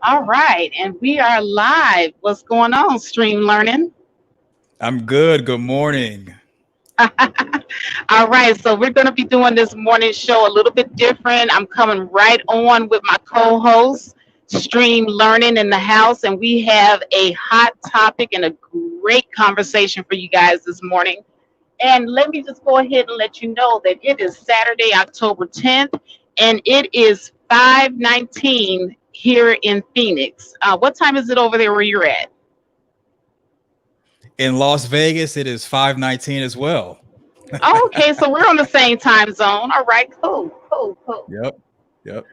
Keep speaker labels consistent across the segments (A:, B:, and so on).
A: All right, and we are live. What's going on, Stream Learning?
B: I'm good. Good morning.
A: All right, so we're going to be doing this morning show a little bit different. I'm coming right on with my co-host, Stream Learning in the house, and we have a hot topic and a great conversation for you guys this morning. And let me just go ahead and let you know that it is Saturday, October 10th, and it is 5:19 here in Phoenix. What time is it over there where you're at?
B: In Las Vegas, it is 5:19 as well.
A: Oh, okay, so we're on the same time zone. All right, cool, cool, cool.
B: Yep. Yep.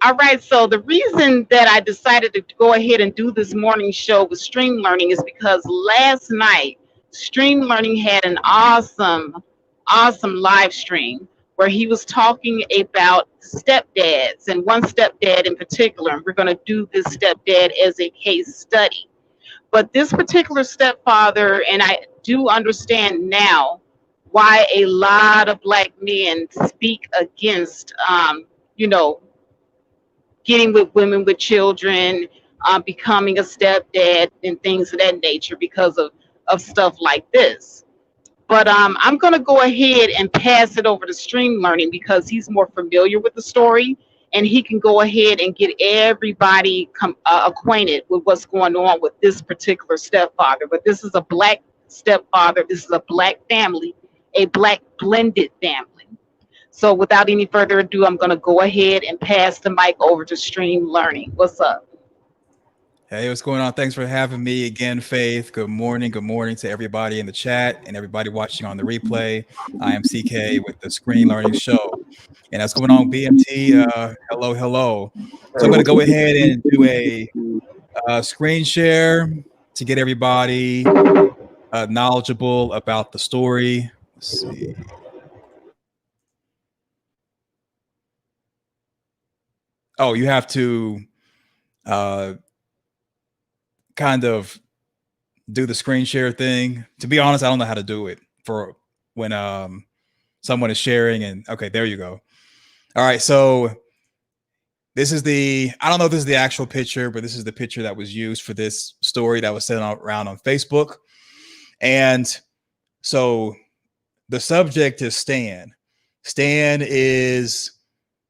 A: All right, so the reason that I decided to go ahead and do this morning show with Stream Learning is because last night, Stream Learning had an awesome live stream where he was talking about stepdads and one stepdad in particular. And we're going to do this stepdad as a case study. But this particular stepfather, and I do understand now why a lot of black men speak against, you know, getting with women with children, becoming a stepdad, and things of that nature because of stuff like this. But I'm going to go ahead and pass it over to Stream Learning because he's more familiar with the story and he can go ahead and get everybody acquainted with what's going on with this particular stepfather. But this is a black stepfather, this is a black family, a black blended family. So without any further ado, I'm going to go ahead and pass the mic over to Stream Learning. What's up?
B: Hey, what's going on? Thanks for having me again, Faith. Good morning. Good morning to everybody in the chat and everybody watching on the replay. I am CK with the Screen Learning Show. And that's going on, BMT. Hello, hello. So I'm going to go ahead and do a screen share to get everybody knowledgeable about the story. Let's see. Oh, you have to kind of do the screen share thing. To be honest, I don't know how to do it for when someone is sharing. And okay, there you go. All right, so this is I don't know if this is the actual picture, but this is the picture that was used for this story that was sent around on Facebook. And so the subject is Stan. Stan is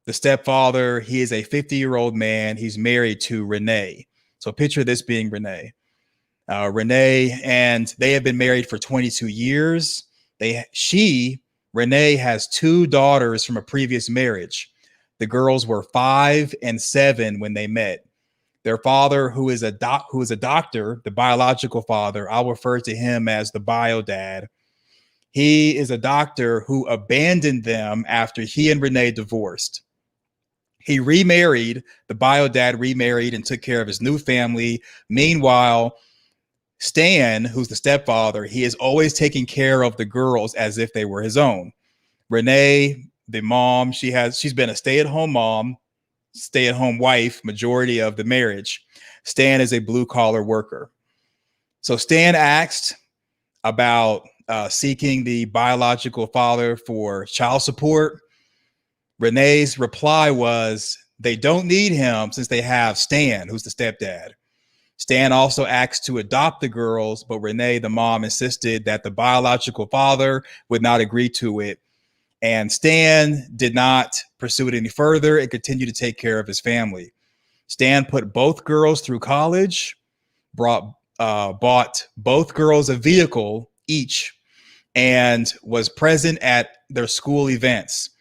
B: the stepfather. He is a 50-year-old man. He's married to Renee. So picture this being Renee. Renee and they have been married for 22 years. Renee has two daughters from a previous marriage. The girls were 5 and 7 when they met. Their father, who is a doctor, the biological father, I'll refer to him as the bio dad. He is a doctor who abandoned them after he and Renee divorced. He remarried, the bio dad remarried and took care of his new family. Meanwhile, Stan, who's the stepfather, he is always taking care of the girls as if they were his own. Renee, the mom, she's been a stay-at-home mom, stay-at-home wife, majority of the marriage. Stan is a blue-collar worker. So Stan asked about seeking the biological father for child support. Renee's reply was they don't need him since they have Stan, who's the stepdad. Stan also asked to adopt the girls, but Renee, the mom, insisted that the biological father would not agree to it. And Stan did not pursue it any further and continued to take care of his family. Stan put both girls through college, bought both girls a vehicle each, and was present at their school events.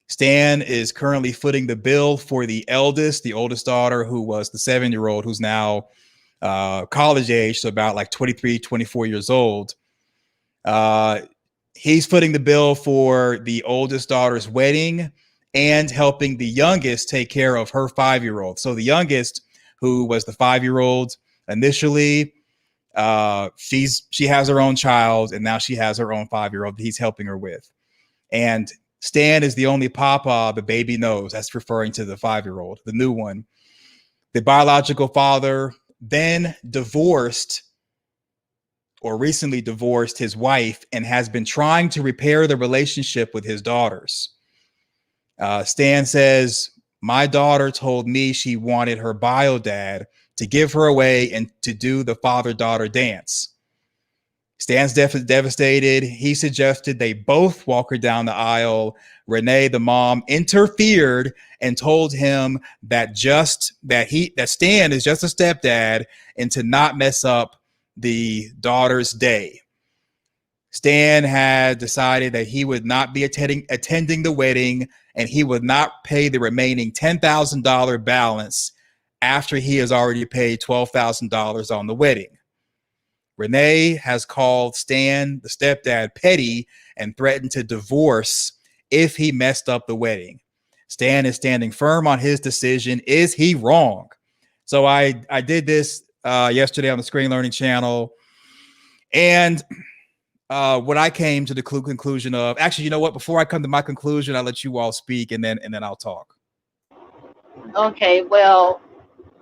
B: Stan is currently footing the bill for the oldest daughter, who was the 7-year-old, who's now college age, so about like 23, 24 years old. He's footing the bill for the oldest daughter's wedding and helping the youngest take care of her 5-year-old. So the youngest, who was the 5-year-old initially, she has her own child, and now she has her own 5-year-old that he's helping her with. And Stan is the only papa the baby knows. That's referring to the 5-year-old, the new one. The biological father then recently divorced his wife and has been trying to repair the relationship with his daughters. Stan says My daughter told me she wanted her bio dad to give her away and to do the father daughter dance. Stan's devastated. He suggested they both walk her down the aisle. Renee, the mom, interfered and told him that Stan is just a stepdad and to not mess up the daughter's day. Stan had decided that he would not be attending the wedding and he would not pay the remaining $10,000 balance after he has already paid $12,000 on the wedding. Renee has called Stan, the stepdad, petty and threatened to divorce if he messed up the wedding. Stan is standing firm on his decision. Is he wrong? So I did this yesterday on the Screen Learning channel. And what I came to the conclusion of, actually, you know what? Before I come to my conclusion, I'll let you all speak and then I'll talk.
A: Okay, well,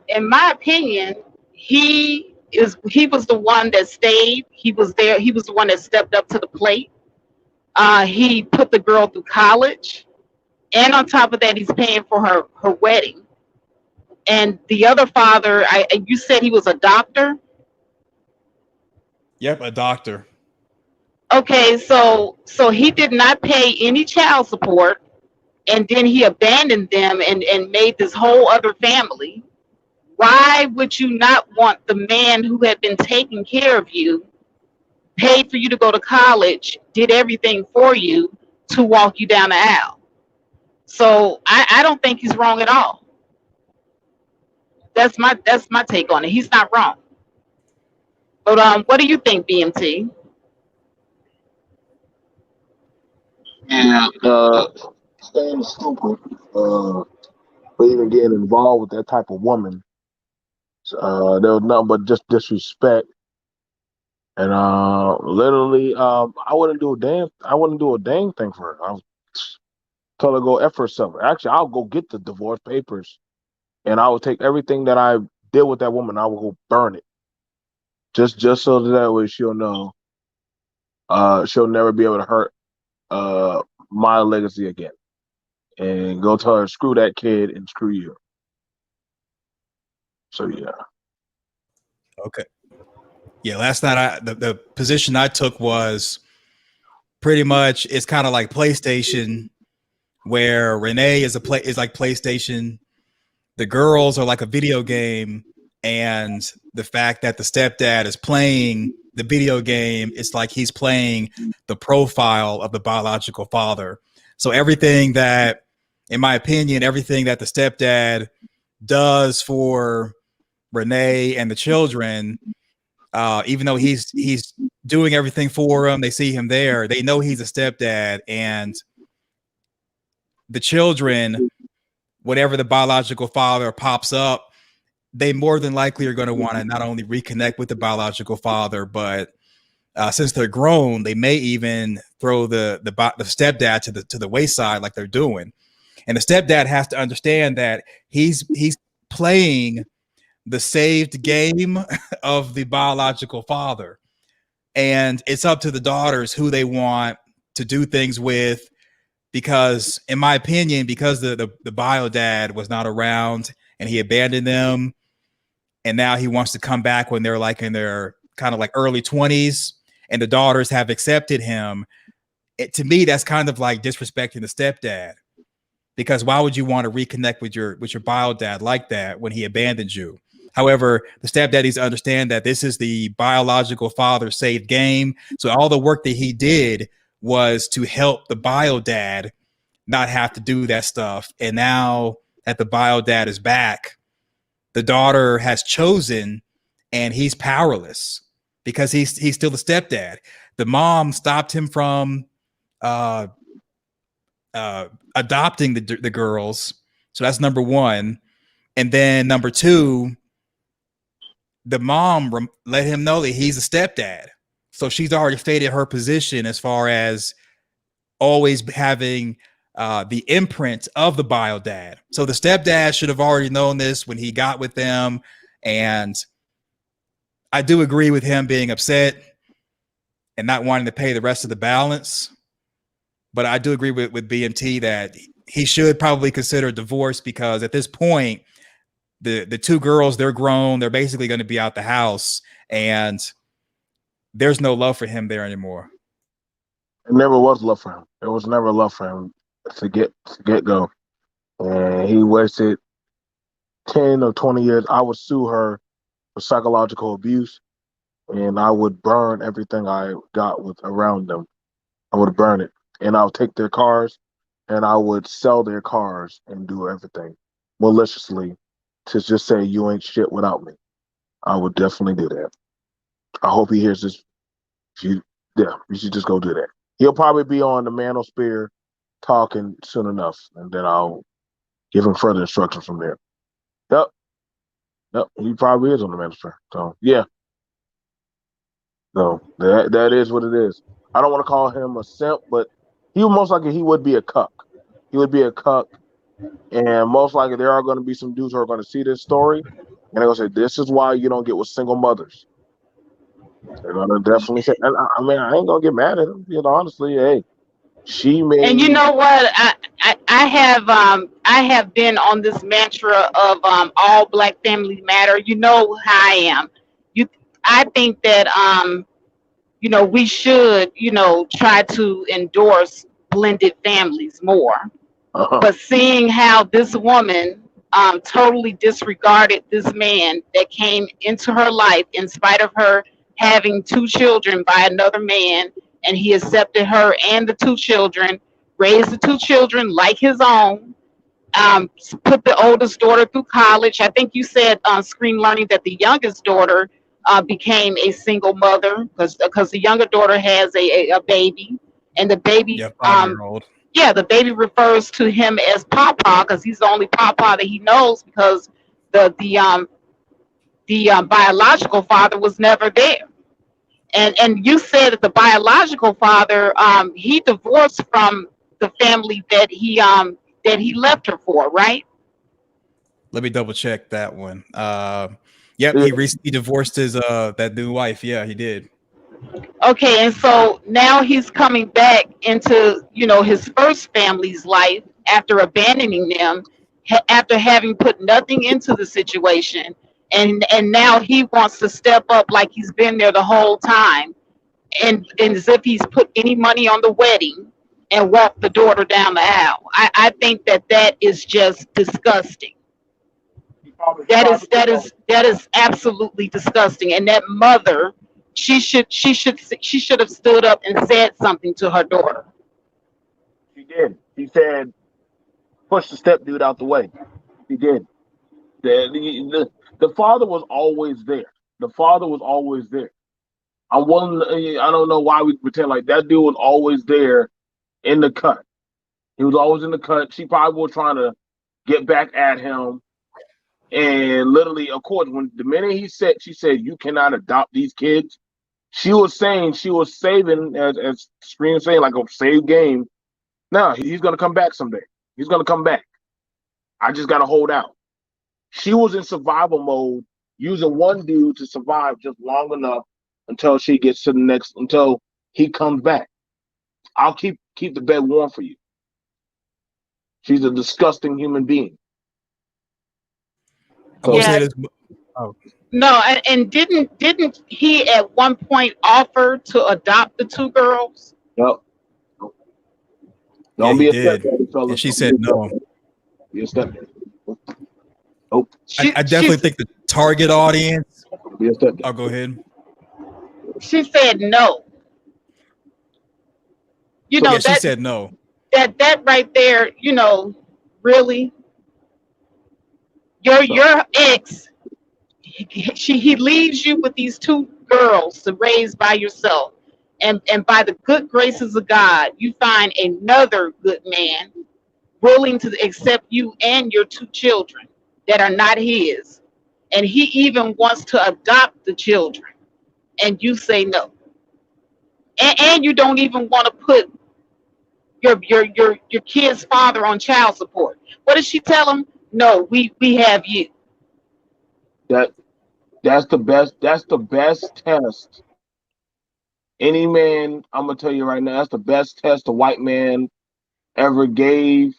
A: in my opinion, he was the one that stayed. He was there. He was the one that stepped up to the plate. He put the girl through college, and on top of that, he's paying for her wedding. And the other father, you said he was a doctor.
B: Yep, a doctor.
A: Okay, so he did not pay any child support, and then he abandoned them and made this whole other family. Why would you not want the man who had been taking care of you, paid for you to go to college, did everything for you, to walk you down the aisle? So I don't think he's wrong at all. That's my take on it. He's not wrong. But what do you think, BMT?
C: Yeah, staying stupid, for even getting involved with that type of woman. There was nothing but just disrespect. And literally, I wouldn't do a dang thing for her. I would tell her to go F herself. Actually, I'll go get the divorce papers and I would take everything that I did with that woman, I will go burn it. Just so that way she'll know she'll never be able to hurt my legacy again. And go tell her, screw that kid and screw you. So yeah.
B: Okay. Yeah, last night the position I took was pretty much it's kind of like PlayStation, where Renee is like PlayStation, the girls are like a video game, and the fact that the stepdad is playing the video game, it's like he's playing the profile of the biological father. So everything that, in my opinion, everything that the stepdad does for Renee and the children, even though he's doing everything for them, they see him there, they know he's a stepdad, and the children, whatever the biological father pops up, they more than likely are going to want to not only reconnect with the biological father, but since they're grown, they may even throw the stepdad to the wayside like they're doing. And the stepdad has to understand that he's playing the saved game of the biological father. And it's up to the daughters who they want to do things with, because in my opinion, because the bio dad was not around and he abandoned them, and now he wants to come back when they're like in their kind of like early 20s and the daughters have accepted him. To me, that's kind of like disrespecting the stepdad, because why would you want to reconnect with your bio dad like that when he abandoned you? However, the stepdad needs to understand that this is the biological father saved game. So all the work that he did was to help the bio dad not have to do that stuff. And now that the bio dad is back, the daughter has chosen, and he's powerless because he's still the stepdad. The mom stopped him from adopting the girls. So that's number one. And then number two, the mom let him know that he's a stepdad. So she's already stated her position as far as always having the imprint of the bio dad. So the stepdad should have already known this when he got with them. And I do agree with him being upset and not wanting to pay the rest of the balance. But I do agree with BMT that he should probably consider divorce, because at this point, the two girls, they're grown, they're basically going to be out the house, and there's no love for him there anymore.
C: It never was love for him. There was never love for him to get go. And he wasted 10 or 20 years. I would sue her for psychological abuse, and I would burn everything I got with around them. I would burn it, and I would take their cars, and I would sell their cars and do everything maliciously to just say you ain't shit without me. I would definitely do that. I hope he hears this. You should just go do that. He'll probably be on the manosphere talking soon enough, and then I'll give him further instructions from there. Yep. Yep. He probably is on the manosphere. So yeah. So that is what it is. I don't want to call him a simp, but he would most likely he would be a cuck. He would be a cuck, and most likely there are going to be some dudes who are going to see this story, and they're going to say, "This is why you don't get with single mothers." They're going to definitely say, and I mean, I ain't going to get mad at him. You know, honestly, hey, she made.
A: And you know what? I have been on this mantra of all black family matter. You know how I am. You I think that we should, try to endorse blended families more.
C: Uh-huh.
A: But seeing how this woman totally disregarded this man that came into her life in spite of her having two children by another man, and he accepted her and the two children, raised the two children like his own, put the oldest daughter through college. I think you said on Screen Learning that the youngest daughter became a single mother because the younger daughter has a baby, and the baby,
B: Yeah, 5-year-old.
A: yeah, the baby refers to him as Papa because he's the only Papa that he knows because the biological father was never there. And you said that the biological father he divorced from the family that he left her for, right?
B: Let me double check that one. Yep,
C: Yeah.
B: he recently divorced his that new wife. Yeah, he did.
A: Okay, and so now he's coming back into his first family's life after abandoning them, after having put nothing into the situation, and now he wants to step up like he's been there the whole time, and as if he's put any money on the wedding and walked the daughter down the aisle. I think that is just disgusting. That is absolutely disgusting. And that mother, she should have stood up and said something to her daughter.
C: She did. He said, "Push the step dude out the way." He did. The father was always there. The father was always there. I don't know why we pretend like that dude was always there in the cut. He was always in the cut. She probably was trying to get back at him. And literally, of course, when the minute she said, "You cannot adopt these kids," she was saying she was saving, as Scream saying, like a save game. No, he's gonna come back someday. He's gonna come back. I just gotta hold out. She was in survival mode, using one dude to survive just long enough until she gets to the next, until he comes back. I'll keep the bed warm for you. She's a disgusting human being.
B: I will
A: Yeah.
B: say this. Oh,
A: No, and didn't he at one point offer to adopt the two girls?
C: Yep.
B: yeah,
C: Don't
B: he
C: be a
B: did,
C: stepdaddy, fellas.
B: and she
C: Don't
B: said no.
C: be a stepdaddy. Nope.
B: I definitely think the target audience.
C: Don't be a stepdaddy.
B: I'll go ahead.
A: she said no. You know
B: Yeah, she
A: that
B: said no.
A: that right there. Really, your ex, he leaves you with these two girls to raise by yourself, and by the good graces of God, you find another good man willing to accept you and your two children that are not his, and he even wants to adopt the children, and you say no, and you don't even want to put your kid's father on child support. What does she tell him? No, we have you.
C: That that's the best. That's the best test. Any man, I'm gonna tell you right now, that's the best test a white man ever gave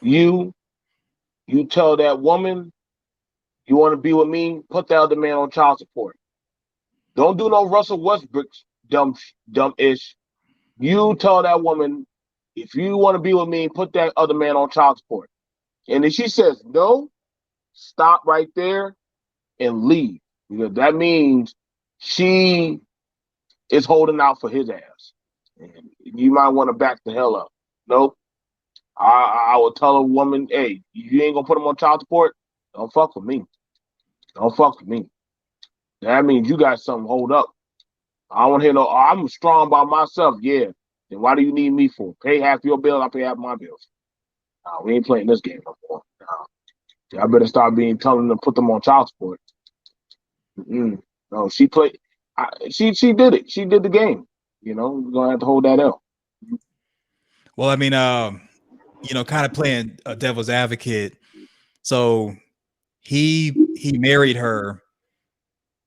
C: You you tell that woman you want to be with me, put the other man on child support. Don't do no Russell Westbrook dumb ish. You tell that woman if you want to be with me, put that other man on child support. And if she says no, stop right there and leave. Because that means she is holding out for his ass. And you might want to back the hell up. Nope. I will tell a woman, hey, you ain't gonna put him on child support, don't fuck with me. Don't fuck with me. That means you got something hold up. I don't want to hear no, oh, I'm strong by myself. Yeah. Then why do you need me for? Pay half your bill, I pay half my bills. No, we ain't playing this game no more. No. I better start telling them to put them on child support. Mm-mm. No, she played. She did it. She did the game. You know, we're gonna have to hold that up.
B: Well, I mean, kind of playing a devil's advocate. So he married her,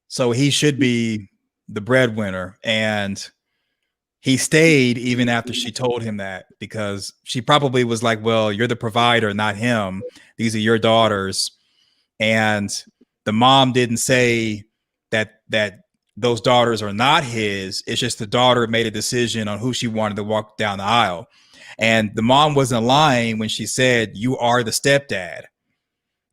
B: so he should be the breadwinner, and he stayed even after she told him that, because she probably was like, well, you're the provider, not him. These are your daughters. And the mom didn't say that those daughters are not his. It's just the daughter made a decision on who she wanted to walk down the aisle. And the mom wasn't lying when she said, you are the stepdad,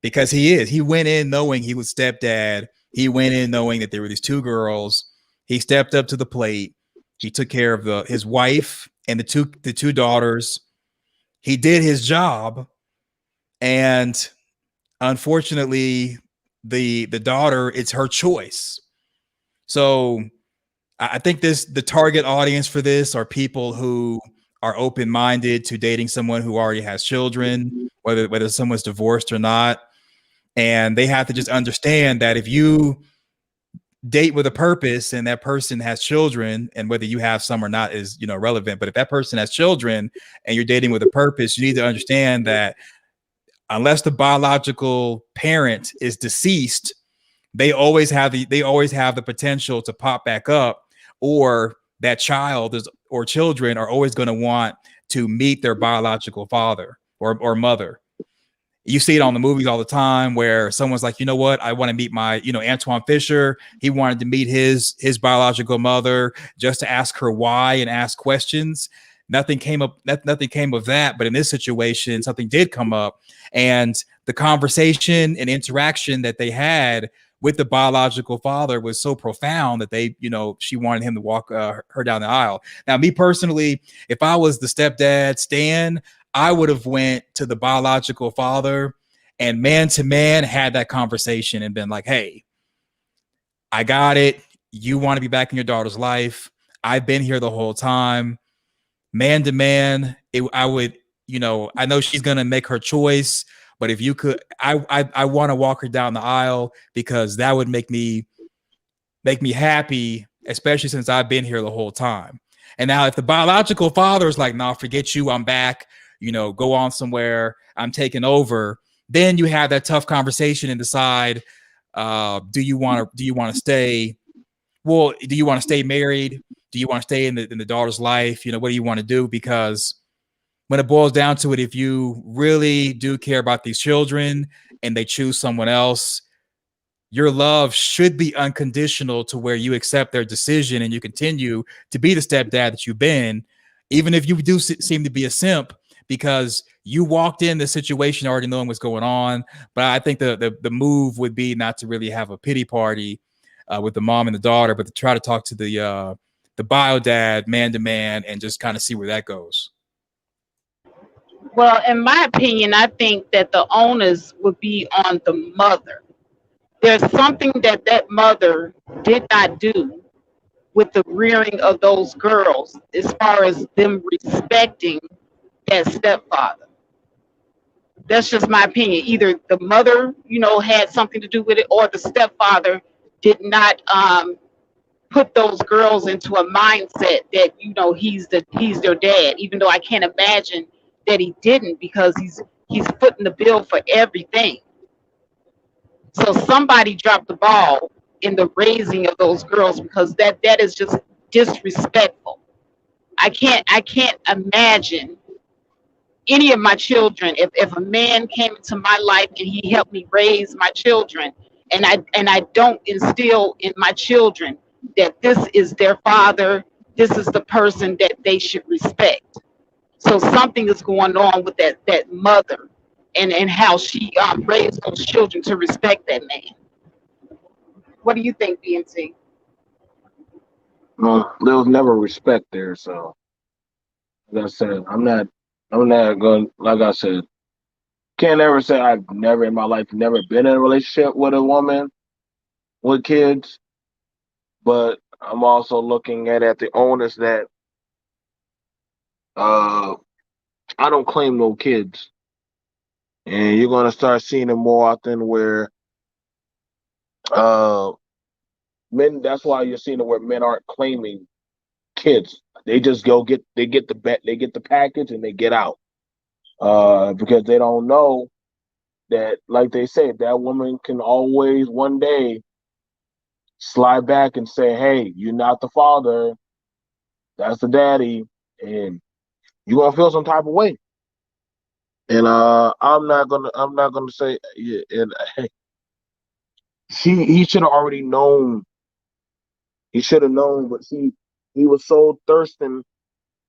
B: because he is. He went in knowing he was stepdad. He went in knowing that there were these two girls. He stepped up to the plate. He took care of his wife and the two daughters. He did his job, and unfortunately, the daughter, it's her choice. So I think the target audience for this are people who are open-minded to dating someone who already has children, whether someone's divorced or not. And they have to just understand that if you date with a purpose and that person has children, and whether you have some or not is relevant, but if that person has children and you're dating with a purpose, you need to understand that unless the biological parent is deceased, they always have the potential to pop back up, or that child or children are always going to want to meet their biological father or mother. You see it on the movies all the time where someone's like, you know what, I want to meet my, Antoine Fisher. He wanted to meet his biological mother just to ask her why and ask questions. Nothing came up. Nothing came of that. But in this situation, something did come up, and the conversation and interaction that they had with the biological father was so profound that she wanted him to walk her down the aisle. Now, me personally, if I was the stepdad, Stan, I would have went to the biological father and man to man had that conversation and been like, hey, I got it. You want to be back in your daughter's life. I've been here the whole time. Man to man, I would, I know she's going to make her choice, but if you could, I want to walk her down the aisle, because that would make me happy, especially since I've been here the whole time. And now if the biological father is like, no, forget you, I'm back, go on somewhere, I'm taking over, then you have that tough conversation and decide, do you want to stay? Well, do you want to stay married? Do you want to stay in the daughter's life? What do you want to do? Because when it boils down to it, if you really do care about these children and they choose someone else, your love should be unconditional, to where you accept their decision and you continue to be the stepdad that you've been, even if you do seem to be a simp, because you walked in the situation already knowing what's going on. But I think the move would be not to really have a pity party with the mom and the daughter, but to try to talk to the bio dad man to man and just kind of see where that goes.
A: Well, in my opinion, I think that the onus would be on the mother. There's something that mother did not do with the rearing of those girls, as far as them respecting that stepfather. That's just my opinion. Either the mother, had something to do with it, or the stepfather did not put those girls into a mindset that he's their dad. Even though I can't imagine that he didn't, because he's footing the bill for everything. So somebody dropped the ball in the raising of those girls, because that is just disrespectful. I can't imagine any of my children, if a man came into my life and he helped me raise my children, and I don't instill in my children that this is their father, this is the person that they should respect. So something is going on with that mother, and how she raised those children to respect that man. What do you think, BMT?
C: There was never respect there. So, like I said, I'm not going. Like I said, can't ever say I've never in my life never been in a relationship with a woman with kids. But I'm also looking at the onus that uh I don't claim no kids, and you're gonna start seeing it more often where uh men. That's why you're seeing it where men aren't claiming kids. They just go get they get the package and they get out. Because they don't know that, like they said, that woman can always one day slide back and say, "Hey, you're not the father. That's the daddy," and you're gonna feel some type of way. And I'm not gonna say, yeah. And he should have already known. He should have known, but he was so thirsting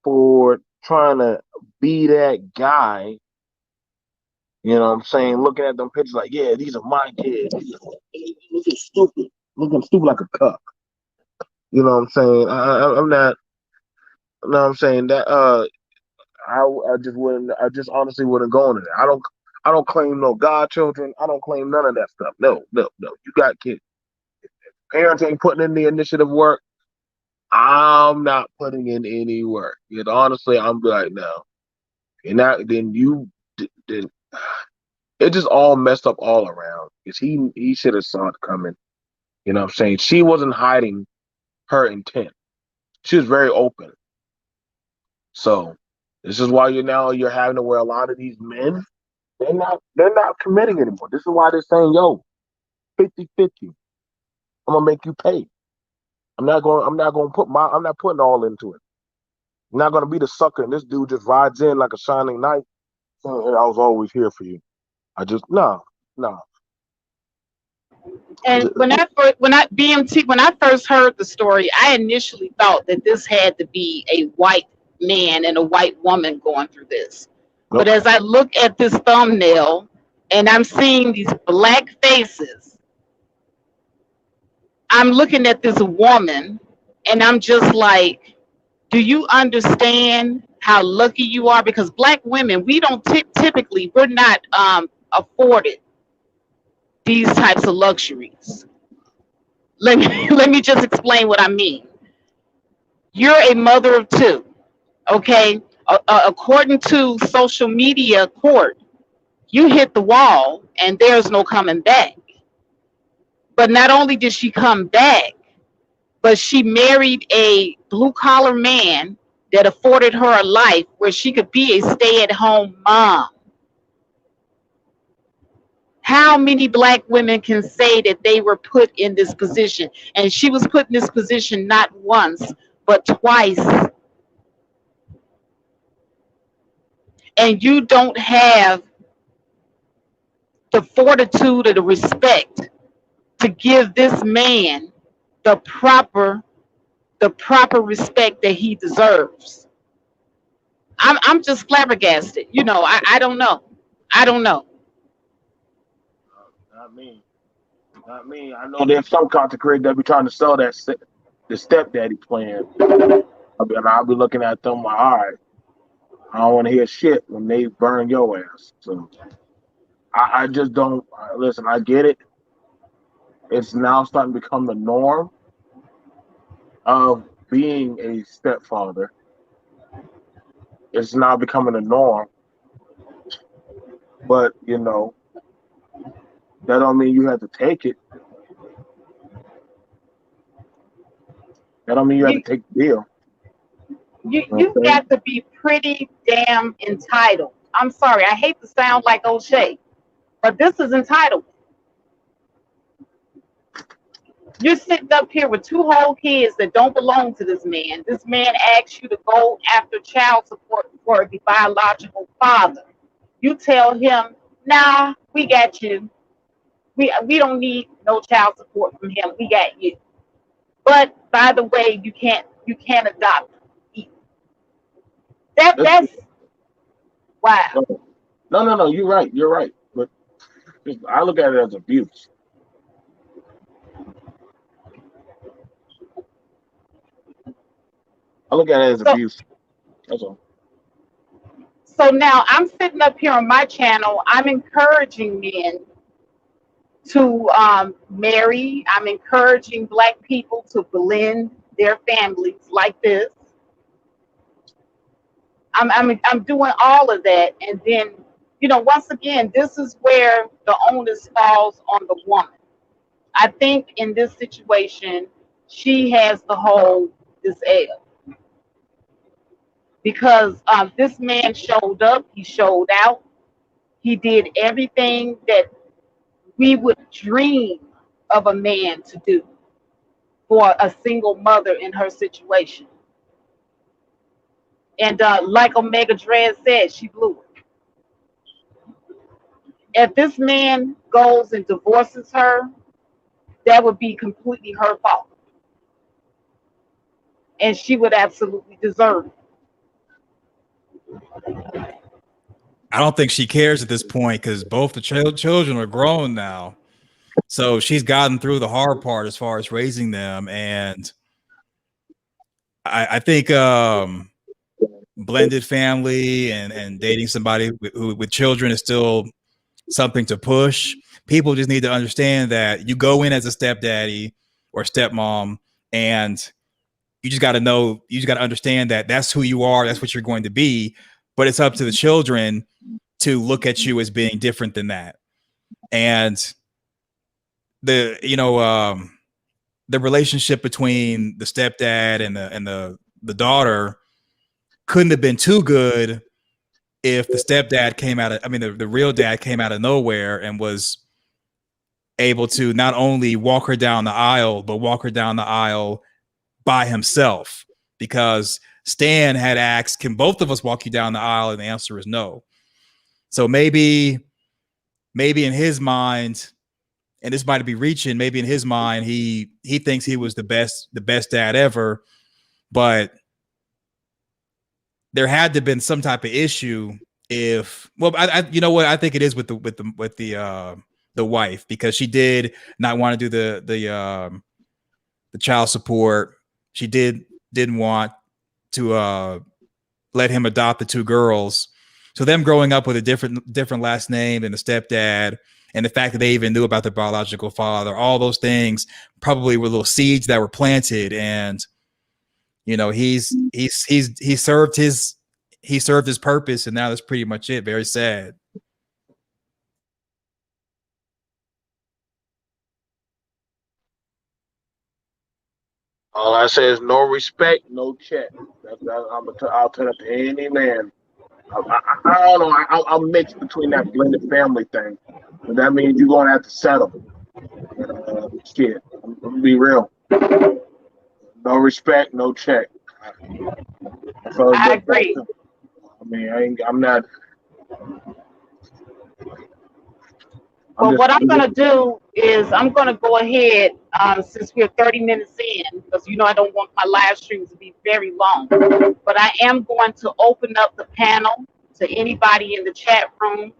C: for trying to be that guy. You know what I'm saying? Looking at them pictures like, yeah, these are my kids. Looking stupid. Looking stupid like a cuck. You know what I'm saying? I'm not. You know what I'm saying? That I just wouldn't. I just honestly wouldn't go into that. I don't claim no godchildren. I don't claim none of that stuff. No, no, no. You got kids. Parents ain't putting in the initiative work. I'm not putting in any work. You know, honestly, I'm like, no. And that then then it just all messed up all around. Because he should have saw it coming. You know what I'm saying? She wasn't hiding her intent. She was very open. So this is why you're having to where a lot of these men, they're not committing anymore. This is why they're saying, yo, 50-50. I'm gonna make you pay. I'm not putting all into it. I'm not gonna be the sucker and this dude just rides in like a shining knight saying, "Hey, I was always here for you." I just no, no.
A: And when I BMT when I first heard the story, I initially thought that this had to be a white man and a white woman going through this. But
C: Nope.
A: as I look at this thumbnail and I'm seeing these black faces, I'm looking at this woman and I'm just like, do you understand how lucky you are? Because black women, we don't typically, we're not afforded these types of luxuries. Let me just explain what I mean. You're a mother of two, okay? According to social media court, you hit the wall and there's no coming back. But not only did she come back, but she married a blue collar man that afforded her a life where she could be a stay at home mom. How many black women can say that they were put in this position? And she was put in this position not once, but twice. And you don't have the fortitude or the respect to give this man the proper respect that he deserves. I'm just flabbergasted. I don't know. I don't know.
C: Not me. Not me. I know there's some content creators that be trying to sell the stepdaddy plan. I'll be looking at them like, all right, I don't want to hear shit when they burn your ass. So I just don't listen. I get it. It's now starting to become the norm of being a stepfather. It's now becoming a norm, but that don't mean you have to take it. That don't mean you have to
A: You
C: take the deal.
A: you've
C: Okay.
A: got to be pretty damn entitled. I'm sorry, I hate to sound like O'Shea, but this is entitled. You're sitting up here with two whole kids that don't belong to this man. This man asks you to go after child support for the biological father. You tell him, nah, we got you. We don't need no child support from him. We got you. But by the way, you can't adopt him.
C: That's,
A: That's wow.
C: no. You're right. You're right. But I look at it as abuse. I look at it as
A: So
C: abuse. That's all.
A: so now I'm sitting up here on my channel. I'm encouraging men to marry. I'm encouraging black people to blend their families like this. I'm doing all of that, and then once again, this is where the onus falls on the woman. I think in this situation, she has the whole this L because this man showed up, he showed out, he did everything that we would dream of a man to do for a single mother in her situation. And like Omega Dread said, she blew it. If this man goes and divorces her, that would be completely her fault. And she would absolutely deserve it.
B: I don't think she cares at this point because both the children are grown now. So she's gotten through the hard part as far as raising them. And I think blended family and dating somebody with children is still something to push. People just need to understand that you go in as a stepdaddy or stepmom, and you just got to know, you just got to understand that that's who you are, that's what you're going to be. But it's up to the children to look at you as being different than that. And the the relationship between the stepdad and the daughter couldn't have been too good if the stepdad came out of, I mean, the real dad came out of nowhere and was able to not only walk her down the aisle, but walk her down the aisle by himself. Because Stan had asked, can both of us walk you down the aisle? And the answer is no. So maybe in his mind, and this might be reaching, maybe in his mind, he thinks he was the best dad ever, but there had to have been some type of issue. If, well, I you know what, I think it is with the wife, because she did not want to do the child support. She didn't want to let him adopt the two girls. So them growing up with a different last name than the stepdad, and the fact that they even knew about the biological father, all those things probably were little seeds that were planted. And he served his purpose, and now that's pretty much it. Very sad.
C: All I say is no respect, no check. I'll tell that to any man. I don't know. I'm mixed between that blended family thing, but that means you're gonna have to settle. Shit, I'm gonna be real. No respect, no check. That's all it
A: I
C: boils down
A: agree.
C: to. I mean, I'm not. I'm
A: But
C: just.
A: what I'm going to do is I'm going to go ahead, since we're 30 minutes in, because I don't want my live streams to be very long. But I am going to open up the panel to anybody in the chat room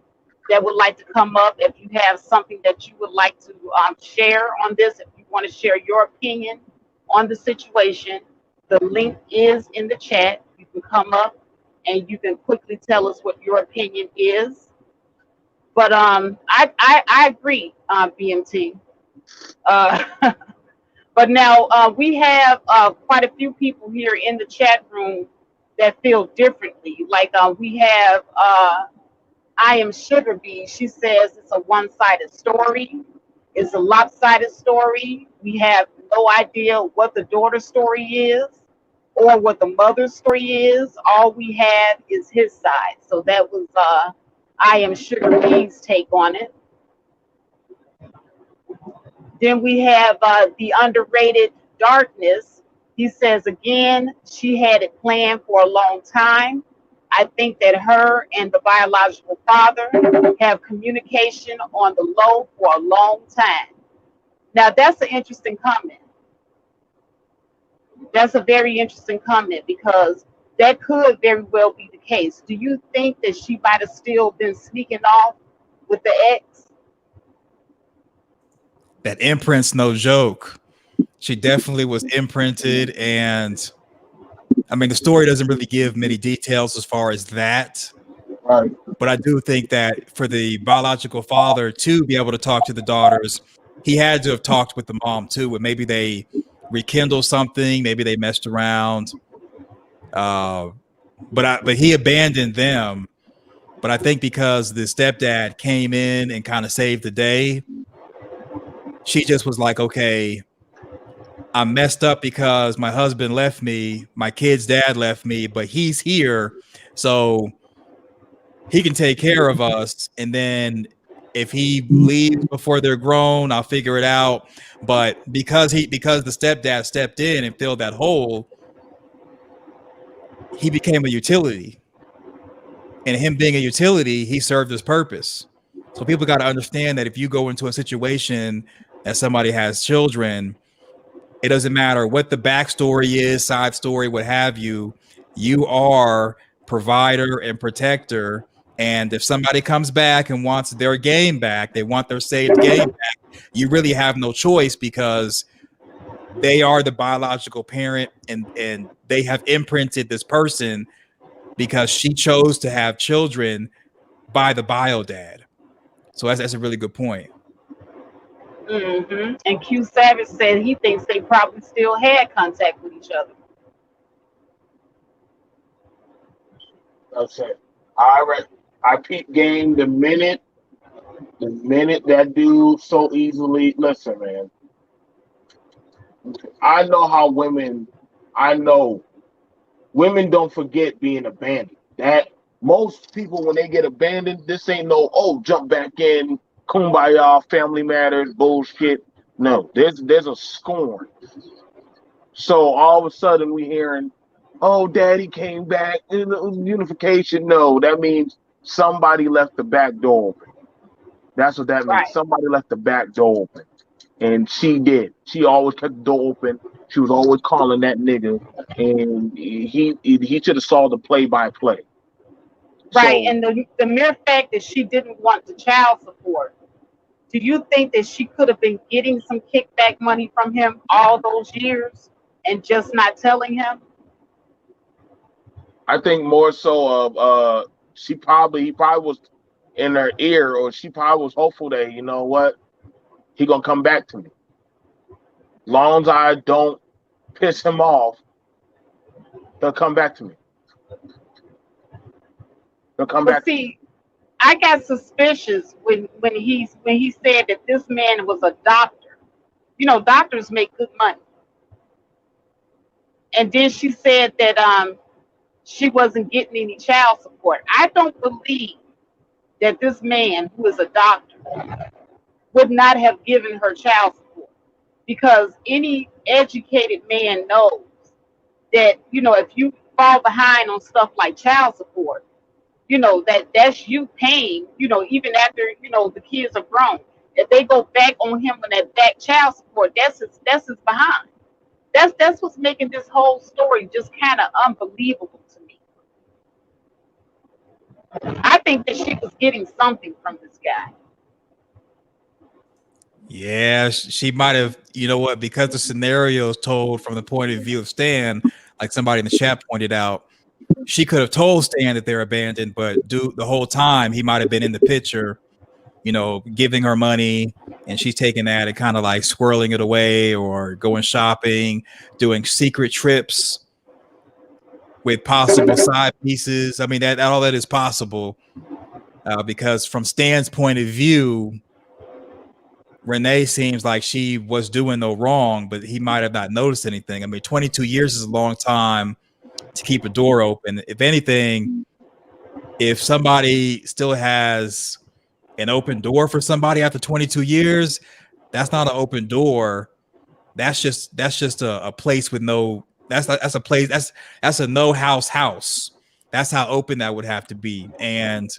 A: that would like to come up. If you have something that you would like to share on this, if you want to share your opinion on the situation, the link is in the chat. You can come up and you can quickly tell us what your opinion is. But I agree, BMT. Uh, but now we have quite a few people here in the chat room that feel differently. Like we have I am Sugar Bee. She says it's a one-sided story. It's a lopsided story. We have no idea what the daughter's story is or what the mother's story is. All we have is his side. So that was I am Sugar Bee's take on it. Then we have the underrated darkness. He says again, she had it planned for a long time. I think that her and the biological father have communication on the low for a long time. Now, that's an interesting comment. That's a very interesting comment because that could very well be the case. Do you think that she might have still been sneaking off with the ex?
B: That imprint's no joke. She definitely was imprinted, and I mean, the story doesn't really give many details as far as that.
C: Right.
B: But I do think that for the biological father to be able to talk to the daughters, he had to have talked with the mom too, and maybe they rekindled something, maybe they messed around. But he abandoned them. But I think because the stepdad came in and kind of saved the day, she just was like, okay, I'm messed up because my husband left me, my kid's dad left me, but he's here, so he can take care of us. And then if he leaves before they're grown, I'll figure it out. But because the stepdad stepped in and filled that hole, he became a utility. And him being a utility, he served his purpose. So people got to understand that if you go into a situation that somebody has children, it doesn't matter what the backstory is, side story, what have you. You are provider and protector. And if somebody comes back and wants their game back, they want their saved game back, you really have no choice because they are the biological parent and they have imprinted this person because she chose to have children by the bio dad. So that's a really good point.
A: And Q Savage said he thinks they probably still had contact with each other.
C: That's it. I peep game the minute that dude so easily. Listen, man. I know how women. I know women don't forget being abandoned. That most people when they get abandoned, this ain't no jump back in, kumbaya, family matters, bullshit. No, there's a scorn. So all of a sudden we hearing, oh, daddy came back, unification. No, that means somebody left the back door open. That's what that means.
A: Right.
C: Somebody left the back door open. And she did. She always kept the door open. She was always calling that nigga. And he should have saw the play by play.
A: Right.
C: So
A: And the mere fact that she didn't want the child support, do you think that she could have been getting some kickback money from him all those years and just not telling him?
C: I think more so of he probably was in her ear, or she probably was hopeful that, you know what, he gonna come back to me. Long as I don't piss him off, he'll come back to me. He'll come
A: But
C: back to me.
A: see, I got suspicious when he said that this man was a doctor. You know, doctors make good money. And then she said that she wasn't getting any child support. I don't believe that this man who is a doctor would not have given her child support because any educated man knows that, you know, if you fall behind on stuff like child support, you know, that's you paying, you know, even after, you know, the kids are grown. If they go back on him on that back child support, that's his behind. That's what's making this whole story just kind of unbelievable to me. I think that she was getting something from this guy.
B: Yeah, she might have, you know what, because the scenario is told from the point of view of Stan, like somebody in the chat pointed out, she could have told Stan that they're abandoned, but the whole time he might have been in the picture, you know, giving her money and she's taking that and kind of like squirreling it away or going shopping, doing secret trips with possible side pieces. I mean, that all that is possible because from Stan's point of view, Renee seems like she was doing no wrong, but he might have not noticed anything. I mean, 22 years is a long time to keep a door open. If anything, if somebody still has an open door for somebody after 22 years, That's not an open door. That's just a place with no. That's a place. That's a no house. That's how open that would have to be. And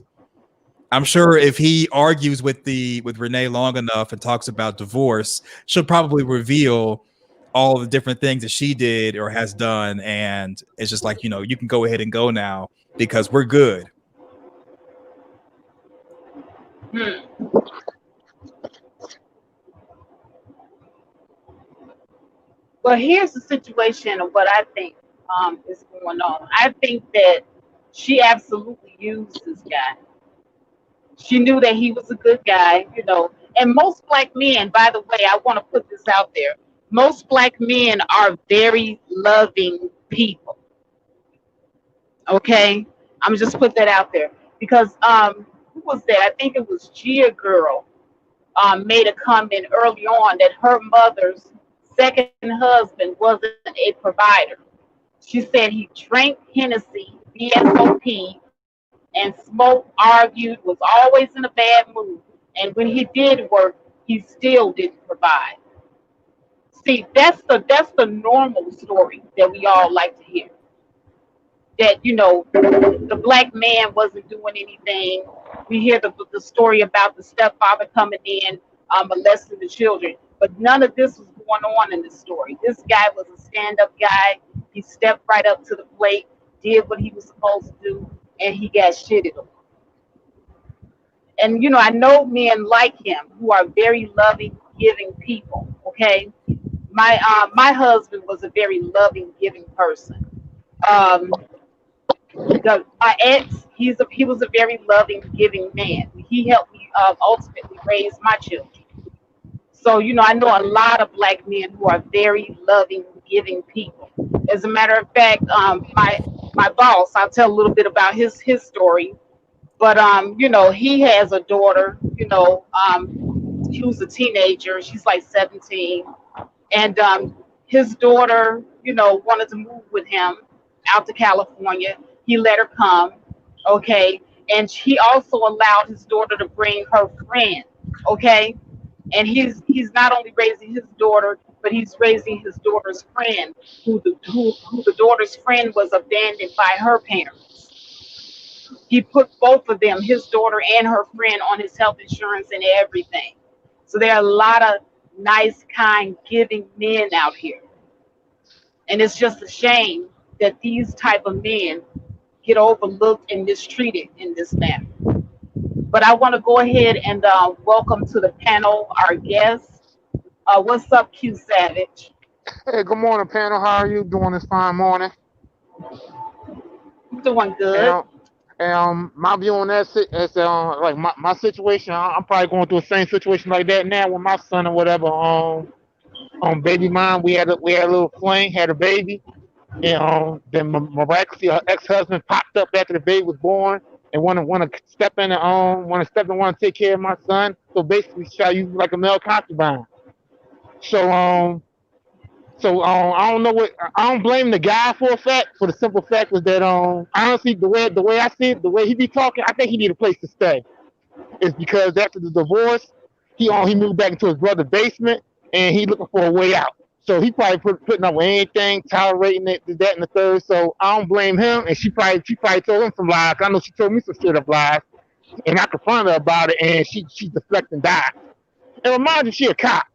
B: I'm sure if he argues with Renee long enough and talks about divorce, she'll probably reveal all the different things that she did or has done. And it's just like, you can go ahead and go now because we're good.
A: Hmm. Well, here's the situation of what I think is going on. I think that she absolutely used this guy. She knew that he was a good guy. And most black men, by the way, I want to put this out there. Most black men are very loving people. Okay, I'm just put that out there because who was that? I think it was Gia Girl made a comment early on that her mother's second husband wasn't a provider. She said he drank Hennessy, VSOP, and smoked, argued, was always in a bad mood. And when he did work, he still didn't provide. See, that's the normal story that we all like to hear. That the black man wasn't doing anything. We hear the story about the stepfather coming in, molesting the children, but none of this was going on in this story. This guy was a stand-up guy. He stepped right up to the plate, did what he was supposed to do, and he got shitted on. And I know men like him who are very loving, giving people. Okay, my husband was a very loving, giving person. Um, my ex, he was a very loving, giving man. He helped me ultimately raise my children. So I know a lot of black men who are very loving, giving people. As a matter of fact, my boss, I'll tell a little bit about his story. But he has a daughter. He was a teenager. She's like 17, and his daughter, wanted to move with him out to California. He let her come, okay, and he also allowed his daughter to bring her friend, okay, and he's not only raising his daughter, but he's raising his daughter's friend, who the daughter's friend was abandoned by her parents. He put both of them, his daughter and her friend, on his health insurance and everything. So there are a lot of nice, kind, giving men out here. And it's just a shame that these type of men get overlooked and mistreated in this manner. But I want to go ahead and welcome to the panel our guest. What's up, Q Savage?
D: Hey, good morning, panel. How are you doing this fine morning?
A: Doing
D: And,
A: good.
D: my view on that is like my situation. I'm probably going through the same situation like that now with my son or whatever. Baby mom, we had a little fling, had a baby, and then miraculously her ex-husband popped up after the baby was born and want to step in and want to take care of my son. So basically, she tried to use me like a male concubine. So I don't know what I don't blame the guy for a fact. For the simple fact was that honestly the way I see it, the way he be talking, I think he need a place to stay. It's because after the divorce, he moved back into his brother's basement and he looking for a way out. So he probably putting up with anything, tolerating it, that and the third. So I don't blame him. And she probably told him some lies. I know she told me some straight up lies, and I confronted her about it, and she deflected and died. And remind you, she a cop.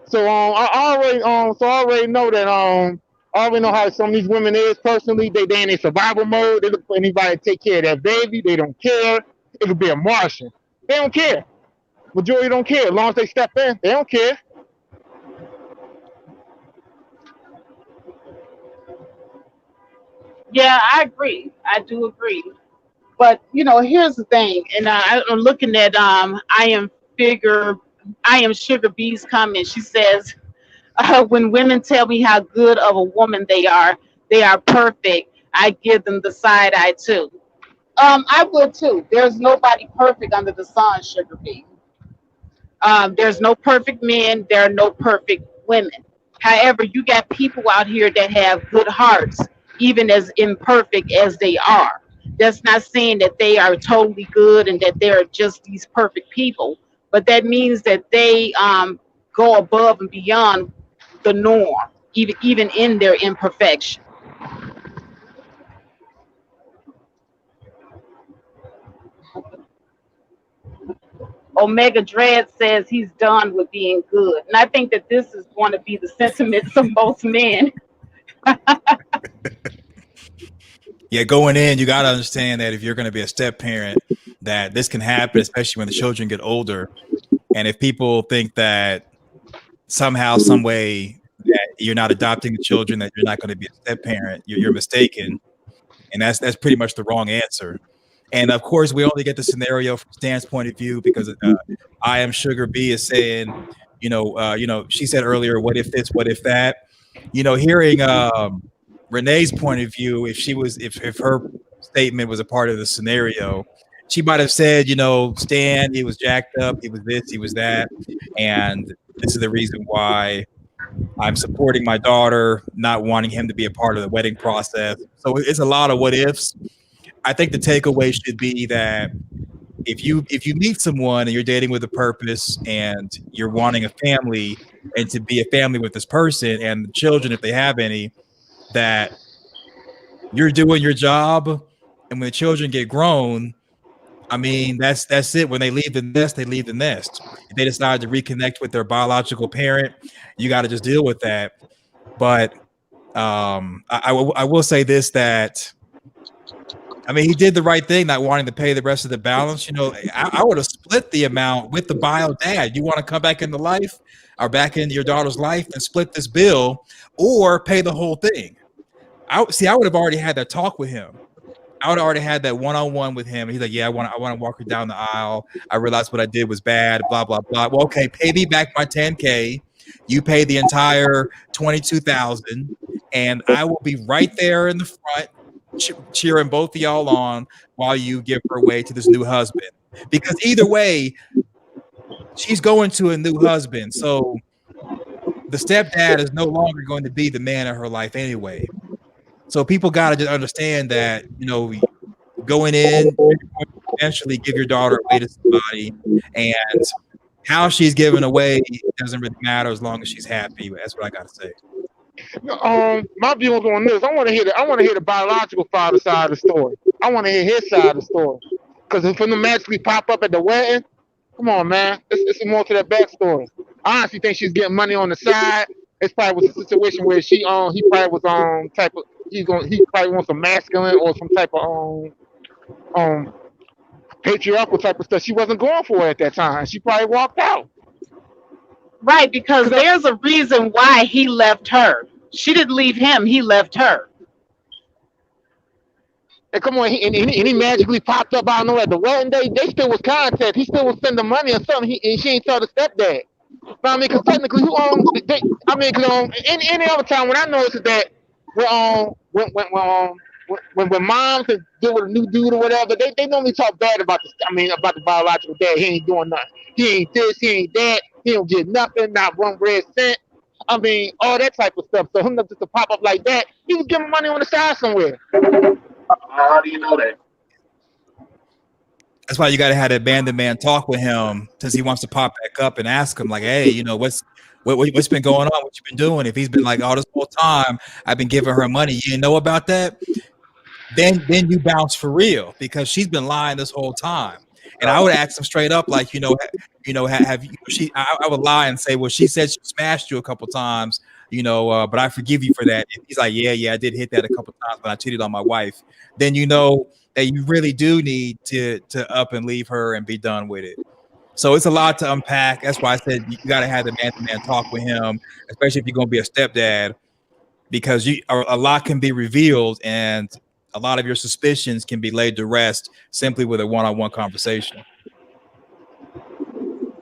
D: So I already know that I already know how some of these women is personally. They in a survival mode. They look for anybody to take care of that baby. They don't care. It could be a Martian. They don't care. Majority don't care. As long as they step in, they don't care.
A: Yeah, I agree. I do agree. But here's the thing, and I'm looking at figure I am Sugar B's comment. She says, when women tell me how good of a woman they are perfect. I give them the side eye too. I would too. There's nobody perfect under the sun, Sugar B. There's no perfect men. There are no perfect women. However, you got people out here that have good hearts, even as imperfect as they are. That's not saying that they are totally good and that they're just these perfect people, but that means that go above and beyond the norm, even in their imperfection. Omega Dread says he's done with being good. And I think that this is going to be the sentiments of most men.
B: Yeah, going in, you got to understand that if you're going to be a step parent, that this can happen, especially when the children get older. And if people think that somehow, some way, that you're not adopting the children, that you're not going to be a step parent, you're mistaken, and that's pretty much the wrong answer. And of course, we only get the scenario from Stan's point of view because I am Sugar B is saying, she said earlier, what if this, what if that? Hearing Renee's point of view, if her statement was a part of the scenario, she might have said, Stan, he was jacked up, he was this, he was that, and this is the reason why I'm supporting my daughter, not wanting him to be a part of the wedding process. So it's a lot of what ifs. I think the takeaway should be that if you meet someone and you're dating with a purpose and you're wanting a family and to be a family with this person and the children, if they have any, that you're doing your job, and when the children get grown, I mean, that's it. When they leave the nest, they leave the nest. If they decide to reconnect with their biological parent, you got to just deal with that. But I will say this, that I mean, he did the right thing, not wanting to pay the rest of the balance. I would have split the amount with the bio dad. You want to come back into life or back into your daughter's life and split this bill, or pay the whole thing. I would have already had that talk with him. I would have already had that one-on-one with him. He's like, yeah, I want to walk her down the aisle. I realized what I did was bad, blah, blah, blah. Well, okay, pay me back my $10K. You pay the entire $22,000, and I will be right there in the front cheering both of y'all on while you give her away to this new husband. Because either way, she's going to a new husband. So the stepdad is no longer going to be the man of her life anyway. So people got to just understand that, going in, eventually give your daughter away to somebody, and how she's given away doesn't really matter as long as she's happy. That's what I got to say.
D: My view on this, I want to hear the biological father side of the story. I want to hear his side of the story. Because if him magically pop up at the wedding, come on, man, it's more to that backstory. I honestly think she's getting money on the side. It's probably was a situation where he probably was type of he probably wants some masculine or some type of patriarchal type of stuff she wasn't going for at that time. She probably walked out.
A: Right, because there's a reason why he left her. She didn't leave him, he left her.
D: And come on, he magically popped up. I don't know, at the wedding day, they still was contact. He still was sending money or something. And she ain't tell the stepdad. But I mean, because technically, who owns? Because any other time when I noticed that when moms deal with a new dude or whatever, they normally talk bad about about the biological dad. He ain't doing nothing. He ain't this. He ain't that. He don't get nothing. Not one red cent. I mean, all that type of stuff. So him just to pop up like that, he was giving money on the side somewhere.
C: How do you know that?
B: That's why you got to have that man-to-man talk with him, since he wants to pop back up and ask him, like, hey, what's been going on? What you been doing? If he's been like, oh, this whole time I've been giving her money, you didn't know about that? Then you bounce for real, because she's been lying this whole time. And I would ask him straight up, like, have you? I would lie and say, well, she said she smashed you a couple times, but I forgive you for that. And he's like, yeah, I did hit that a couple times when I cheated on my wife. Then that you really do need to up and leave her and be done with it. So it's a lot to unpack. That's why I said you got to have the man-to-man talk with him, especially if you're going to be a stepdad, because a lot can be revealed and a lot of your suspicions can be laid to rest simply with a one-on-one conversation.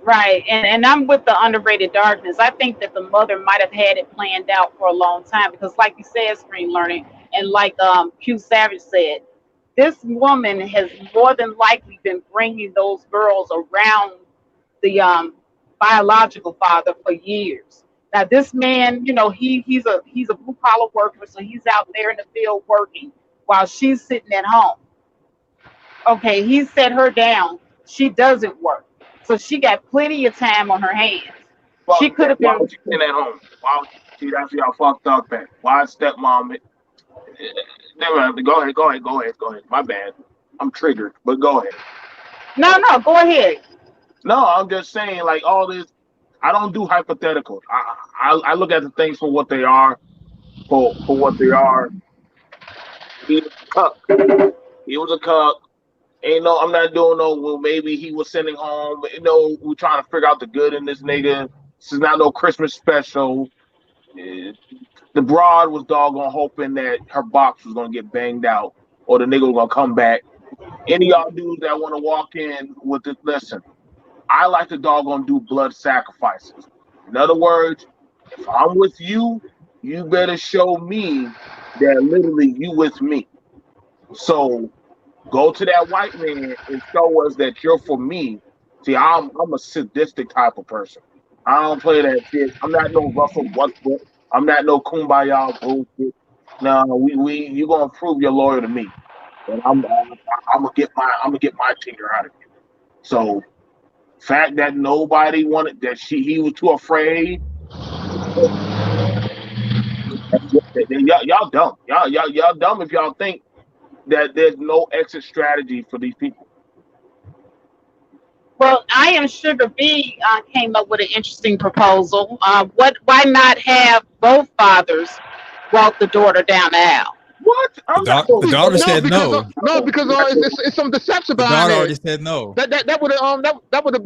A: Right, and I'm with the underrated darkness. I think that the mother might have had it planned out for a long time, because like you said, screen learning, and like Q Savage said, this woman has more than likely been bringing those girls around the biological father for years. Now this man, he's a blue collar worker, so he's out there in the field working while she's sitting at home. Okay, he set her down. She doesn't work, so she got plenty of time on her hands. She could have
C: Why
A: been.
C: was she staying at home? Why was see that's y'all fucked up at? Why stepmom? Go ahead. My bad. I'm triggered, but go ahead.
A: No, no, go ahead.
C: No, I'm just saying, like all this. I don't do hypotheticals. I look at the things for what they are. For what they are. He was a cuck. He was a cuck. Ain't no, I'm not doing no. Well, maybe he was sending home. We're trying to figure out the good in this nigga. This is not no Christmas special. Eh, The broad was doggone hoping that her box was gonna get banged out or the nigga was gonna come back. Any of y'all dudes that want to walk in with this, listen. I like to doggone do blood sacrifices. In other words, if I'm with you, you better show me that literally you with me. So go to that white man and show us that you're for me. See, I'm a sadistic type of person. I don't play that shit. I'm not no Russell Westbrook. I'm not no kumbaya bullshit. No, we you gonna prove you're loyal to me, and I'm gonna get my finger out of you. So fact that nobody wanted that he was too afraid. Y'all dumb. Y'all dumb if y'all think that there's no exit strategy for these people.
A: Well, I am Sugar B came up with an interesting proposal. Why not have both fathers walk the daughter down the aisle?
C: What? I'm not
B: The
C: going.
B: daughter
D: No,
B: said
D: because
B: no.
D: it's some deception
B: The
D: behind
B: daughter
D: that.
B: already said no.
D: That would have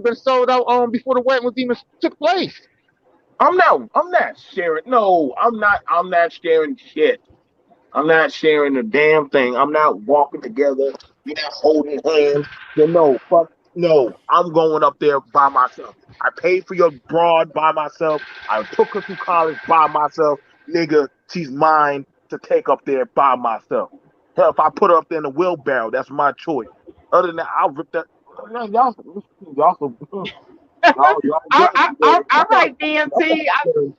D: been sold out before the wedding was even took place.
C: I'm not. I'm not sharing. No, I'm not. I'm not sharing shit. I'm not sharing a damn thing. I'm not walking together. We're not holding hands. Then no, fuck no. I'm going up there by myself. I paid for your broad by myself. I took her to college by myself. Nigga, she's mine to take up there by myself. Hell, if I put her up there in the wheelbarrow, that's my choice. Other than that, I'll rip that. Man,
A: All right, DMT.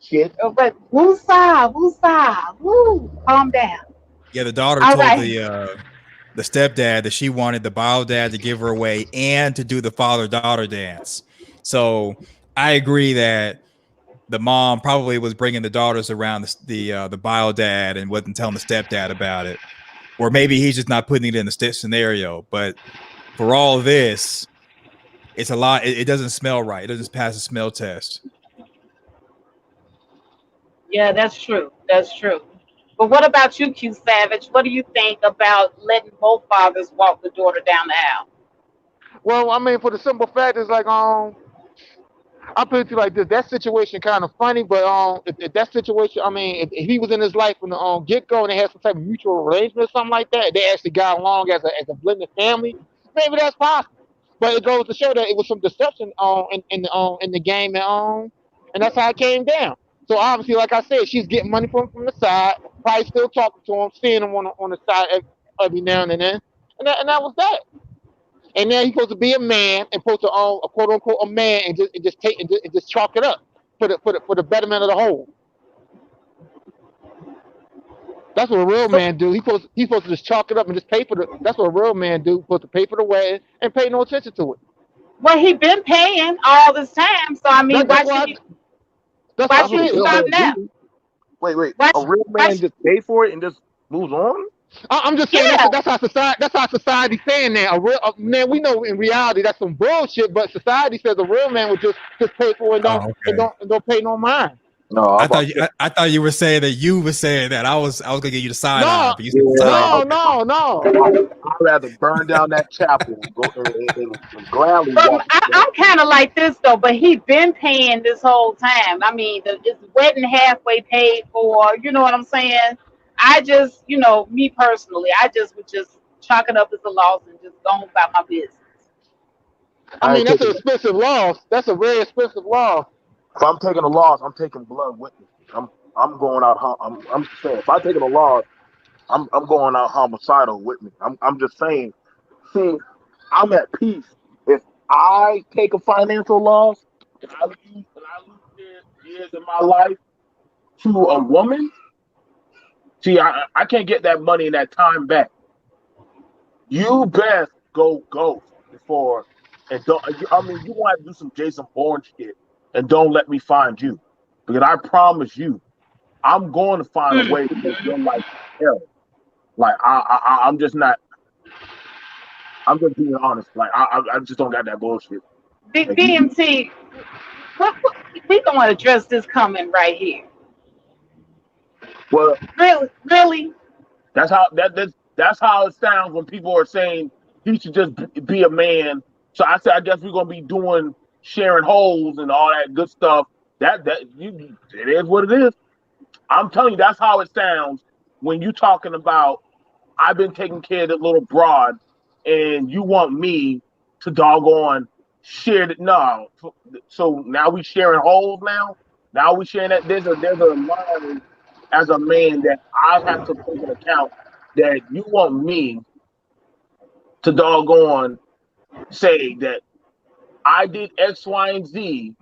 C: shit.
A: But woosah, woosah, woo, calm down.
B: Yeah, the daughter
A: All
B: told
A: right.
B: the stepdad that she wanted the bio dad to give her away and to do the father daughter dance. So I agree that the mom probably was bringing the daughters around the bio dad and wasn't telling the stepdad about it, or maybe he's just not putting it in the scenario. But for all this, it's a lot. It doesn't smell right. It doesn't pass the smell test.
A: Yeah, that's true. That's true. But what about you, Q Savage? What do you think about letting both fathers walk the daughter down the aisle?
D: Well, I mean, for the simple fact is like I put it to you like this. That situation kind of funny, but if that situation, I mean, if he was in his life from the get go and they had some type of mutual arrangement or something like that, they actually got along as a blended family. Maybe that's possible. But it goes to show that it was some deception in the game and that's how it came down. So obviously, like I said, she's getting money from the side, probably still talking to him, seeing him on the side every now and then, and that was that. And now he's supposed to be a man and supposed to own a quote unquote a man and just take and just chalk it up for the betterment of the whole. That's what a real
A: So,
D: man do. He's supposed to just chalk it up and just pay for the. That's what a real man do. Supposed to pay for the wedding and pay no attention to it.
A: well, he been paying all this time, so I mean,
D: That, that's why. That's
A: why
D: what I
C: That's what
A: should
C: a
A: he
D: said.
C: real
A: stop
C: man
A: now?
C: do. Wait.
A: Why,
C: A real
A: why,
C: man just pay for it and just moves on?
D: I'm just saying
A: yeah.
D: that's how society. That's how society's saying that. A real man. We know in reality that's some bullshit. But society says a real man would just pay for it and don't
B: Oh,
D: and
B: okay.
D: don't and don't pay no mind.
C: No, I'm
B: I
C: about
B: thought
C: to
B: you,
C: say,
B: I thought you were saying that you were saying that. I was gonna give you the side eye,
D: No,
B: but you said the
C: yeah,
B: side.
D: no,
B: Okay.
D: no,
C: I,
D: no.
C: I'd rather burn down that chapel and go and gladly
A: But
C: walk that.
A: I'm kind of like this though. But he been paying this whole time. I mean, it's wedding halfway paid for. You know what I'm saying? I just, me personally, I just would just chalk it up as a loss and just go on about my business.
D: I
C: I
D: mean,
C: ain't
D: that's an
C: taking.
D: expensive loss. That's a very expensive loss.
C: If I'm taking a loss, I'm taking blood with me. I'm going out. I'm just saying. If I taking a loss, I'm going out homicidal with me. I'm just saying. See, I'm at peace. If I take a financial loss and I lose years in my life to a woman, see, I can't get that money and that time back. You best go ghost before and don't. I mean, you want to do some Jason Bourne shit. and don't let me find you. Because I promise you, I'm going to find a way to make your life hell. Like I'm just not. I'm just being honest. Like I just don't got that bullshit.
A: Big
C: Like,
A: BMT, what we gonna address this comment right here.
C: well,
A: Really?
C: that's how it sounds when people are saying he should just be a man. So I said, I guess we're gonna be doing sharing holes and all that good stuff. It is what it is. I'm telling you, that's how it sounds when you talking about I've been taking care of this little broad, and you want me to doggone share it. No, so now we sharing holes now. Now we sharing that there's a line as a man that I have to take into account that you want me to doggone say that I did X, Y, and Z,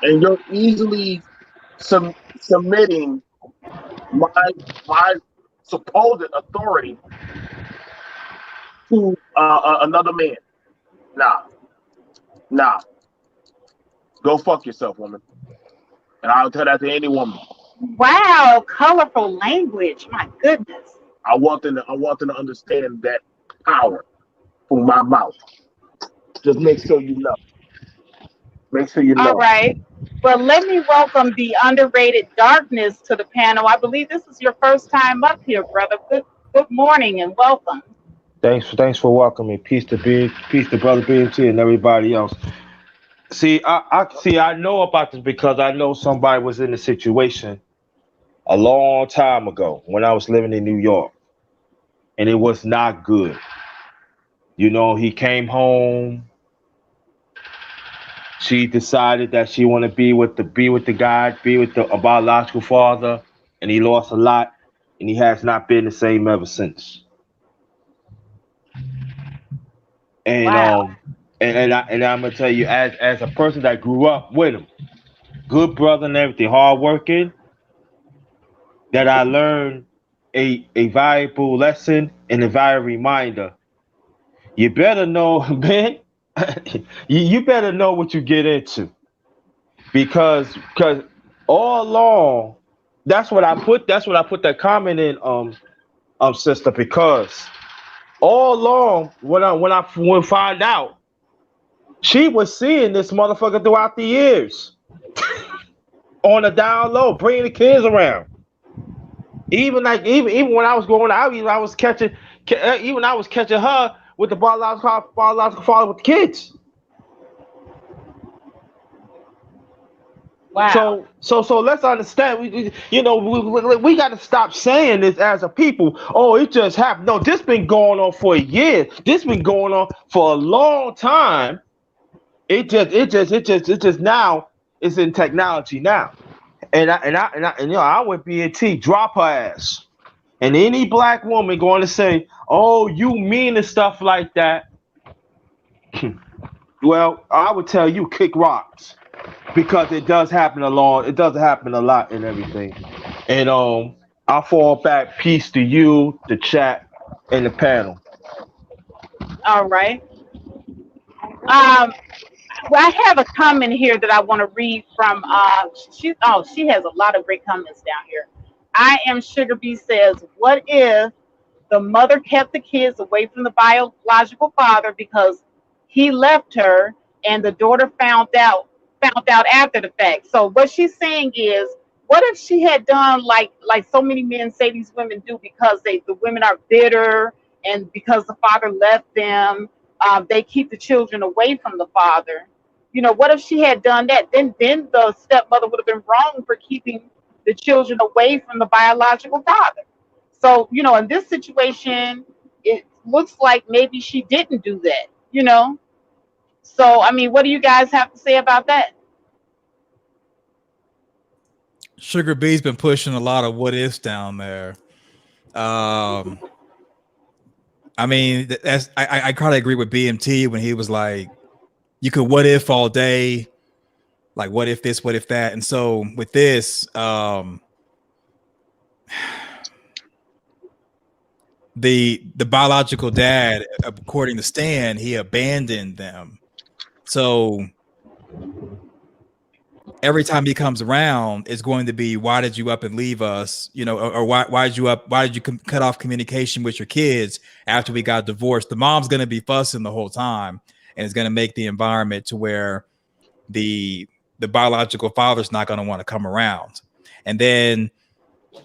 C: and you're easily submitting my my supposed authority to another man. Nah, nah. Go fuck yourself, woman. And I'll tell that to any woman.
A: Wow, colorful language. My goodness.
C: I want them to understand that power from my mouth. Just make sure you know. Make sure you
A: All
C: know.
A: right. Well, let me welcome the underrated darkness to the panel. I believe this is your first time up here, brother. Good morning and welcome.
E: Thanks for welcoming. Peace to brother BMT and everybody else. I know about this because I know somebody was in the situation a long time ago when I was living in New York, and it was not good. You know, he came home. She decided that she want to be with the guy, be with the a biological father, and he lost a lot, and he has not been the same ever since. And
A: Wow.
E: I'm gonna tell you, as a person that grew up with him, good brother and everything, hard working, that I learned a valuable lesson and a valuable reminder. You better know, man. You better know what you get into because all along, That's what I put that comment in, sister, because all along when I find out, she was seeing this motherfucker throughout the years on the down low, bringing the kids around. Even when I was going out, even I was catching her with the biological father with the kids.
A: Wow.
E: So let's understand. We got to stop saying this as a people. Oh, it just happened. No, this been going on for a year. This been going on for a long time. It just now it's in technology now. I would be a T, drop her ass. And any black woman going to say, "Oh, you mean and stuff like that." Well, I would tell you, kick rocks, because it does happen a lot. It does happen a lot and everything. And I'll fall back. Peace to you, the chat, and the panel.
A: All right. Um, well, I have a comment here that I want to read from. She has a lot of great comments down here. I am Sugar Bee says, what if the mother kept the kids away from the biological father because he left her, and the daughter found out after the fact. So what she's saying is, what if she had done like so many men say these women do, because the women are bitter, and because the father left them, they keep the children away from the father. What if she had done that? Then the stepmother would have been wrong for keeping the children away from the biological father. So, in this situation, it looks like maybe she didn't do that. So, I mean, what do you guys have to say about that?
B: Sugar B's been pushing a lot of what ifs down there. I mean, I kind of agree with BMT when he was like, you could what if all day, like what if this, what if that. And so with this, the biological dad, according to Stan, he abandoned them. So every time he comes around, it's going to be, why did you up and leave us? You know, or why did you up? Why did you cut off communication with your kids after we got divorced? The mom's going to be fussing the whole time, and it's going to make the environment to where the biological father's not going to want to come around. And then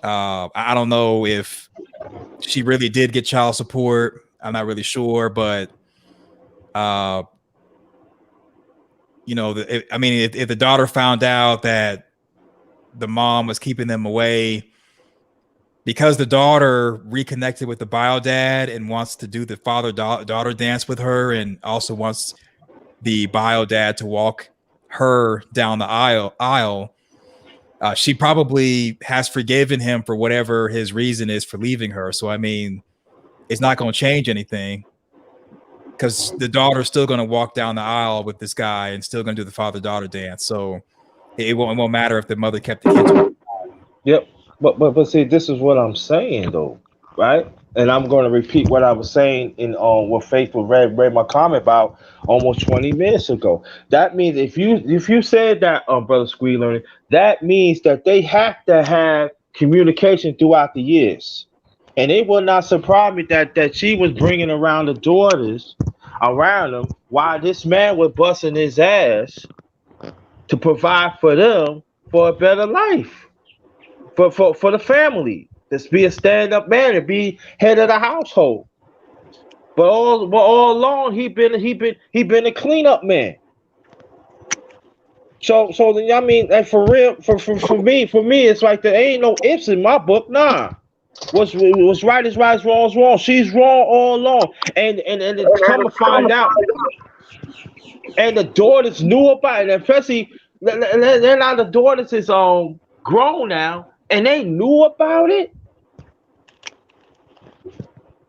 B: I don't know if she really did get child support. I'm not really sure, but you know, I mean, if the daughter found out that the mom was keeping them away, because the daughter reconnected with the bio dad and wants to do the father daughter dance with her, and also wants the bio dad to walk her down the aisle, she probably has forgiven him for whatever his reason is for leaving her. So I mean, it's not going to change anything, because the daughter's still going to walk down the aisle with this guy and still going to do the father daughter dance. So it won't matter if the mother kept the kids.
E: Yep. But see, this is what I'm saying though, right? And I'm going to repeat what I was saying in what Faithful read my comment about almost 20 minutes ago. That means if you said that, brother Squealer, that means that they have to have communication throughout the years. And it will not surprise me that she was bringing around the daughters around them while this man was busting his ass to provide for them for a better life, for the family. To be a stand up man and be head of the household. But all along he been a cleanup man. So I mean, like, for real, for me, it's like there ain't no ifs in my book. Nah. What's right is right, wrong is wrong. She's wrong all along, and it's come to find out, and the daughters knew about it. And especially, they're now the daughters is grown now, and they knew about it.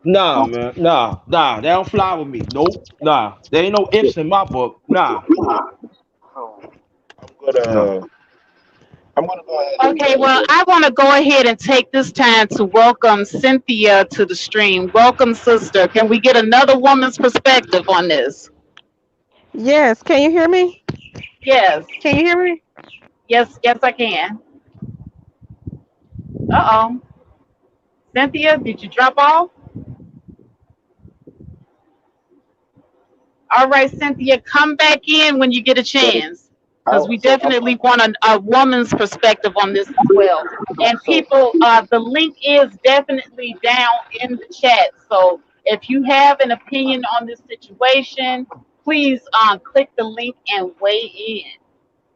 E: Nah, man, nah, they don't fly with me. Nope, nah, there ain't no ifs in my book. Nah,
C: I'm
E: no.
C: gonna I'm gonna go ahead and
A: Okay, well, I want to go ahead and take this time to welcome Cynthia to the stream. Welcome, sister. Can we get another woman's perspective on this?
F: Yes, can you hear me?
A: Yes,
F: Can you hear me?
A: yes, I can. Uh-oh. Cynthia, did you drop off? All right, Cynthia, come back in when you get a chance, because we
C: so I'm
A: definitely want a woman's perspective on this as well. And
C: so
A: people, the link is definitely down in the chat. So if you have an opinion on this situation, please click the link and weigh in.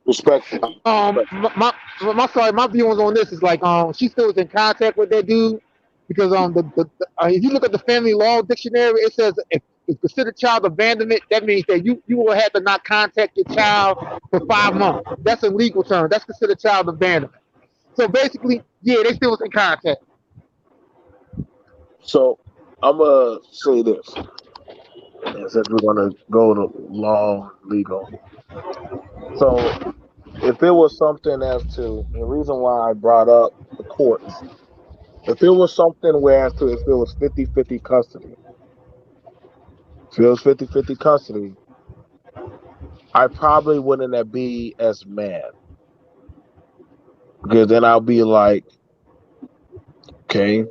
C: respectful.
D: My my feelings on this is like she still is in contact with that dude because if you look at the family law dictionary, it says if it's considered child abandonment, that means that you will have to not contact your child for 5 months. That's a legal term. That's considered child abandonment. So basically, yeah, they still was in contact.
C: So I'm gonna say this, and since we're gonna go to law legal. So if it was something as to the reason why I brought up the courts, if it was something where as to if it was 50-50 custody, if it was 50-50 custody, I probably wouldn't be as mad because then I'll be like, okay,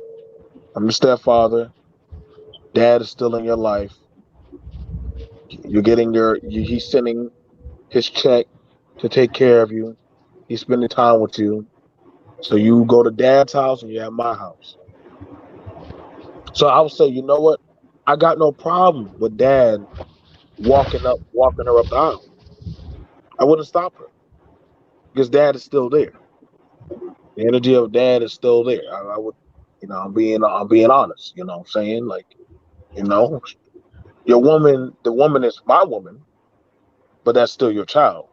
C: I'm the stepfather. Dad is still in your life. You're getting he's sending his check to take care of you. He's spending time with you. So you go to dad's house and you're at my house. So I would say, you know what? I got no problem with dad walking her up the aisle. I wouldn't stop her because dad is still there. The energy of dad is still there. I would, I'm being honest. You know what I'm saying? Like, you know, the woman is my woman, but that's still your child.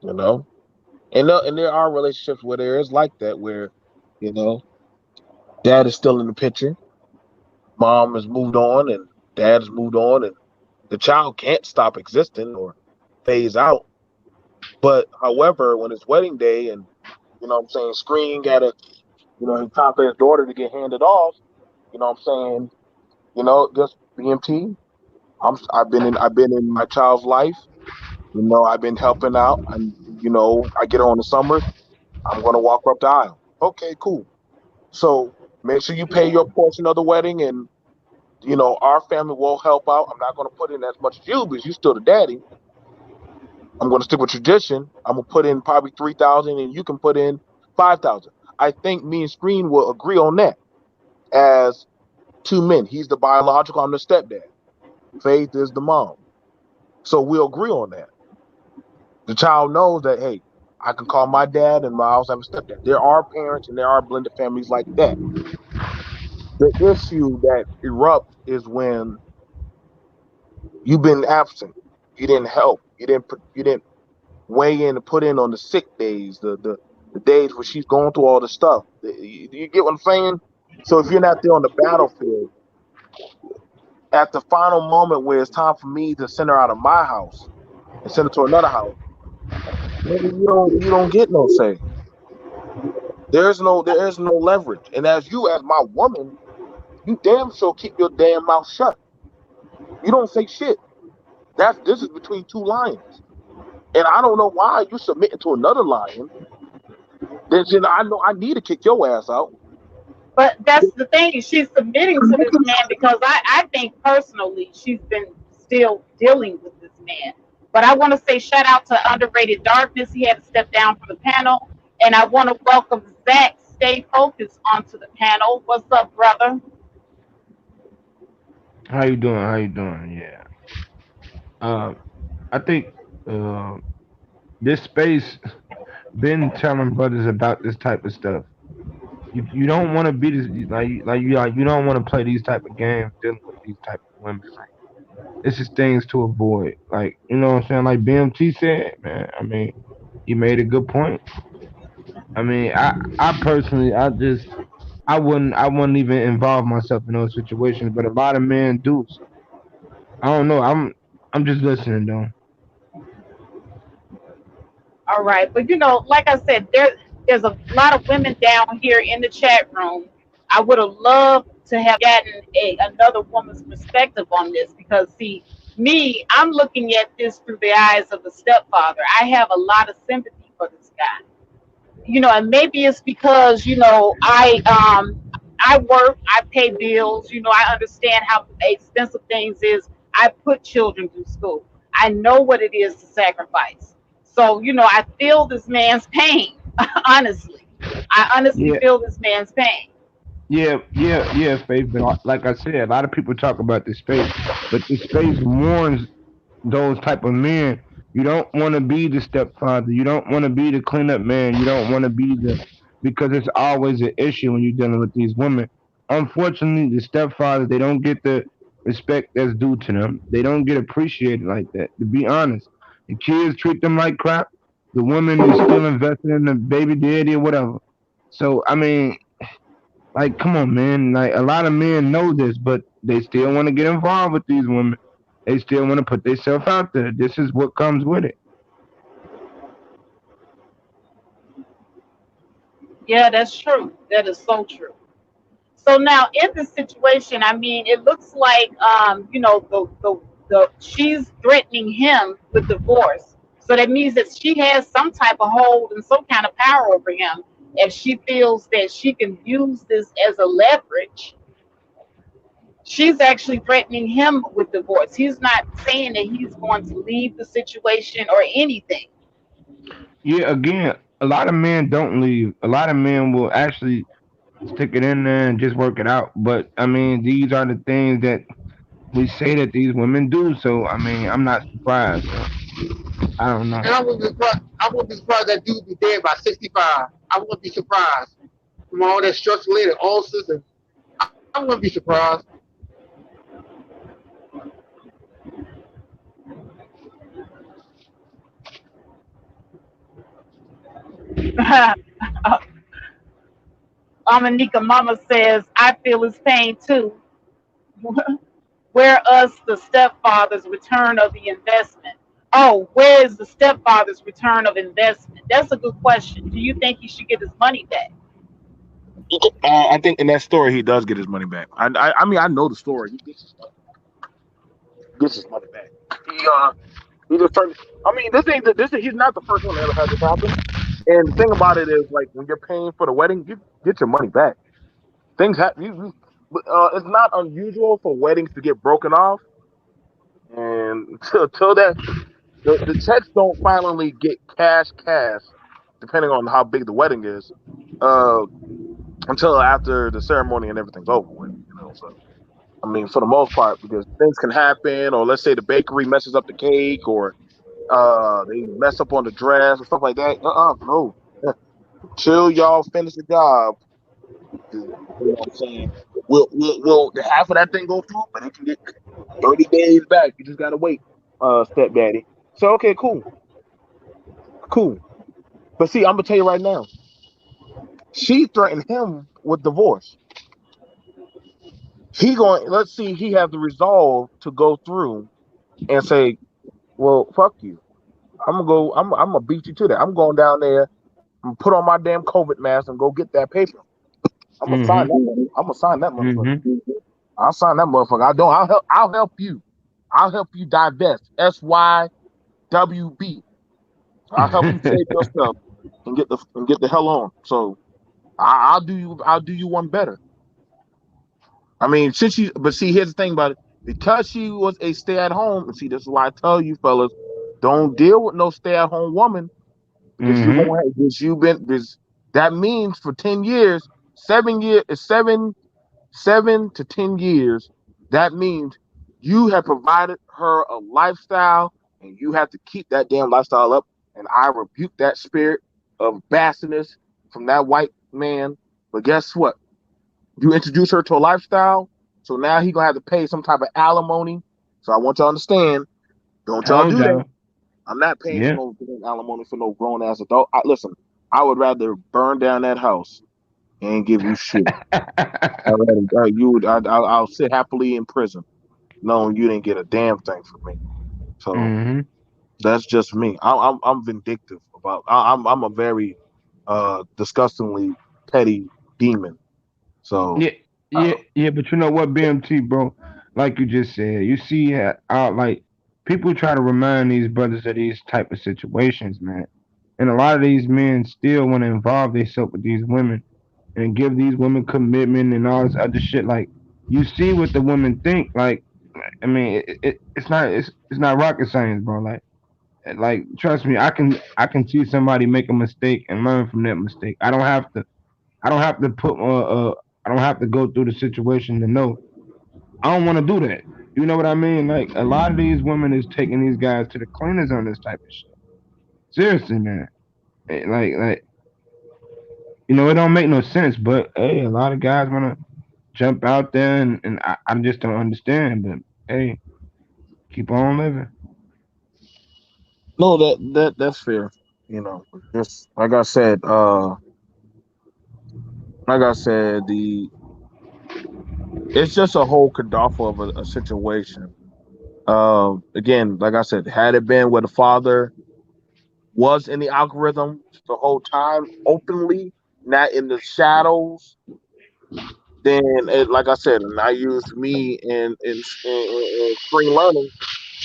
C: You know, and there are relationships where there is like that, where, you know, dad is still in the picture, mom has moved on, and dad has moved on, and the child can't stop existing or phase out. But however, when it's wedding day and, you know what I'm saying, screen got to, it's time for his daughter to get handed off, you know what I'm saying, just BMT. I've been in my child's life. I've been helping out. I'm I get her on the summers. I'm gonna walk her up the aisle. Okay, cool. So make sure you pay your portion of the wedding, and our family will help out. I'm not gonna put in as much as you because you still the daddy. I'm gonna stick with tradition. I'm gonna put in probably 3,000, and you can put in 5,000. I think me and Screen will agree on that as two men. He's the biological. I'm the stepdad. Faith is the mom. So we'll agree on that. The child knows that, hey, I can call my dad and I also have a stepdad. There are parents and there are blended families like that. The issue that erupts is when you've been absent. You didn't help. You didn't weigh in and put in on the sick days, the days where she's going through all the stuff. You get what I'm saying? So if you're not there on the battlefield, at the final moment where it's time for me to send her out of my house and send her to another house, maybe you don't get no say. There is no leverage. And as you, as my woman, you damn sure keep your damn mouth shut. You don't say shit. This is between two lions. And I don't know why you're submitting to another lion. Then I know I need to kick your ass out.
A: But that's the thing. She's submitting to this man because I think personally she's been still dealing with this man. But I want to say shout out to Underrated Darkness. He had to step down from the panel. And I want to welcome Zach Stay Focused onto the panel. What's up, brother?
G: How you doing? How you doing? Yeah. Um, I think uh, this space been telling brothers about this type of stuff. You don't want to be this you don't want to play these type of games dealing with these type of women. Like this is things to avoid. Like you know what I'm saying? Like BMT said, man. I mean, he made a good point. I mean, I personally I wouldn't even involve myself in those situations, but a lot of men do. So I don't know. I'm just listening though.
A: All right. But like I said, there's a lot of women down here in the chat room. I would have loved to have gotten another woman's perspective on this because see, me, I'm looking at this through the eyes of the stepfather. I have a lot of sympathy for this guy. And maybe it's because I work, I pay bills, I understand how expensive things is. I put children through school. I know what it is to sacrifice. So, I feel this man's pain, honestly. I honestly
G: Yeah,
A: feel this man's pain.
G: yeah, Faith. But like I said, a lot of people talk about this space, but this space warns those type of men. You don't want to be the stepfather. You don't want to be the cleanup man. You don't want to be the because it's always an issue when you're dealing with these women. Unfortunately, the stepfathers they don't get the respect that's due to them. They don't get appreciated like that. To be honest, the kids treat them like crap. The woman is still invested in the baby daddy or whatever. So I mean, like, come on, man. Like a lot of men know this, but they still want to get involved with these women. They still want to put themselves out there. This is what comes with it.
A: Yeah, that's true. That is so true. So now in this situation, I mean, it looks like the she's threatening him with divorce. So that means that she has some type of hold and some kind of power over him. If she feels that she can use this as a leverage, she's actually threatening him with divorce. He's not saying that he's going to leave the situation or anything.
G: Yeah, again, a lot of men don't leave. A lot of men will actually stick it in there and just work it out. But I mean, these are the things that we say that these women do. So I mean, I'm not surprised. So I don't know.
D: And I wouldn't be surprised that dude be dead by 65. I wouldn't be surprised from all that stress related ulcers, and I wouldn't be surprised.
A: Amanika Mama says, I feel his pain too. Where is the stepfather's return of the investment? Oh, where is the stepfather's return of investment? That's a good question. Do you think he should get his money back?
C: I think in that story he does get his money back. I mean I know the story. He gets his money back. He He just turned. I mean, he's not the first one to ever had this happen. And the thing about it is, like, when you're paying for the wedding, you get your money back. Things happen. It's not unusual for weddings to get broken off, and until that the checks don't finally get cash, depending on how big the wedding is, uh, until after the ceremony and everything's over with. So I mean, for the most part, because things can happen, or let's say the bakery messes up the cake, or they mess up on the dress or stuff like that. No. Chill, y'all. Finish the job. You know what I'm saying? We'll the half of that thing go through, but it can get 30 days back. You just gotta wait, stepdaddy. So okay, cool. But see, I'm gonna tell you right now, she threatened him with divorce. Let's see, he has the resolve to go through and say, well, fuck you. I'm gonna beat you to that. I'm going down there and put on my damn COVID mask and go get that paper. I'm gonna sign
G: Mhm.
C: that. I'm gonna sign that
G: Mhm.
C: motherfucker. I'll sign that motherfucker. I don't. I'll help you. I'll help you divest. SYWB. I'll help you save yourself and get the hell on. So I'll do you one better. I mean, but see, here's the thing about it. Because she was a stay at home, and see, this is why I tell you fellas, don't deal with no stay at home woman because you're
G: Mhm.
C: gonna have because you've been because that means for 10 years, 7 years, 7 to 10 years, that means you have provided her a lifestyle and you have to keep that damn lifestyle up. And I rebuke that spirit of bastardness from that white man. But guess what? You introduce her to a lifestyle, so now he gonna have to pay some type of alimony. So I want y'all to understand, don't y'all
G: Oh,
C: do that.
G: no.
C: I'm not paying for
G: Yeah.
C: no alimony for no grown ass adult. Listen, I would rather burn down that house and give you shit. I'll sit happily in prison, knowing you didn't get a damn thing from me. So
G: Mhm.
C: that's just me. I'm vindictive about. I'm a very disgustingly petty demon. So
G: Yeah, yeah, but you know what, BMT, bro? Like you just said, you see, like people try to remind these brothers of these type of situations, man. And a lot of these men still want to involve themselves with these women and give these women commitment and all this other shit. Like you see what the women think. Like I mean, it's not rocket science, bro. Like trust me, I can see somebody make a mistake and learn from that mistake. I don't have to put I don't have to go through the situation to know. I don't want to do that. You know what I mean? Like a lot of these women is taking these guys to the cleaners on this type of shit. Seriously, man. Like it don't make no sense. But hey, a lot of guys wanna jump out there, and I just don't understand. But hey, keep on living.
C: no, that's fair. Just like I said, the it's just a whole cadaver of a situation. Again, like I said, had it been where the father was in the algorithm the whole time, openly, not in the shadows, then like I said, and I used me in spring learning,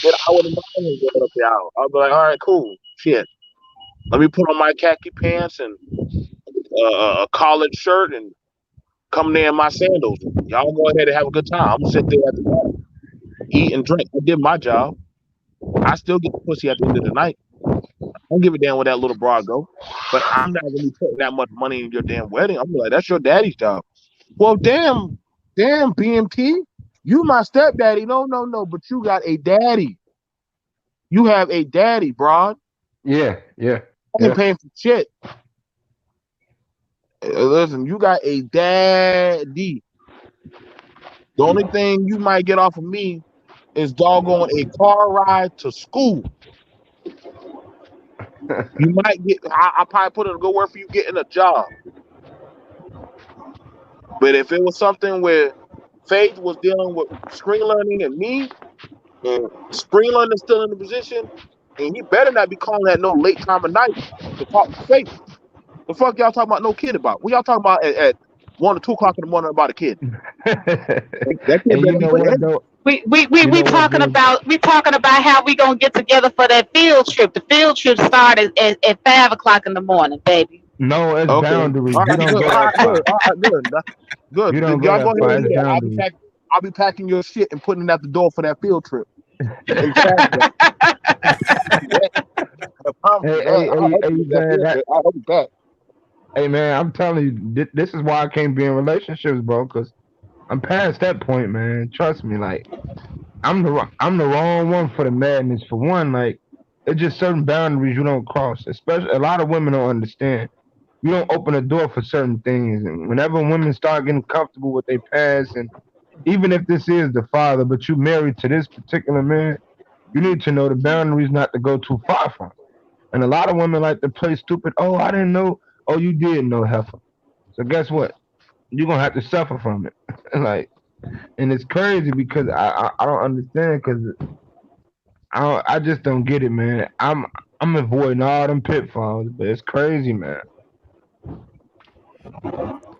C: then I would have known going up there. I'd be like, all right, cool, shit. Let me put on my khaki pants and a collared shirt and come there in my sandals. Y'all go ahead and have a good time. I'm gonna sit there at the bar, eat and drink. I did my job. I still get the pussy at the end of the night. I don't give a damn where that little broad go. But I'm not gonna be putting that much money in your damn wedding. I'm like, that's your daddy's job. Well, damn, BMT, you my stepdaddy. No. But you got a daddy. You have a daddy, broad.
G: Yeah, yeah,
C: I ain't
G: yeah.
C: paying for shit. Listen, you got a daddy. The only thing you might get off of me is doggone a car ride to school. You might get. I probably put in a good word for you getting a job. But if it was something where Faith was dealing with screen learning and me, and screen learning is still in the position, and he better not be calling at no late time of night to talk to Faith. The fuck y'all talking about no kid about? What y'all talking about at 1 or 2 o'clock in the morning about a kid? That kid
G: And you
C: better be
G: know
C: with
G: what
C: him.
G: though? You know what, Jay?
A: We talking about how we gonna get together for that field trip. The field trip started at 5 o'clock in the morning, baby.
G: No, it's
C: Okay.
G: boundaries.
C: All
G: You
C: right,
G: don't
C: good.
G: go
C: All
G: that
C: right,
G: far.
C: good. All right, good.
G: You
C: Good.
G: don't go
C: Y'all go
G: that
C: ahead
G: far.
C: and do
G: It's
C: that.
G: boundaries.
C: I'll be packing your shit and putting it at the door for that field trip. In Saturday. I promise you that. I'll help you with that
G: Man,
C: field trip. I'll help you with that.
G: hey, man, I'm telling you, this is why I can't be in relationships, bro. Because I'm past that point, man. Trust me, like I'm the wrong one for the madness. For one, like it's just certain boundaries you don't cross. Especially a lot of women don't understand. You don't open a door for certain things, and whenever women start getting comfortable with their past, and even if this is the father, but you married to this particular man, you need to know the boundaries not to go too far from. And a lot of women like to play stupid. Oh, I didn't know. Oh, you did know, heifer. So guess what? You're gonna have to suffer from it. Like, and it's crazy because I don't understand because I just don't get it, man. I'm avoiding all them pitfalls, but it's crazy, man.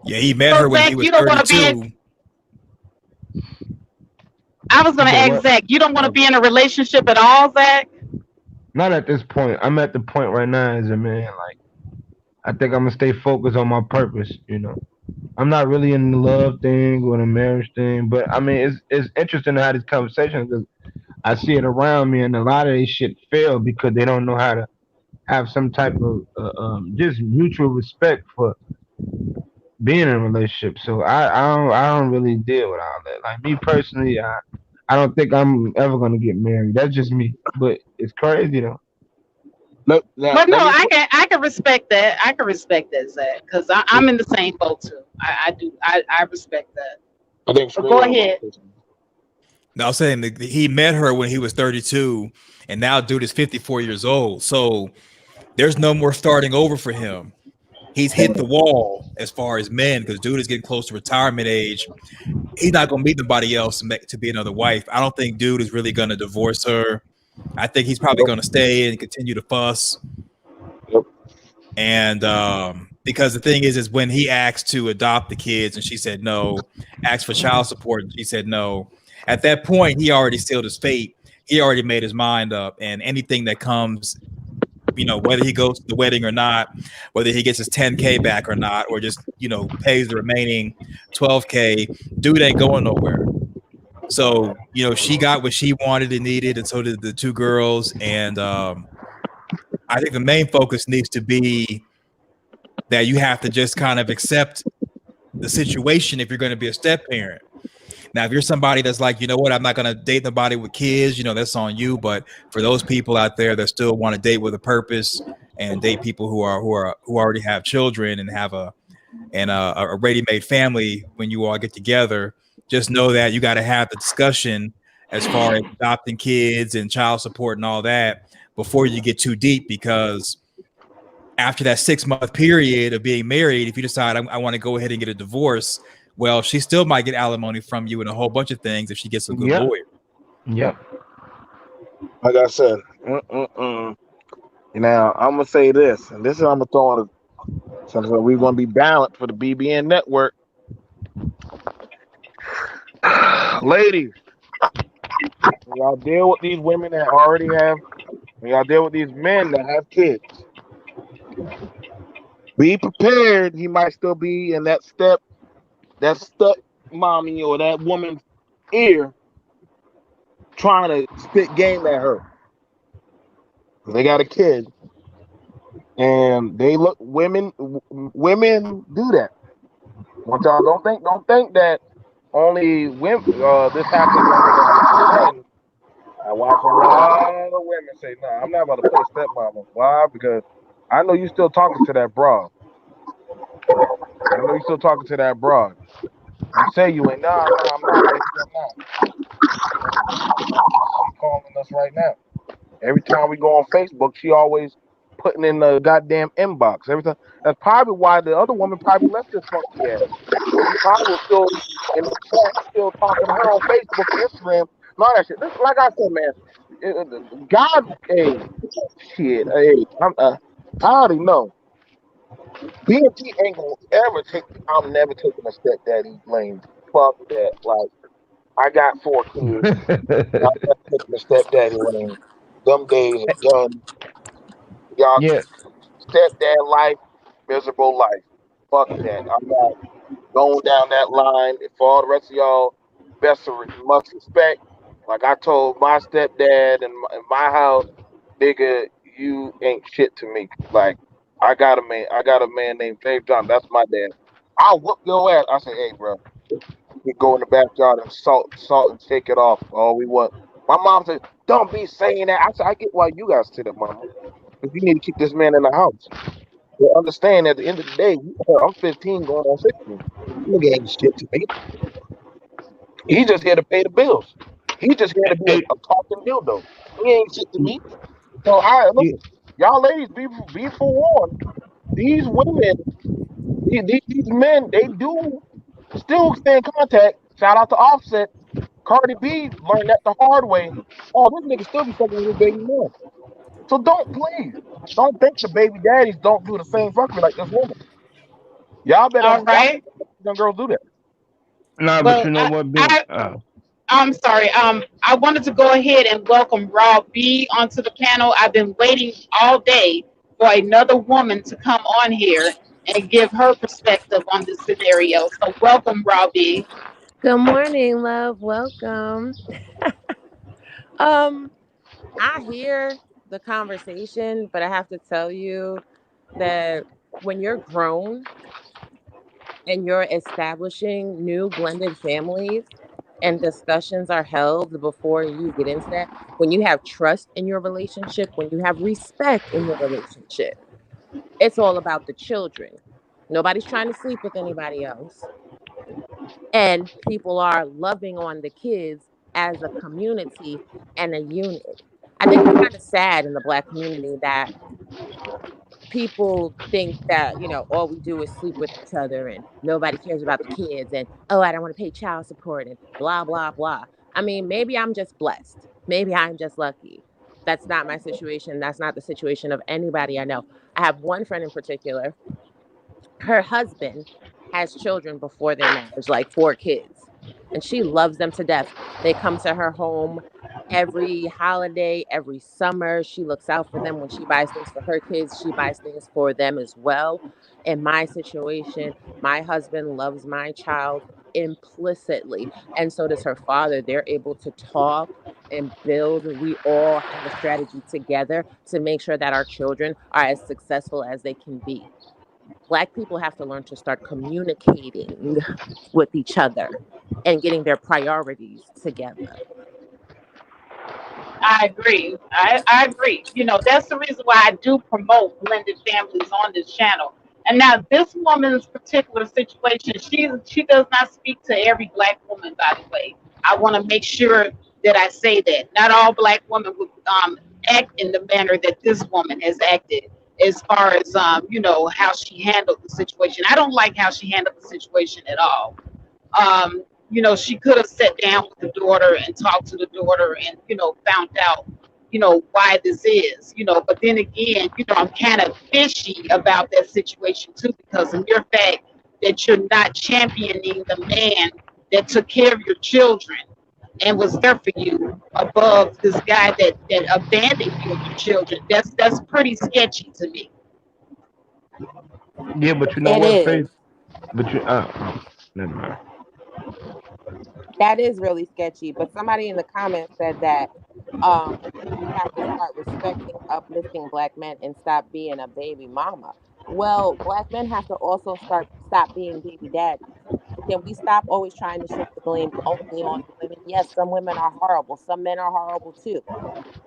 B: Yeah, he met
A: So
B: her when he
A: Zach,
B: was
A: you don't want to be in.
B: 32.
A: I was
G: You
A: gonna
G: said
A: ask
G: what?
A: Zach. You don't want to be in a relationship at all, Zach.
G: Not at this point. I'm at the point right now as a man. Like I think I'm gonna stay focused on my purpose. I'm not really in the love thing or the marriage thing, but I mean, it's interesting to have this conversation because I see it around me, and a lot of this shit fail because they don't know how to have some type of just mutual respect for being in a relationship. So I don't really deal with all that. Like me personally, I don't think I'm ever gonna get married. That's just me. But it's crazy though.
C: Now,
A: But no,
C: let me.
A: I can respect that. I can respect that, Zach, because I'm in the same boat too. I do. I respect that.
C: I think
A: But go
C: Screen about
A: ahead.
C: this.
B: Now, I'm saying that he met her when he was 32, and now dude is 54 years old. So there's no more starting over for him. He's hit the wall as far as men because dude is getting close to retirement age. He's not going to meet nobody else to be another wife. I don't think dude is really going to divorce her. I think he's probably
C: Yep.
B: going to stay and continue to fuss.
C: Yep.
B: And because the thing is when he asked to adopt the kids and she said no, asked for child support and she said no. At that point, he already sealed his fate. He already made his mind up, and anything that comes, whether he goes to the wedding or not, whether he gets his 10K back or not, or just pays the remaining 12K, dude ain't going nowhere. So she got what she wanted and needed, and so did the two girls. And I think the main focus needs to be that you have to just kind of accept the situation if you're going to be a step parent. Now, if you're somebody that's like, you know what, I'm not going to date nobody with kids, that's on you. But for those people out there that still want to date with a purpose and date people who already have children and have a ready-made family, when you all get together, just know that you got to have the discussion as far as adopting kids and child support and all that before you get too deep, because after that 6-month period of being married, if you decide I want to go ahead and get a divorce, well, she still might get alimony from you and a whole bunch of things if she gets a good
G: Yep.
B: lawyer.
G: Yep.
C: Like I said, now I'm gonna say this, and this is I'm gonna throw on. Since we're gonna be balanced for the BBN network, ladies. When y'all deal with these women that already have, when y'all deal with these men that have kids, be prepared. He might still be in that step mommy or that woman's ear, trying to spit game at her. They got a kid, and they look women. Women do that. What y'all don't think that only women. This happens only to men. I watch a lot of women say, "No, I'm not about to play stepmama." Why? Because I know you still talking to that broad. I know you still talking to that broad. You say you ain't. Nah, I'm not, baby. I'm not. She calling us right now. Every time we go on Facebook, she always putting in the goddamn inbox. Every time. That's probably why the other woman probably left this funky ass. He probably was still in the chat, still talking to her on Facebook, Instagram, and all that shit. This, like I said, man, God, hey, shit, hey, I already know. BNT ain't gonna ever take. I'm never taking a stepdaddy lane. Fuck that. Like, I got 4 kids. I'm not taking the stepdaddy lane. Them days are done. Y'all,
G: Yeah,
C: stepdad life, miserable life. Fuck that. I'm not going down that line. And for all the rest of y'all, must respect. Like I told my stepdad in my house, nigga, you ain't shit to me. Like I got a man named James John. That's my dad. I'll whoop your ass. I say, hey, bro, we go in the backyard and salt and shake it off. All we want. My mom said, don't be saying that. I said, I get why you guys say that, mama. Because you need to keep this man in the house. But understand at the end of the day, I'm 15 going on 16. Nigga ain't shit to me. He just here to pay the bills. He just here to be
G: hey,
C: a talking dildo. He ain't shit to me. So I
G: yeah,
C: listen, y'all ladies, be forewarned. These women, these men, they do still stay in contact. Shout out to Offset. Cardi B learned that the hard way. Oh, this nigga still be fucking with his baby mom. So don't think the baby daddies don't do the same fuckery like this woman.
A: All
C: Y'all
A: right.
C: young girls do that.
G: nah, but
A: Well,
G: you know what, Ben?
A: I'm sorry. I wanted to go ahead and welcome Raw B onto the panel. I've been waiting all day for another woman to come on here and give her perspective on this scenario. So welcome, Raw B.
H: Good morning, love. Welcome. Um, I hear the conversation, but I have to tell you that when you're grown and you're establishing new blended families and discussions are held before you get into that, when you have trust in your relationship, when you have respect in your relationship, it's all about the children. Nobody's trying to sleep with anybody else. And people are loving on the kids as a community and a unit. I think it's kind of sad in the Black community that people think that, all we do is sleep with each other and nobody cares about the kids and, oh, I don't want to pay child support and blah, blah, blah. I mean, maybe I'm just blessed. Maybe I'm just lucky. That's not my situation. That's not the situation of anybody I know. I have one friend in particular. Her husband has children before their marriage, like 4 kids, and she loves them to death. They come to her home every holiday, every summer. She looks out for them. When she buys things for her kids, she buys things for them as well. In my situation, my husband loves my child implicitly, and so does her father. They're able to talk and build. We all have a strategy together to make sure that our children are as successful as they can be. Black people have to learn to start communicating with each other and getting their priorities together.
A: I agree. I agree. That's the reason why I do promote blended families on this channel. And now this woman's particular situation, she does not speak to every black woman, by the way. I want to make sure that I say that. Not all black women would act in the manner that this woman has acted as far as how she handled the situation. I don't like how she handled the situation at all. She could have sat down with the daughter and talked to the daughter and, found out, why this is, but then again, I'm kind of fishy about that situation too, because of your fact that you're not championing the man that took care of your children and was there for you above this guy that abandoned you and your children. That's pretty sketchy to me.
G: Yeah, but you know
H: It
G: what, Faith?
H: is.
G: But you, never mind.
H: That is really sketchy. But somebody in the comments said that we have to start respecting, uplifting black men and stop being a baby mama. Well, black men have to also stop being baby daddies. Can we stop always trying to shift the blame only on the women? Yes, some women are horrible. Some men are horrible too.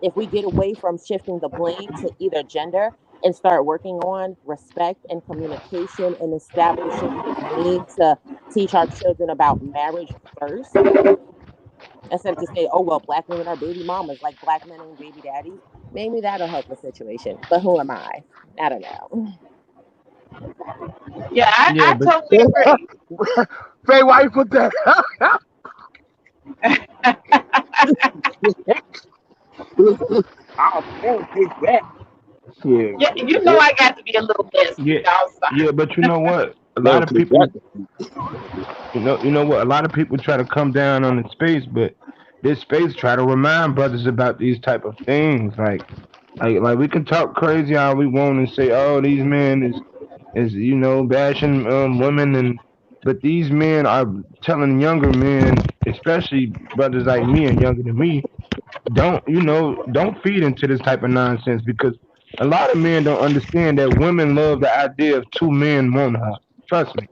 H: If we get away from shifting the blame to either gender and start working on respect and communication and establishing the need to teach our children about marriage first, instead of just saying, oh, well, black women are baby mamas, like black men ain't baby daddies, maybe that'll help the situation. But who am I? I don't know.
A: Yeah,
G: Yeah,
A: I
G: but
A: totally agree.
C: Faye, why you put that? I'll never take that. Shit.
A: Yeah, I got to be a little messy,
G: yeah,
A: y'all. Sorry.
G: yeah, but you know what? a
C: Never
G: lot of
C: click
G: people,
C: that.
G: you know what? A lot of people try to come down on the space, but this space try to remind brothers about these type of things. Like we can talk crazy all we want and say, oh, these men is bashing women, but these men are telling younger men, especially brothers like me and younger than me, don't feed into this type of nonsense because a lot of men don't understand that women love the idea of two men wanting her. Trust me.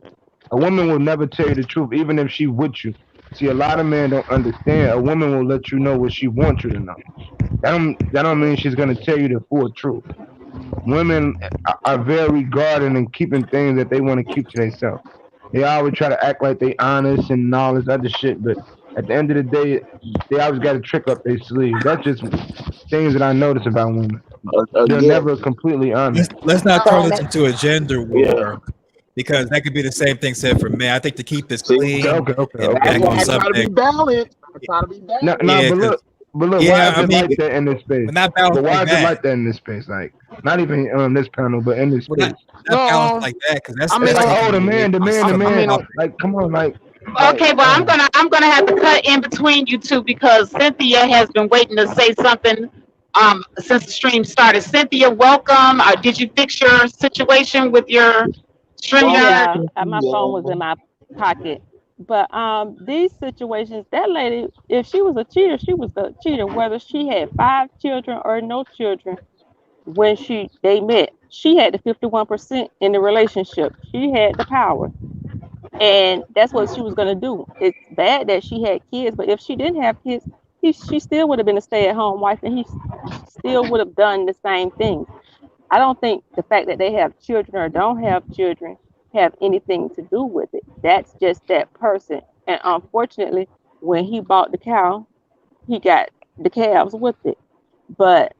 G: A woman will never tell you the truth, even if she with you. See, a lot of men don't understand. A woman will let you know what she wants you to know. That don't mean she's gonna tell you the full truth. Women are very guarded in keeping things that they want to keep to themselves. They always try to act like they honest and all this other shit, but at the end of the day, they always got a trick up their sleeve. That's just things that I notice about women. They're
C: Again,
G: never completely honest.
B: Let's not turn
H: So
B: this into a gender
C: yeah.
B: war because that could be the same thing said for men. I think to keep this
C: See,
G: Okay,
B: clean
G: okay, okay,
B: and
G: okay.
C: that's
B: back
C: why
B: on
C: I try to be
B: subject.
C: balanced. I try to be
G: No,
C: balanced.
G: no,
B: Yeah, because
G: but look, why
B: yeah,
G: is
B: I
G: it
B: mean,
G: like that in this space?
B: we're not
G: But
B: balanced
G: why
B: like
G: is it
B: that.
G: like that in this space? Like, not even on this panel, but in this
B: We're not
G: space.
B: not balanced
C: No,
B: like that because that's
C: I
B: that's
C: mean,
G: Like,
B: taking
G: oh,
B: away from the
G: the
C: I
B: subject
G: man.
C: mean,
B: topic.
G: Like, come on, like,
A: Okay, well, I'm gonna have to cut in between you two because Cynthia has been waiting to say something since the stream started. Cynthia, welcome. Did you fix your situation with your
C: well,
A: StreamYard?
F: Yeah, my phone was in my pocket. But these situations, that lady, if she was a cheater, she was a cheater. Whether she had 5 children or no children, when they met, she had the 51% in the relationship. She had the power, and that's what she was gonna do. It's bad that she had kids, but if she didn't have kids, she still would have been a stay-at-home wife, and he still would have done the same things. I don't think the fact that they have children or don't have children have anything to do with it. That's just that person. And unfortunately, when he bought the cow, he got the calves with it. But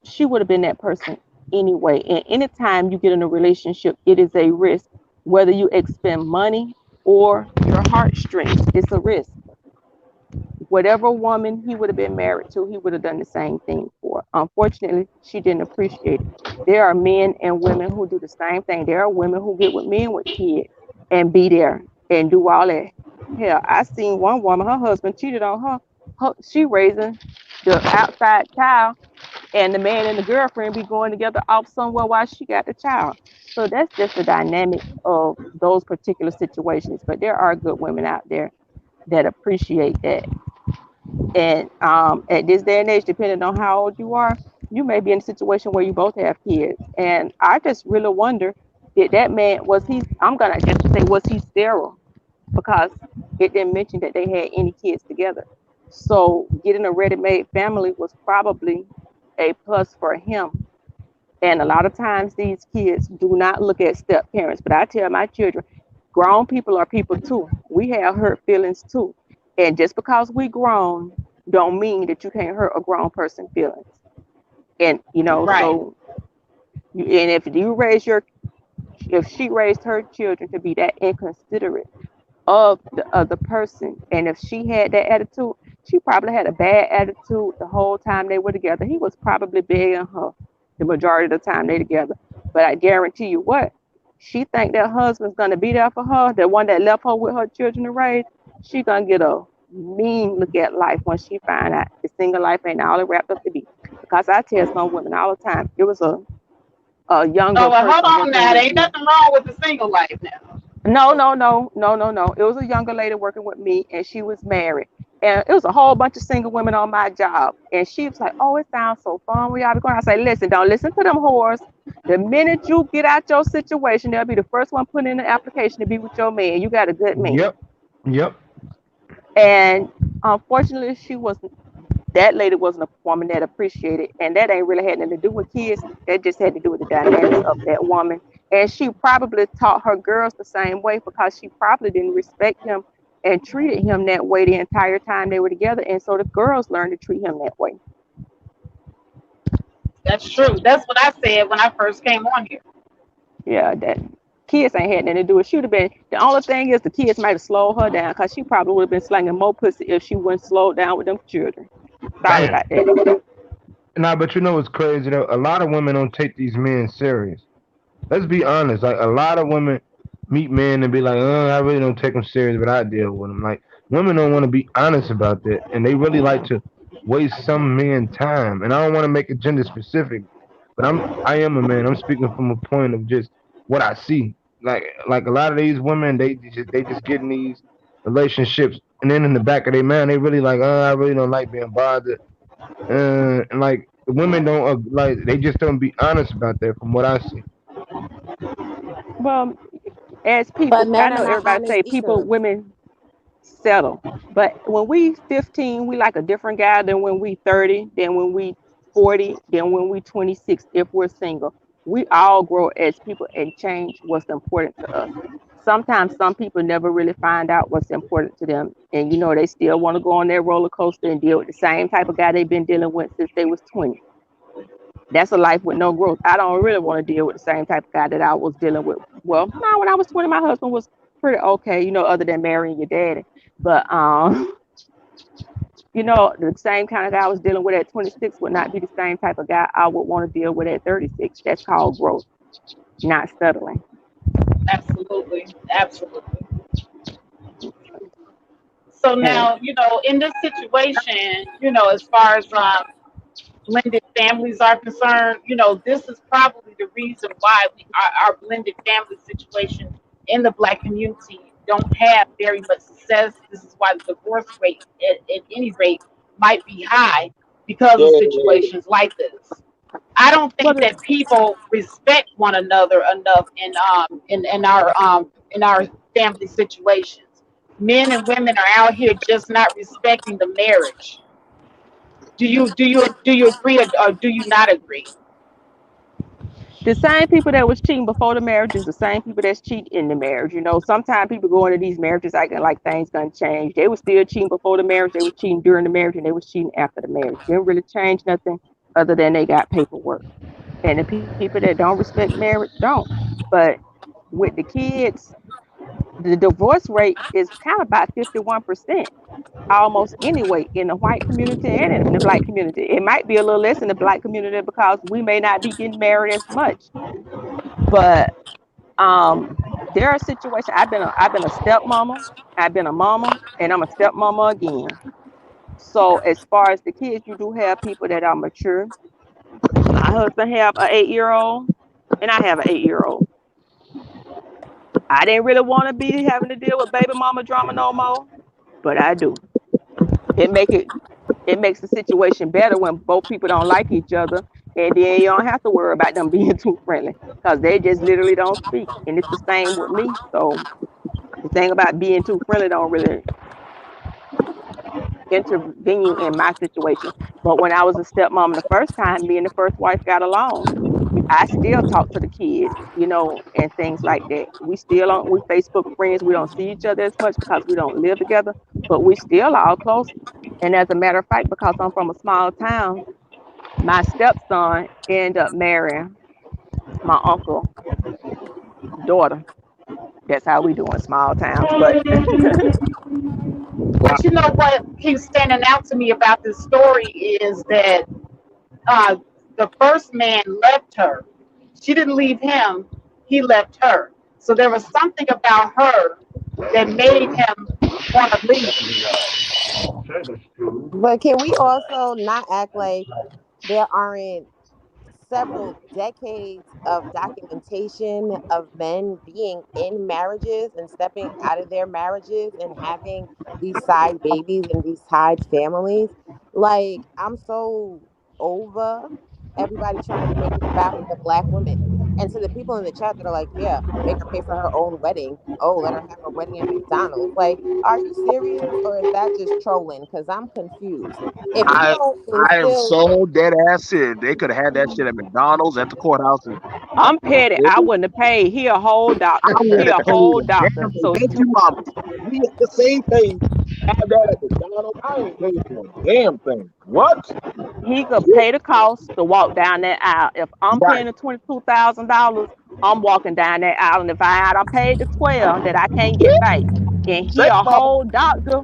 F: she would have been that person anyway. And anytime you get in a relationship, it is a risk. Whether you expend money or your heartstrings, it's a risk. Whatever woman he would have been married to, he would have done the same thing for. Unfortunately, she didn't appreciate it. There are men and women who do the same thing. There are women who get with men with kids and be there and do all that. Hell, I seen one woman, her husband cheated on she raising the outside child, and the man and the girlfriend be going together off somewhere while she got the child. So that's just the dynamic of those particular situations. But there are good women out there that appreciate that. And at this day and age, depending on how old you are, you may be in a situation where you both have kids. And I just really wonder, did that man, I'm going to just say, was he sterile? Because it didn't mention that they had any kids together. So getting a ready-made family was probably a plus for him. And a lot of times these kids do not look at step parents. But I tell my children, grown people are people too. We have hurt feelings too. And just because we grown don't mean that you can't hurt a grown person feelings. And
A: Right.
F: so and if she raised her children to be that inconsiderate of the other person, and if she had that attitude, she probably had a bad attitude the whole time they were together. He was probably begging her the majority of the time they together. But I guarantee you what, she think that husband's gonna be there for her, the one that left her with her children to raise. She gonna get a mean look at life when she find out the single life ain't all it wrapped up to be. Because I tell some women all the time, it was a
A: Oh
F: younger
A: well, hold
F: person
A: on
F: working
A: now. There
F: with
A: ain't
F: me.
A: nothing wrong with the single life now.
F: No, no, no, no, no, no. It was a younger lady working with me, and she was married. And it was a whole bunch of single women on my job. And she was like, "Oh, it sounds so fun. We ought to go." I say, "Listen, don't listen to them whores. The minute you get out your situation, they'll be the first one putting in an application to be with your man. You got a good man."
G: yep, yep.
F: And unfortunately, that lady wasn't a woman that appreciated, and that ain't really had nothing to do with kids. That just had to do with the dynamics of that woman. And she probably taught her girls the same way because she probably didn't respect him and treated him that way the entire time they were together. And so the girls learned to treat him that way.
A: That's true. That's what I said when I first came on here.
F: Yeah, that kids ain't had nothing to do with it. She would have been, the only thing is the kids might have slowed her down because she probably would have been slanging more pussy if she wouldn't slow down with them children. Sorry
G: Damn.
F: about that.
G: Nah, but you know what's crazy though? A lot of women don't take these men serious. Let's be honest. Like a lot of women, meet men and be like, I really don't take them serious, but I deal with them. Like women don't want to be honest about that, and they really like to waste some men time. And I don't want to make it gender specific, but I am a man. I'm speaking from a point of just what I see. Like a lot of these women, they just get in these relationships, and then in the back of their mind, they really like, I really don't like being bothered. And like the women don't like they just don't be honest about that from what I see.
F: Well, as
H: But
F: people, I
H: men are
F: know
H: not
F: everybody
H: honest
F: say people,
H: either.
F: women settle. But when we 15, we like a different guy than when we 30, than when we 40, than when we 26 if we're single. We all grow as people and change what's important to us. Sometimes some people never really find out what's important to them. And they still want to go on their roller coaster and deal with the same type of guy they've been dealing with since they was 20. That's a life with no growth. I don't really want to deal with the same type of guy that I was dealing with. Well, no, when I was 20, my husband was pretty okay, other than marrying your daddy. But the same kind of guy I was dealing with at 26 would not be the same type of guy I would want to deal with at 36. That's called growth, not settling.
A: Absolutely, absolutely. So
F: And
A: now, in this situation, as far as blended families are concerned, this is probably the reason why our blended family situation in the Black community don't have very much success. This is why the divorce rate, at any rate, might be high because of
C: Yeah,
A: situations like this. I don't think
F: well,
A: that people respect one another enough in our family situations. Men and women are out here just not respecting the marriage. Do you agree, or do you not agree?
F: the same people that was cheating before the marriage is the same people that's cheating in the marriage. Sometimes people go into these marriages acting like things gonna change. They were still cheating before the marriage, they were cheating during the marriage, and they was cheating after the marriage. Didn't really change nothing other than they got paperwork. And the people that don't respect marriage don't. But with the kids, the divorce rate is kind of about 51% almost anyway in the white community and in the black community. It might be a little less in the black community because we may not be getting married as much. But there are situations. I've been a stepmama, I've been a mama, and I'm a stepmama again. So as far as the kids, you do have people that are mature. My husband have an 8-year old, and I have an 8-year old. I didn't really want to be having to deal with baby mama drama no more, but I do. It make it it makes the situation better when both people don't like each other, and then you don't have to worry about them being too friendly because they just literally don't speak. And it's the same with me. So the thing about being too friendly don't really intervene in my situation. But when I was a stepmom the first time, me and the first wife got along. I still talk to the kids, and things like that. We still on we Facebook friends. We don't see each other as much because we don't live together, but we still are close. And as a matter of fact, because I'm from a small town, my stepson ended up marrying my uncle' daughter. That's how we do in small towns. But
A: But you know what keeps standing out to me about this story is that uh, the first man left her. She didn't leave him, he left her. So there was something about her that made him want to leave.
H: But can we also not act like there aren't several decades of documentation of men being in marriages and stepping out of their marriages and having these side babies and these side families? Like, I'm so over everybody trying to make it about the black woman. And to the people in the chat that are like, yeah, make her pay for her own wedding. Oh, let her have her wedding at McDonald's. Like, are you serious or is that just trolling? Because I'm confused. If you
C: I
H: don't
C: I am
H: instill
C: so dead ass serious. They could have had that shit at McDonald's at the courthouse. And
F: I'm petty. I
C: I
F: wouldn't have paid. He a whole doctor. He
C: would
F: a
C: have paid
F: whole
C: a
F: doctor.
C: damn thing.
F: So
C: Bet you mama. We at the same thing. Have that at McDonald's. I ain't paying for a damn thing. What?
F: he could pay the cost to walk down that aisle. If I'm
C: Right.
F: paying the $22,000, I'm walking down that aisle. And if I don't paid the 12 that I can't get back, and he
C: Say
F: a
C: mama.
F: whole doctor,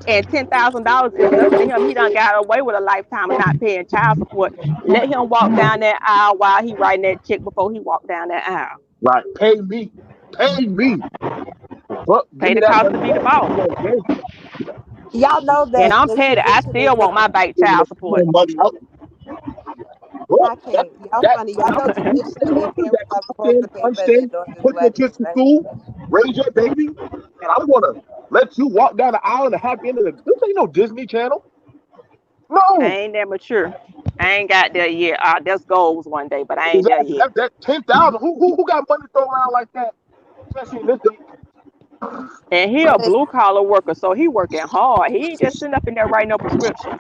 F: and $10,000 is nothing to him. He done got away with a lifetime of not paying child support. Let him walk down that aisle while he writing that check before he walk down that aisle.
C: Right. Pay me. Pay me. Fuck, give
F: Pay
C: me
F: the
C: that
F: cost
C: money
F: to be the
C: back.
F: boss.
C: You know, baby.
I: Y'all know
F: And
I: that
F: I'm
I: the
F: petty. I
I: position
F: still
I: is
F: want my bank child support.
C: Money out. What?
I: I can't. Y'all
C: That,
I: funny. Y'all know traditionally parents are supposed to pay for their
C: understand?
I: daughters'
C: Put your
I: weddings,
C: kids to
I: right?
C: school, raise your baby, and I'm gonna let you walk down the aisle and the happy end of the. This ain't no Disney Channel.
F: I
C: No.
F: ain't that mature. I ain't got there yet. There's goals one day, but I ain't there
C: Exactly.
F: yet.
C: That 10,000. Who got money to throw around like that? Especially in this day.
F: And he a blue collar worker, so he working hard. He ain't just sitting up in there writing no prescription.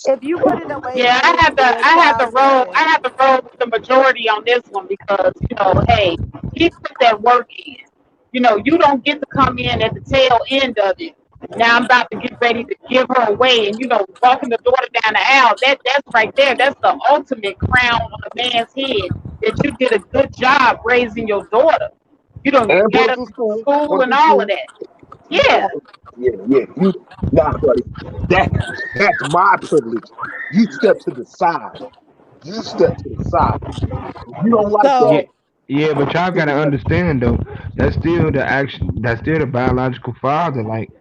I: If you putting away
A: Yeah,
I: money for your child's
A: I
I: wedding,
A: have to roll with the majority on this one because, hey, he put that work in. You don't get to come in at the tail end of it. Now I'm about to get ready to give her away, and walking the daughter down the aisle. That's right there. That's the ultimate crown on a man's head that you did a good job raising your daughter. You
C: And put
A: got
C: them
A: her
C: through
A: through
C: school. Put
A: school
C: them
A: and
C: through
A: all of
C: school.
A: that. Yeah,
C: Yeah. You nah, buddy. That's my privilege. You step to the side. You step to the side. If you don't like
G: Yeah,
C: that,
I: so
G: yeah, but y'all gotta understand though. That's still the action. That's still the biological father. Like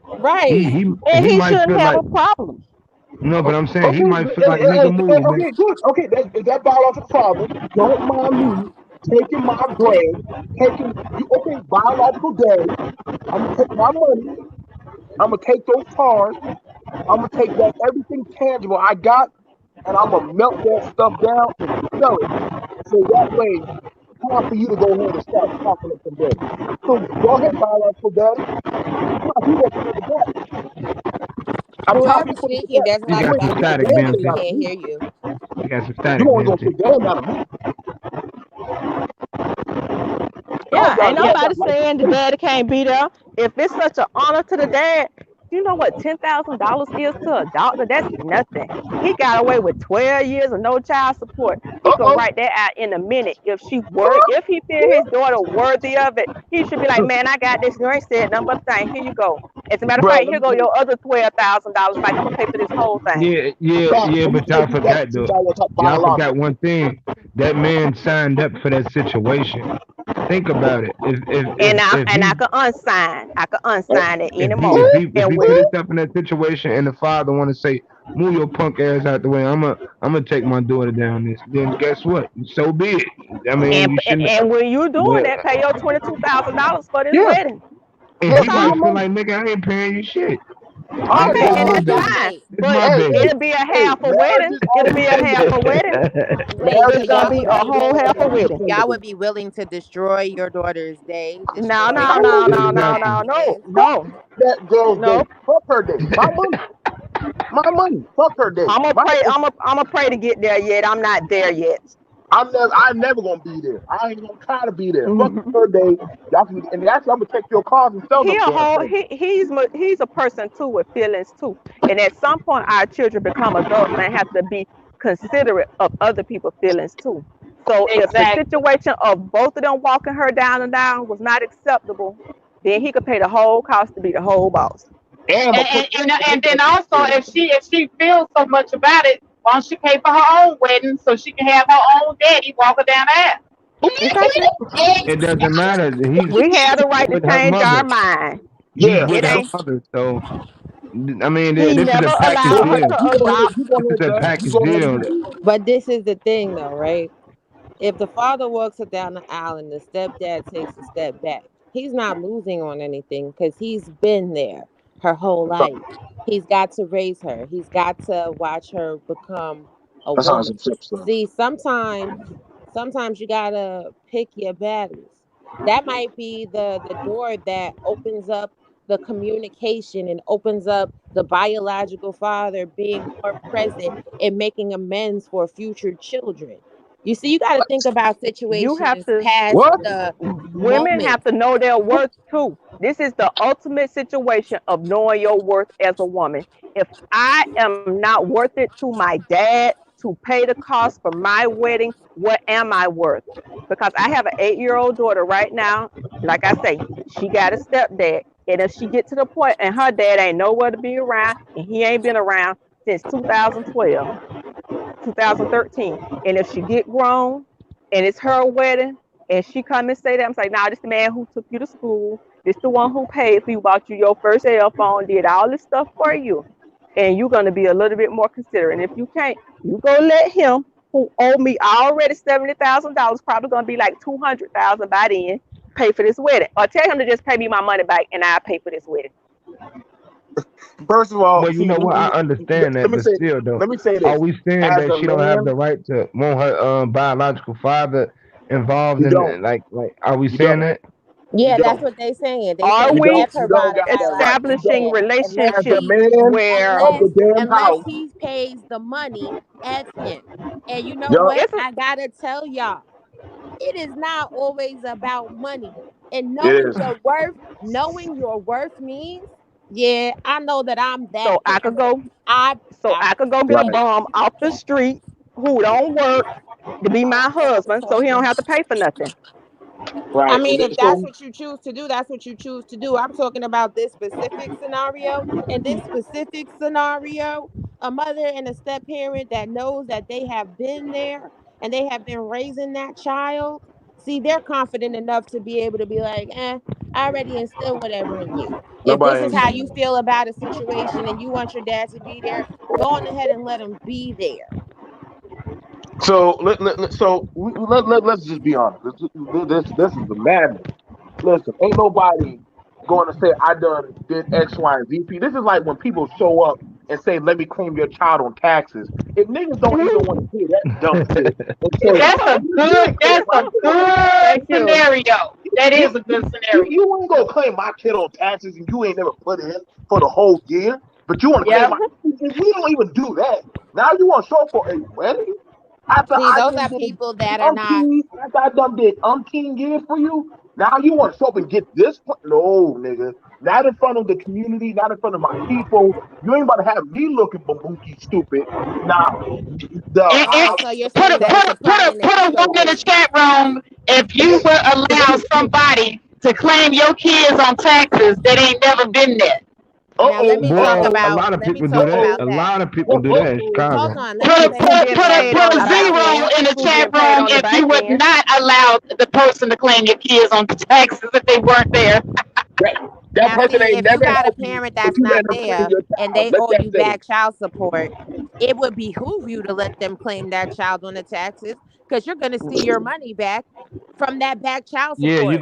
G: he
I: right.
G: he
F: And
G: he
F: he
G: might
F: shouldn't
G: feel
F: have
G: like
F: a problem.
G: no, but I'm saying he
C: okay,
G: might feel like nigga move, man.
C: okay, good. Okay, that biological father. Don't mind me taking my bread, taking you. Okay, biological daddy. I'm gonna take my money. I'm gonna take those cars. I'm gonna take that everything tangible I got, and I'm gonna melt that stuff down and sell it. So that way, time for you to go ahead and start talking up some bread. So go ahead, biological daddy. Nah, he working for the daddy. I'm tired of you
I: Whoever's
C: putting the
I: speaking, there's a
G: You
I: lot
C: you
I: of
G: got
C: ain't
G: some
C: gonna get the
I: background
G: static,
C: damn
I: noise.
C: thing
I: We
G: Bamsy.
C: out of
I: can't
C: me.
I: hear you.
G: You got some
C: You
G: static,
C: ain't gonna
G: Bamsy.
C: get damn out of me.
F: Yeah, ain't
C: Y'all
F: nobody
C: got like
F: saying the daddy can't be there. If it's such an honor to the dad, you know what $10,000 is to a doctor? That's nothing. He got away with 12 years of no child support. He could
C: uh
F: write that out in a minute. If he feel his daughter worthy of it, he should be like, man, I got this. You ain't said nothing but a thing. Here you go. As a matter of
C: bro.
F: fact,
C: Let
F: here
C: me
F: go
C: tell you,
F: your other $12,000. Like I'm gonna pay for this whole thing.
G: Yeah,
C: let me
G: but
C: tell
G: y'all
C: you that
G: forgot
C: since
G: though.
C: I was talking
G: Y'all forgot
C: biological.
G: one thing. That man signed up for that situation. Think about it. If
F: And I
G: he
F: could unsign. I could
C: Oh,
F: unsign at any
G: if he
F: moment.
G: if he if
F: And
G: he
F: with
G: put himself in that situation and the father want to say, "Move your punk ass out the way. I'm gonna take my daughter down this." Then guess what? So be it. I mean,
F: and
G: you shouldn't.
F: and when you doing
G: But
F: that, pay your $22,000 for this
C: yeah,
F: wedding.
G: and
C: yeah,
F: That's
G: he
C: pay
F: all.
C: your
G: might feel
C: money.
G: like, nigga, I ain't paying you shit.
C: I
G: This
C: ain't
F: Okay,
C: paying
G: this
F: and
C: no
G: my
F: that's
C: shit.
G: baby.
F: fine.
I: Wait,
G: This
F: But
G: my
C: Hey,
G: baby.
C: hey,
F: it'll be a
C: hey,
F: half a
C: marriage
F: wedding.
C: is
F: It'll
C: always
F: be a
C: paid
F: half
C: for.
F: a wedding.
I: wait. So
C: Marriage
F: It's
C: is
F: gonna
I: y'all
C: always
F: be
I: would
F: a
I: be
C: paid for.
F: whole
I: willing
F: half a
I: to
F: wedding.
I: y'all would be willing to destroy your daughter's day,
F: No,
I: destroy
F: no,
C: I
F: no,
C: wouldn't
F: no,
C: do
I: everything
F: no,
I: that
C: that.
F: no,
I: she
F: no,
I: is.
C: Fuck
F: no,
C: that girl's
F: no.
C: day. Fuck her day. My money. My money. Fuck her day.
F: I'm gonna
C: My
F: pray.
C: day.
F: I'm gonna pray to get there yet. I'm not there yet.
C: I'm never gonna be there. I ain't gonna try to be there. Fuck
F: Mhm.
C: her day. Y'all can, and actually, I'm gonna take your cars and sell
F: He
C: them
F: a
C: damn
F: whole
C: things.
F: he's a person too with feelings too. And at some point, our children become adults and have to be considerate of other people's feelings too. So if the
A: exactly.
F: situation of both of them walking her down and down was not acceptable, then he could pay the whole cost to be the whole boss.
C: And I'm gonna
A: And
C: put
A: and,
C: that.
A: and,
C: I'm gonna
A: and
C: put
A: then
C: that
A: also,
C: there.
A: if she feels so much about it, why don't she pay for her own wedding so she can have her own daddy walk her down the aisle?
F: Exactly.
G: It doesn't matter. He's
F: We have the right to
G: with her
F: change our
G: mother.
F: mind.
G: He's
C: Yeah.
G: with
F: It
G: her
F: ain't.
G: mother. So I mean,
F: He
G: this is a
F: never
G: package
F: allowed
C: So
F: her
C: yeah,
G: deal.
F: to adopt.
C: you go
G: This is
C: ahead,
G: a
C: Dad. You
G: package
C: go ahead and
G: deal.
C: do it.
I: But this is the thing, though, right? If the father walks her down the aisle and the stepdad takes a step back, he's not losing on anything because he's been there her whole life. He's got to raise her. He's got to watch her become a
C: That's how
I: woman.
C: some chips though.
I: See, sometimes you gotta pick your battles. That might be the door that opens up the communication and opens up the biological father being more present and making amends for future children. You see, you got to think about
F: You have
I: situations
F: to.
I: past
C: What?
I: the
F: Women
I: moment.
F: have to know their worth too. This is the ultimate situation of knowing your worth as a woman. If I am not worth it to my dad to pay the cost for my wedding, what am I worth? Because I have an 8-year-old daughter right now. Like I say, she got a stepdad. And if she get to the point and her dad ain't nowhere to be around and he ain't been around since 2012, 2013, and if she get grown and it's her wedding, and she come and say that, I'm like, nah, this the man who took you to school. This the one who paid for you, bought you your first cell phone, did all this stuff for you. And you're gonna be a little bit more considerate. And if you can't, you go let him who owe me already $70,000, probably gonna be like 200,000 by then, pay for this wedding. Or tell him to just pay me my money back and I'll pay for this wedding.
C: First of all,
G: Well, you know what? I understand that, but still, though,
C: let me say
G: are
C: this.
G: we saying
C: As
G: that
C: a
G: she don't have
C: man,
G: the right to want her biological father involved
C: you
G: in
C: don't.
G: like are we
C: You
G: saying
C: don't.
G: that?
C: You
I: Yeah, that's
C: don't.
I: what they saying. They
F: Are
I: saying
C: You
I: he
C: don't.
F: we
I: left
C: You
I: her
C: don't got that right.
I: biological
C: You don't.
F: establishing
I: dad, unless
C: As a
F: relationship
I: he
C: man
F: where
C: of the damn
I: unless
C: house,
I: he pays the money F him. And you know
C: yup.
I: what?
F: it's a,
I: I gotta tell y'all, it is not always about money. And
C: It is.
I: knowing your worth means, yeah, I know that I'm that
F: so I could
I: parent.
F: go
I: I
F: so
I: I
F: I could go get a
C: Right.
F: bum off the street who don't work to be my husband so he don't have to pay for nothing.
I: I
C: Right.
I: mean, if that's
C: So
I: what you choose to do, that's what you choose to do. I'm talking about this specific scenario. In this specific scenario, a mother and a step parent that knows that they have been there and they have been raising that child. See, they're confident enough to be able to be like, I already instilled whatever in you. If this
C: nobody
I: is
C: ain't
I: how
C: saying
I: you
C: that.
I: feel about a situation and you want your dad to be there, go on ahead and let him be there.
C: So let's just be honest. This is the madness. Listen, ain't nobody going to say I done did X, Y, and Z. This is like when people show up and say, "Let me claim your child on taxes." If niggas don't even want to hear that dumb shit and say,
A: That's a
C: "Oh, you
A: good.
C: did claim
A: That's
C: my
A: a
C: kid on taxes,"
F: Thank
A: good
F: you.
A: scenario. That
C: you
A: is a good
C: you,
A: scenario.
C: you ain't gonna claim my kid on taxes and you ain't never put in for the whole year. But you want to claim
A: Yep.
C: my. If we don't even do that, now you want to show up for a wedding after
I: See,
C: I
I: those
C: just
I: are
C: did
I: people that are not.
C: umpteen, after I done did umpteen years for you. Now you want to show up and get this? No, nigga. Not in front of the community, not in front of my people. You ain't about to have me looking babookie stupid. Now, the
A: And
I: Oh,
C: how
I: so you're
A: put
I: saying
A: a
I: that
A: put
I: it's
A: a
I: a
A: put
I: pride
A: a
I: in the
A: put a
I: ego
A: one in the
I: thing.
A: chat room. If you would allow somebody to claim your kids on taxes that ain't never been there,
I: Now let
C: uh-oh,
I: me talk
G: Boy, a
C: uh-oh,
I: about
G: lot of
I: let me
G: people do
I: talk
G: that.
C: uh-oh,
I: about
G: A
I: that.
G: lot of people do that in
C: uh-oh.
I: Hold
G: Chicago.
I: on, let me
A: put
I: say
F: Who
I: this
F: getting
I: about
F: paid
A: put
F: on
A: a
F: the back
A: zero
F: end?
A: in the
F: Who
A: chat
F: getting paid
A: room
F: on the
A: if you
F: back
A: would
F: end?
A: not allow the person to claim your kids on the taxes if they weren't there.
C: That, that
I: now.
C: person
I: See,
C: ain't
I: if you
C: never
I: got a
C: helped you,
I: parent
C: but
I: that's
C: you let
I: not
C: them claim
I: there
C: your
I: and
C: child.
I: they
C: Let
I: owe
C: that
I: you
C: settle.
I: back child support, it would behoove you to let them claim that child on the taxes because you're going to see your money back from that back child
G: Yeah,
I: support.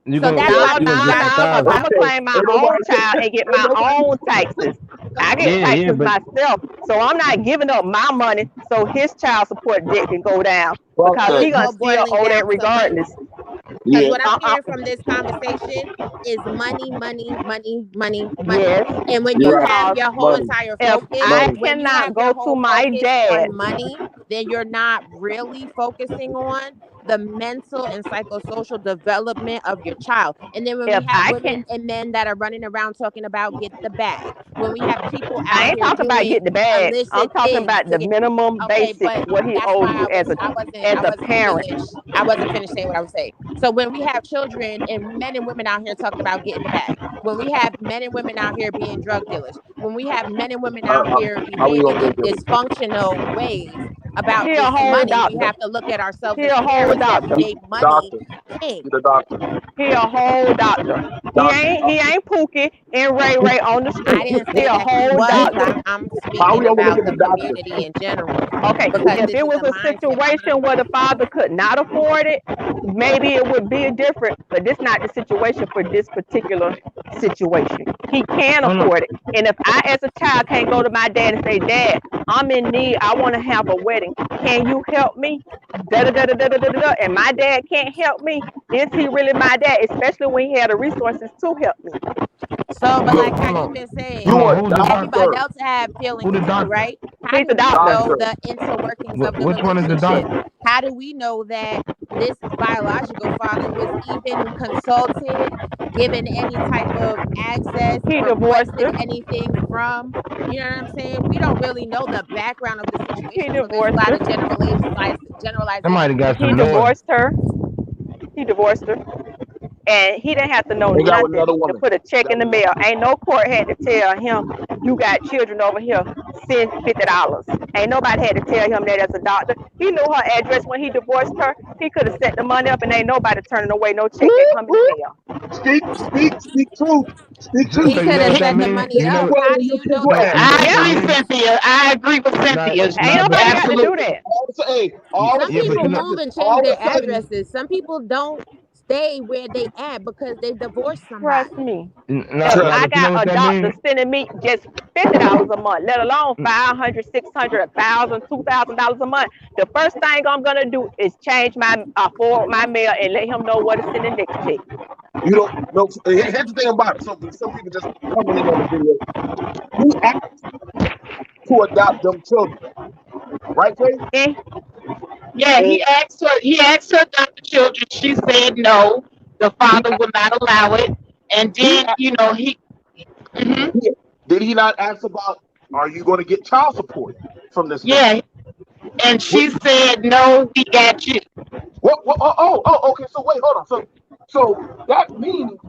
G: you
I: So
G: gonna
I: that's
C: Yeah,
F: No,
I: why
G: you
I: we
G: gonna
F: no,
G: get
I: got
G: the
I: to
F: no,
I: think
F: because
G: thousand.
F: I'm gonna
I: about
C: okay.
F: claim my
C: Ain't
F: own
C: nobody say,
F: child and get
C: ain't
F: my
C: nobody
F: own taxes. I get
G: Yeah, yeah,
F: taxes
G: but
F: myself, so I'm not giving up my money so his child support debt can go down
C: fuck
F: because
I: so
C: that.
F: he
I: it's
F: gonna
I: all
F: still
I: boiling
F: owe that
I: down to money.
F: regardless.
I: Because
C: Yeah.
I: what I'm
F: Uh, uh,
I: hearing from this conversation is money, money, money, money, money.
F: yes,
I: And when
C: You're
I: you
C: right.
I: have
F: because
I: your whole
C: Money.
I: entire
F: if
I: focus,
F: I
C: Money.
I: when you
F: cannot
I: have your
F: go to
I: whole
F: my
I: focus
F: dad,
I: on money, then you're not really focusing on the mental and psychosocial development of your child. And then when we
F: if
I: have
F: I
I: women
F: can,
I: and men that are running around talking about get the bag, when we have people
F: I
I: out
F: ain't
I: here
F: talking about
I: doing
F: getting the bag. I'm
I: illicit
F: talking
I: things
F: about
I: to
F: the
I: get.
F: minimum
I: Okay,
F: basic
I: but
F: what he
I: that's
F: owe
I: why
F: you
I: I
F: as a
I: wasn't
F: parent.
I: finished. I wasn't finished saying what I was saying. So when we have children and men and women out here talking about getting the bag, when we have men and women out here being drug dealers, when we have men and women out here
C: How we
I: behaving
C: gonna
I: in
C: get there?
I: dysfunctional ways about
F: He a
I: this
F: whole
I: money, we
F: doctor.
I: have to look at ourselves
F: He
I: as
F: a whole
I: parents that
F: doctor.
I: made money
C: Doctor.
I: king.
C: Get a doctor.
F: He a whole doctor.
C: Doctor.
F: He ain't Pookie and Ray Ray on the
I: I
F: street.
I: didn't
F: He
I: say
F: a
I: that he
F: whole
I: was.
F: doctor.
I: I'm
C: How we
I: speaking
C: gonna look
I: about
C: at
I: the
C: the doctor?
I: community in general
F: Okay,
I: because
F: if
I: this
F: it
I: is
F: was
I: a
F: a
I: mindset
F: situation
I: behind it.
F: where the father could not afford it, maybe it would be different. But this not the situation for this particular situation. He can
G: hold on.
F: afford it, and if I, as a child, can't go to my dad and say, "Dad, I'm in need. I want to have a wedding. Can you help me?" Da da da da da da da da. And my dad can't help me. Is he really my dad? Especially when he had the resources to help me.
I: So, but
C: You
I: like how
G: Hold
I: you've
G: on.
I: been saying,
G: Hold
C: you a
G: on. Who's the doctor?
I: everybody
C: doctor.
I: else have
G: Who
I: feelings
G: the
I: too,
G: doctor?
I: right? How
F: He's
I: do
F: a
I: we
F: doctor.
I: know
C: Doctor.
I: the interworkings of the
G: Which one is the
I: relationship?
G: doctor?
I: How do we know that this biological father was even consulted, given any type of access,
F: He divorced
I: requested
F: her.
I: anything from? You know what I'm saying? We don't really know the background of the
F: He
I: situation, so there's a
F: divorced
I: lot
F: her.
I: of
G: Somebody
I: generalizations
G: got
I: being
F: He
G: some
I: made.
G: noise.
F: divorced her. He divorced her. And he didn't have to know
C: They got with
F: nothing
C: another
F: to
C: woman.
F: put a check
C: Got
F: in the
C: with another.
F: mail. Ain't no court had to tell him, you got children over here, send $50. Ain't nobody had to tell him that as a doctor. He knew her address when he divorced her. He could have set the money up and ain't nobody turning away no check that come in the mail.
C: Speak truth. Speak
G: So,
C: truth.
G: so
I: He
G: you
I: could
G: know
I: have
G: what that
I: set the
G: mean?
I: money
G: You
C: Speak
G: know
I: up.
G: what?
C: where
I: How do
C: your
I: you know
C: people
G: No,
I: that?
C: at.
G: you know what
A: I
G: that
A: agree,
G: mean?
A: Cynthia. I agree with
G: Not,
A: Cynthia.
F: Ain't
G: not, but
F: nobody got to do
C: Absolutely.
F: that.
C: Hey, all of
I: Some
C: a
G: yeah, but
I: people
G: you
C: sudden,
G: know,
I: move and change
C: all of
I: their
C: a sudden,
I: addresses. Some people don't stay where they at because they divorced
F: Trust
I: somebody.
F: me.
G: not,
F: If
C: trust
G: not,
F: I
G: but you know
F: got
G: what
F: a
G: that
F: doctor
G: mean?
F: sending me just $50 a month, let alone 500, 600, 1,000, $2,000 a month, the first thing I'm gonna do is change my forward my mail and let him know what to send the next check.
C: you don't know. Here's the thing about it. Some people just coming in on the video. He asked to adopt them children, right, Jay?
F: Eh?
A: Yeah,
C: And
A: he asked her about the children. She said no, the
C: he
A: father would not allow it. And
C: he,
A: then, he mhm,
C: he did he not ask about, are you going to get child support from this man?
A: yeah, and
C: What?
A: she said no, we got you.
C: What? Okay. So wait, hold on. So that means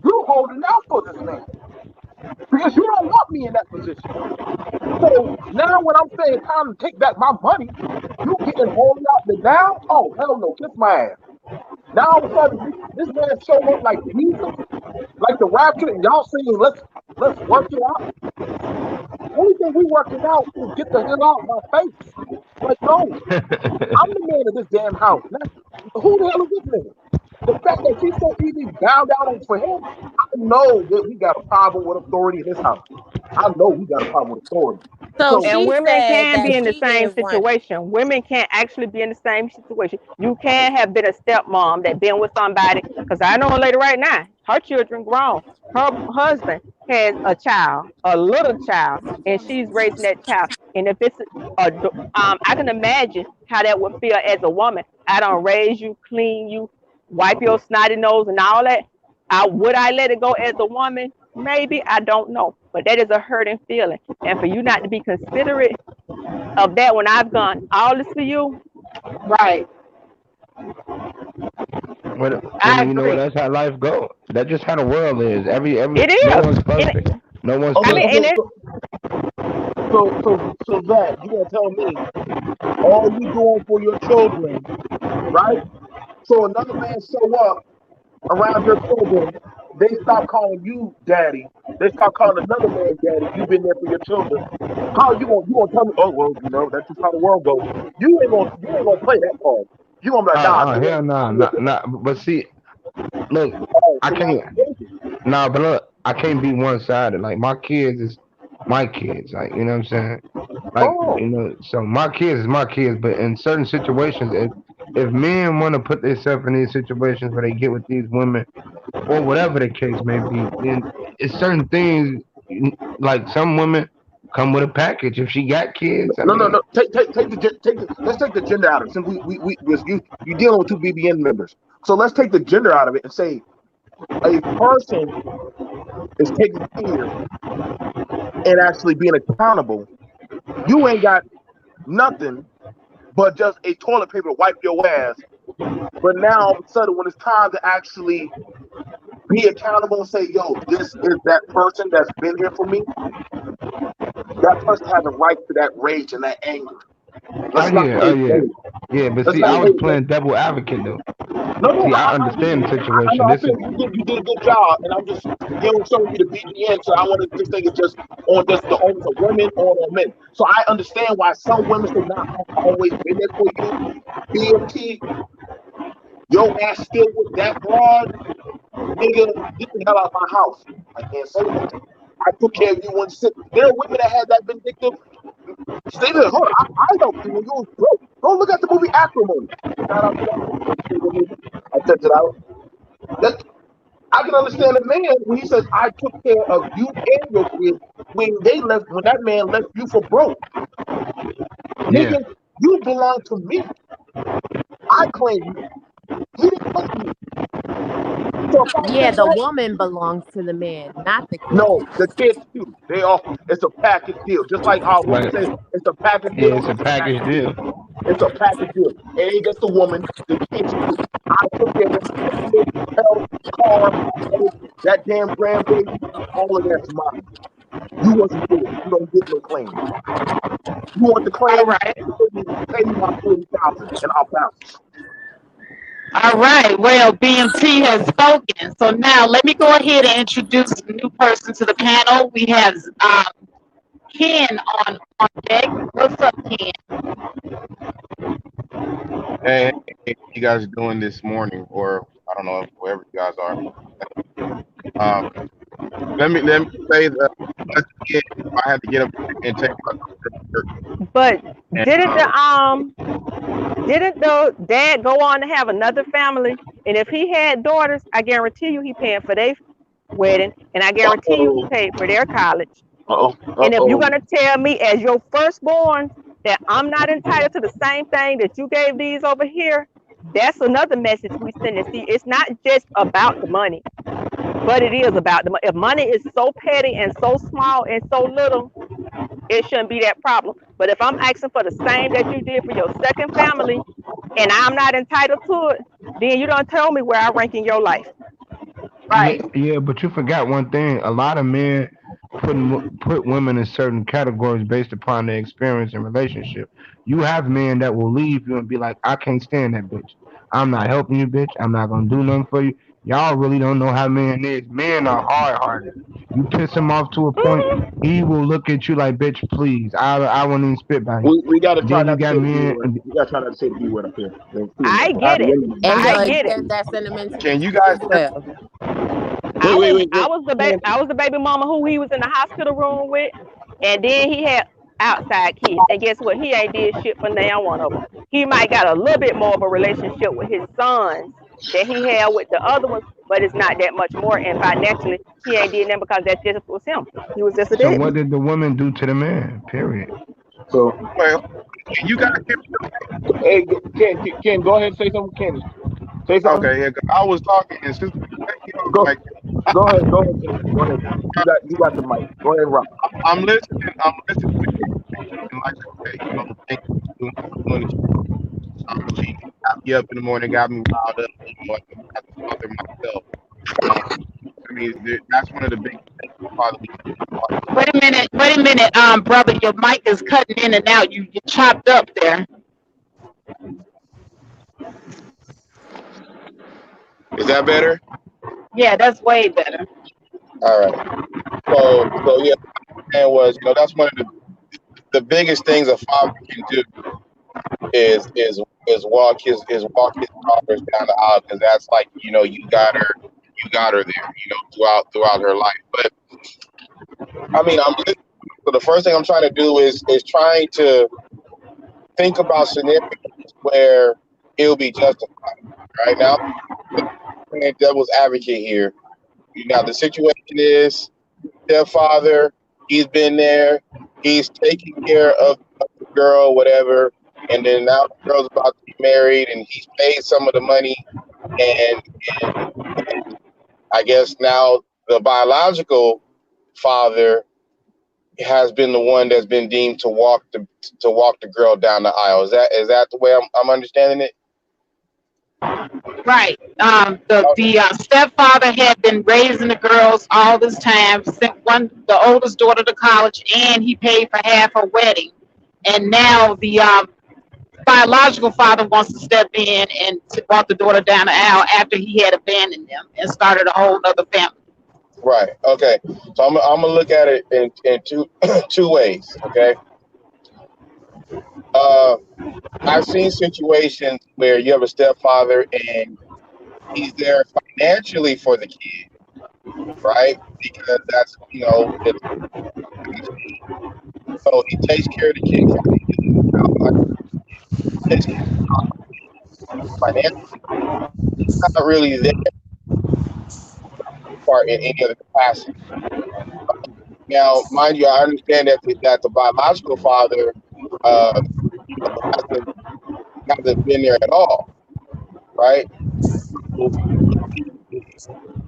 C: you're holding out for this man because you don't want me in that position. So now when I'm saying time to take back my money, you getting holding out the now? Oh hell no, kiss my ass. Now all of a sudden this man show up like Jesus, like the rapture, and y'all saying let's work it out. Only thing we working out is get the hell out of my face. Like no, I'm the man of this damn house. Now, who the hell is this man? The fact that she's so easy bow down for him, I know that we got a problem with authority in this house. I know we got a problem with authority.
I: So
C: So
F: And
I: she
F: women
I: said
F: can
I: that
F: be in the
I: she
F: same
I: didn't want.
F: situation. Women can actually be in the same situation. You can have been a stepmom that been with somebody. Because I know a lady right now, her children grown. Her husband has a child, a little child, and she's raising that child. And if it's I can imagine how that would feel as a woman. I don't raise you, clean you, wipe your snotty nose, and all that. Would I let it go as a woman? Maybe, I don't know. But that is a hurting feeling. And for you not to be considerate of that when I've done all this for you,
A: Right.
G: But
A: I
G: and you know what?
A: agree.
G: That's how life goes. That's just how the world is.
F: it
G: No
F: is.
G: one's perfect. No one's
F: I
C: okay,
F: mean,
G: perfect.
F: and
C: okay,
F: it,
C: so Zach, you gonna tell me all you doing for your children, right? So another man show up around your children, they stop calling you daddy. They start calling another man daddy. You've been there for your children. How you gonna tell me? Oh well, that's just how the world goes. You ain't gonna play that card. You gonna be like, nah,
G: Oh
C: nigga,
G: hell no,
C: I'm your
G: not not. But see, look,
C: dad.
G: I
C: So now
G: can't.
C: you thinking.
G: Nah, but look, I can't be one sided. Like my kids is my kids. Like you know what I'm saying. Like
C: Oh,
G: so my kids is my kids. But in certain situations, if men want to put themselves in these situations where they get with these women or whatever the case may be, then it's certain things. Like some women come with a package. If she got kids, I
C: no.
G: mean,
C: Let's take the gender out of it. Since we because you dealing with two BBN members. So let's take the gender out of it and say a person is taking care and actually being accountable. You ain't got nothing but just a toilet paper to wipe your ass. But now all of a sudden, when it's time to actually be accountable and say, "Yo, this is that person that's been here for me," that person has a right to that rage and that anger.
G: oh
C: Let's not
G: yeah,
C: play
G: oh
C: a
G: yeah,
C: game.
G: yeah. But
C: Let's
G: see,
C: not
G: I
C: play
G: was
C: a game.
G: playing devil advocate though.
C: No,
G: See, I
C: I hear
G: understand
C: you.
G: the
C: I
G: situation.
C: know. I
G: This
C: feel
G: is
C: you did a good job, and I'm just showing you the BBN. So I want to just think it's just on just the onus of women or on men. So I understand why some women say, "Nah, I've always been there for you." BMT, your ass still with that broad, nigga. Get the hell out of my house. I can't say that. I took care of you when sick. There are women that had that vindictive. Stay there. Hold on. I helped you when you was broke. Go look at the movie Acrimony. Shout out to that movie. That's a good movie. I checked it out. That, I can understand a man when he says, I took care of you and your kids when that man left you for broke.
G: yeah,
C: Nigga, you belong to me. I claim you. He didn't claim you. So if I
I: Yeah,
C: say
I: the
C: that,
I: woman belongs to the man, not the kids.
C: no, the kids too. It's a package deal. Just like our woman
G: like
C: says, it's a package
G: yeah,
C: deal.
G: it's a
C: It's a
G: package
C: package deal.
G: deal.
C: It's a package deal. It ain't just the woman, the kids too. I took care of them food, health, car, that damn grandbaby. All of that's mine. You wasn't there. You don't get no claim. You want the
A: All
C: claim?
A: right.
C: Pay me my 40,000 and I'll bounce.
A: All right. Well, BMT has spoken. So now let me go ahead and introduce a new person to the panel. We have Ken on deck. What's up, Ken?
J: Hey, you guys doing this morning, or I don't know, wherever you guys are. Um, let me say that once again, I had to get up and take my daughter to work,
F: But
J: and
F: didn't the dad go on to have another family? And if he had daughters, I guarantee you he paying for their wedding, and I guarantee you he
C: Uh-oh.
F: paid for their college.
C: Uh-oh.
F: And if you're
C: Uh-oh.
F: gonna tell me as your firstborn that I'm not entitled to the same thing that you gave these over here, that's another message we send. And see, it's not just about the money, but it is about the money. If money is so petty and so small and so little, it shouldn't be that problem. But if I'm asking for the same that you did for your second family, and I'm not entitled to it, then you don't tell me where I rank in your life.
G: Yeah,
A: Right.
G: yeah, but you forgot one thing. A lot of men put women in certain categories based upon their experience and relationship. You have men that will leave you and be like, I can't stand that bitch. I'm not helping you, bitch. I'm not gonna do nothing for you. Y'all really don't know how men is. Men are hard hearted. You piss him off to a point, he will look at you like, bitch, please. I won't even spit by you.
C: We gotta try
G: Then you
C: not to
G: got
C: say the B
G: men.
C: word. We gotta try not to say the B word up here.
F: I
C: I
F: get
C: have
F: it.
C: women.
I: And
F: I
I: yo,
F: get it.
I: extend that sentiment to the
J: can you
I: men
J: guys
I: as well.
C: Wait, wait, wait,
F: I
C: wait.
F: was the
C: Ken,
F: baby mama who he was in the hospital room with, and then he had outside kids. And guess what? He ain't did shit for now one of them. He might got a little bit more of a relationship with his sons that he had with the other ones, but it's not that much more. And financially, he ain't did that because that just was him. He was just a
G: So what
F: deadbeat.
G: did the woman do to the man? Period.
C: so,
J: well, can you guys hear
C: hey, Ken, go ahead and say something. Ken, say
J: me?
C: something.
J: Okay, yeah, 'cause I was talking, and since you cut me off,
C: Go,
J: like
C: go ahead, Ken. Go ahead, Ken. You got the mic. Go ahead, rock.
J: I'm listening to the conversation, and like I said, thank you for doing the show. She got me up in the morning, got me riled up. As a father myself, I mean, that's one of the biggest things as a father we can do.
A: Wait a minute. Wait a minute, brother. Your mic is cutting in and out. You chopped up there.
J: Is that better?
A: Yeah, that's way better.
J: All right. So yeah, and was that's one of the biggest things a father can do is walk his daughters down the aisle, because that's like you got her there throughout her life. But I mean, so the first thing I'm trying to do is trying to think about scenarios where it'll be justified. Right now, playing devil's advocate here. Now the situation is stepfather. He's been there. He's taking care of the girl, whatever. And then now the girl's about to be married, and he's paid some of the money. And, and I guess now the biological father has been the one that's been deemed to walk the girl down the aisle. Is that the way I'm understanding it?
A: Right. The stepfather had been raising the girls all this time, sent the oldest daughter to college, and he paid for half her wedding. And now the biological father wants to step in and to walk the daughter down the aisle after he had abandoned them and started a whole other family.
J: Right. Okay. So I'm gonna look at it in two two ways. Okay. Uh, I've seen situations where you have a stepfather and he's there financially for the kid, right? Because that's it's, so he takes care of the kid takes care financially. He's not really there part in any other capacity. Now, mind you, I understand that the biological father uh, hasn't been there at all, right? So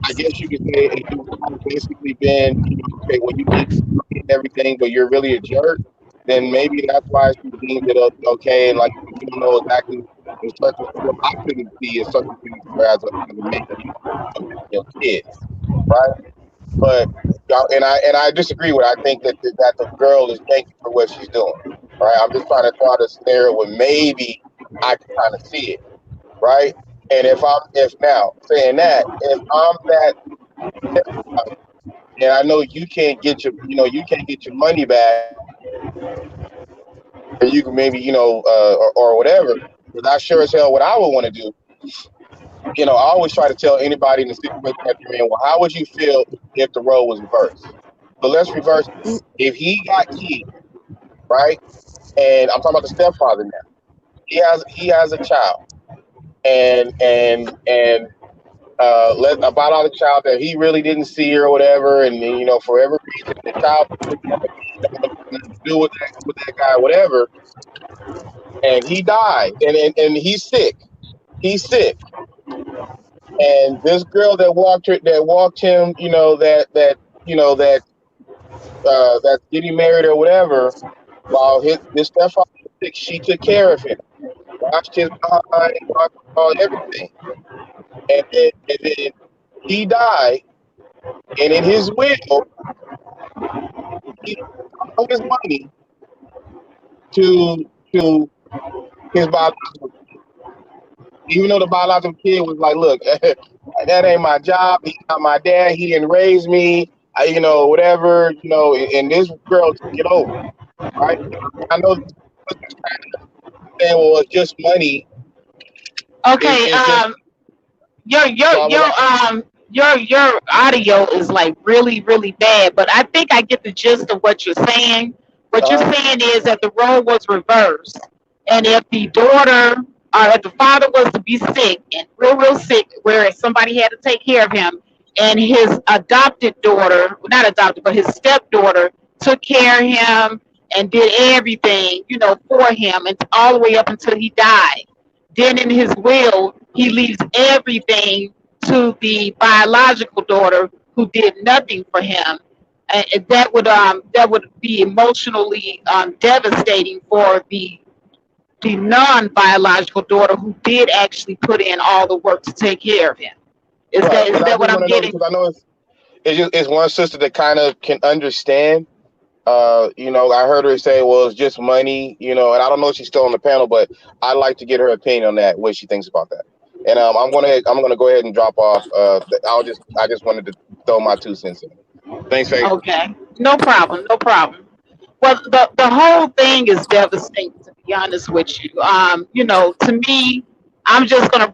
J: I guess you could say if he's basically been, okay, well, you give me everything, but you're really a jerk, then maybe that's why she deemed it okay. And like, you don't know exactly in certain, what I couldn't see in certain things as a man, your kids, right? But and I disagree with. It. I think that the girl is thanking for what she's doing. Right. I'm just trying to throw out a scenario where maybe I can kind of see it. Right. And if now saying that, if I'm that and I know you can't get you can't get your money back, and you can maybe or whatever. Because I sure as hell what I would want to do. I always try to tell anybody in the situation that you're in. Well, how would you feel if the role was reversed? So let's reverse it. If he got kids, right, and I'm talking about the stepfather now. He has a child, and let about out a child that he really didn't see or whatever, and for every reason the child do with that guy, whatever, and he died, and he's sick. He's sick, and this girl that walked him, that's getting married or whatever, while his stepfather was sick, she took care of him, washed his behind, washed all everything, and then he died, and in his will, he all his money to to his biological, even though the biological kid was like, look, that ain't my job. He's not my dad. He didn't raise me. Whatever. And this girl took it over, right? I know saying, well, it's just money.
A: Okay.
J: It's just
A: Your your
J: blah blah
A: your
J: blah.
A: um your audio is like really really bad, but I think I get the gist of what you're saying. What you're
J: Uh-huh.
A: saying is that the role was reversed, and if the daughter or if the father was to be sick and real sick, where somebody had to take care of him, and his adopted daughter, not adopted, but his stepdaughter took care of him and did everything, for him, and all the way up until he died. Then in his will, he leaves everything to the biological daughter who did nothing for him. And that would be emotionally devastating for the non biological daughter who did actually put in all the work to take care of him. Is
J: Right.
A: that is
J: And I
A: that
J: just
A: what I'm
J: want to know
A: getting?
J: because I know it's one sister that kind of can understand. I heard her say, "Well, it's just money," and I don't know if she's still on the panel, but I'd like to get her opinion on that, what she thinks about that. And I'm gonna go ahead and drop off. I just wanted to throw my 2 cents in. Thanks, Faith.
A: Okay, no problem, no problem. Well, the whole thing is devastating, to be honest with you. To me, I'm just gonna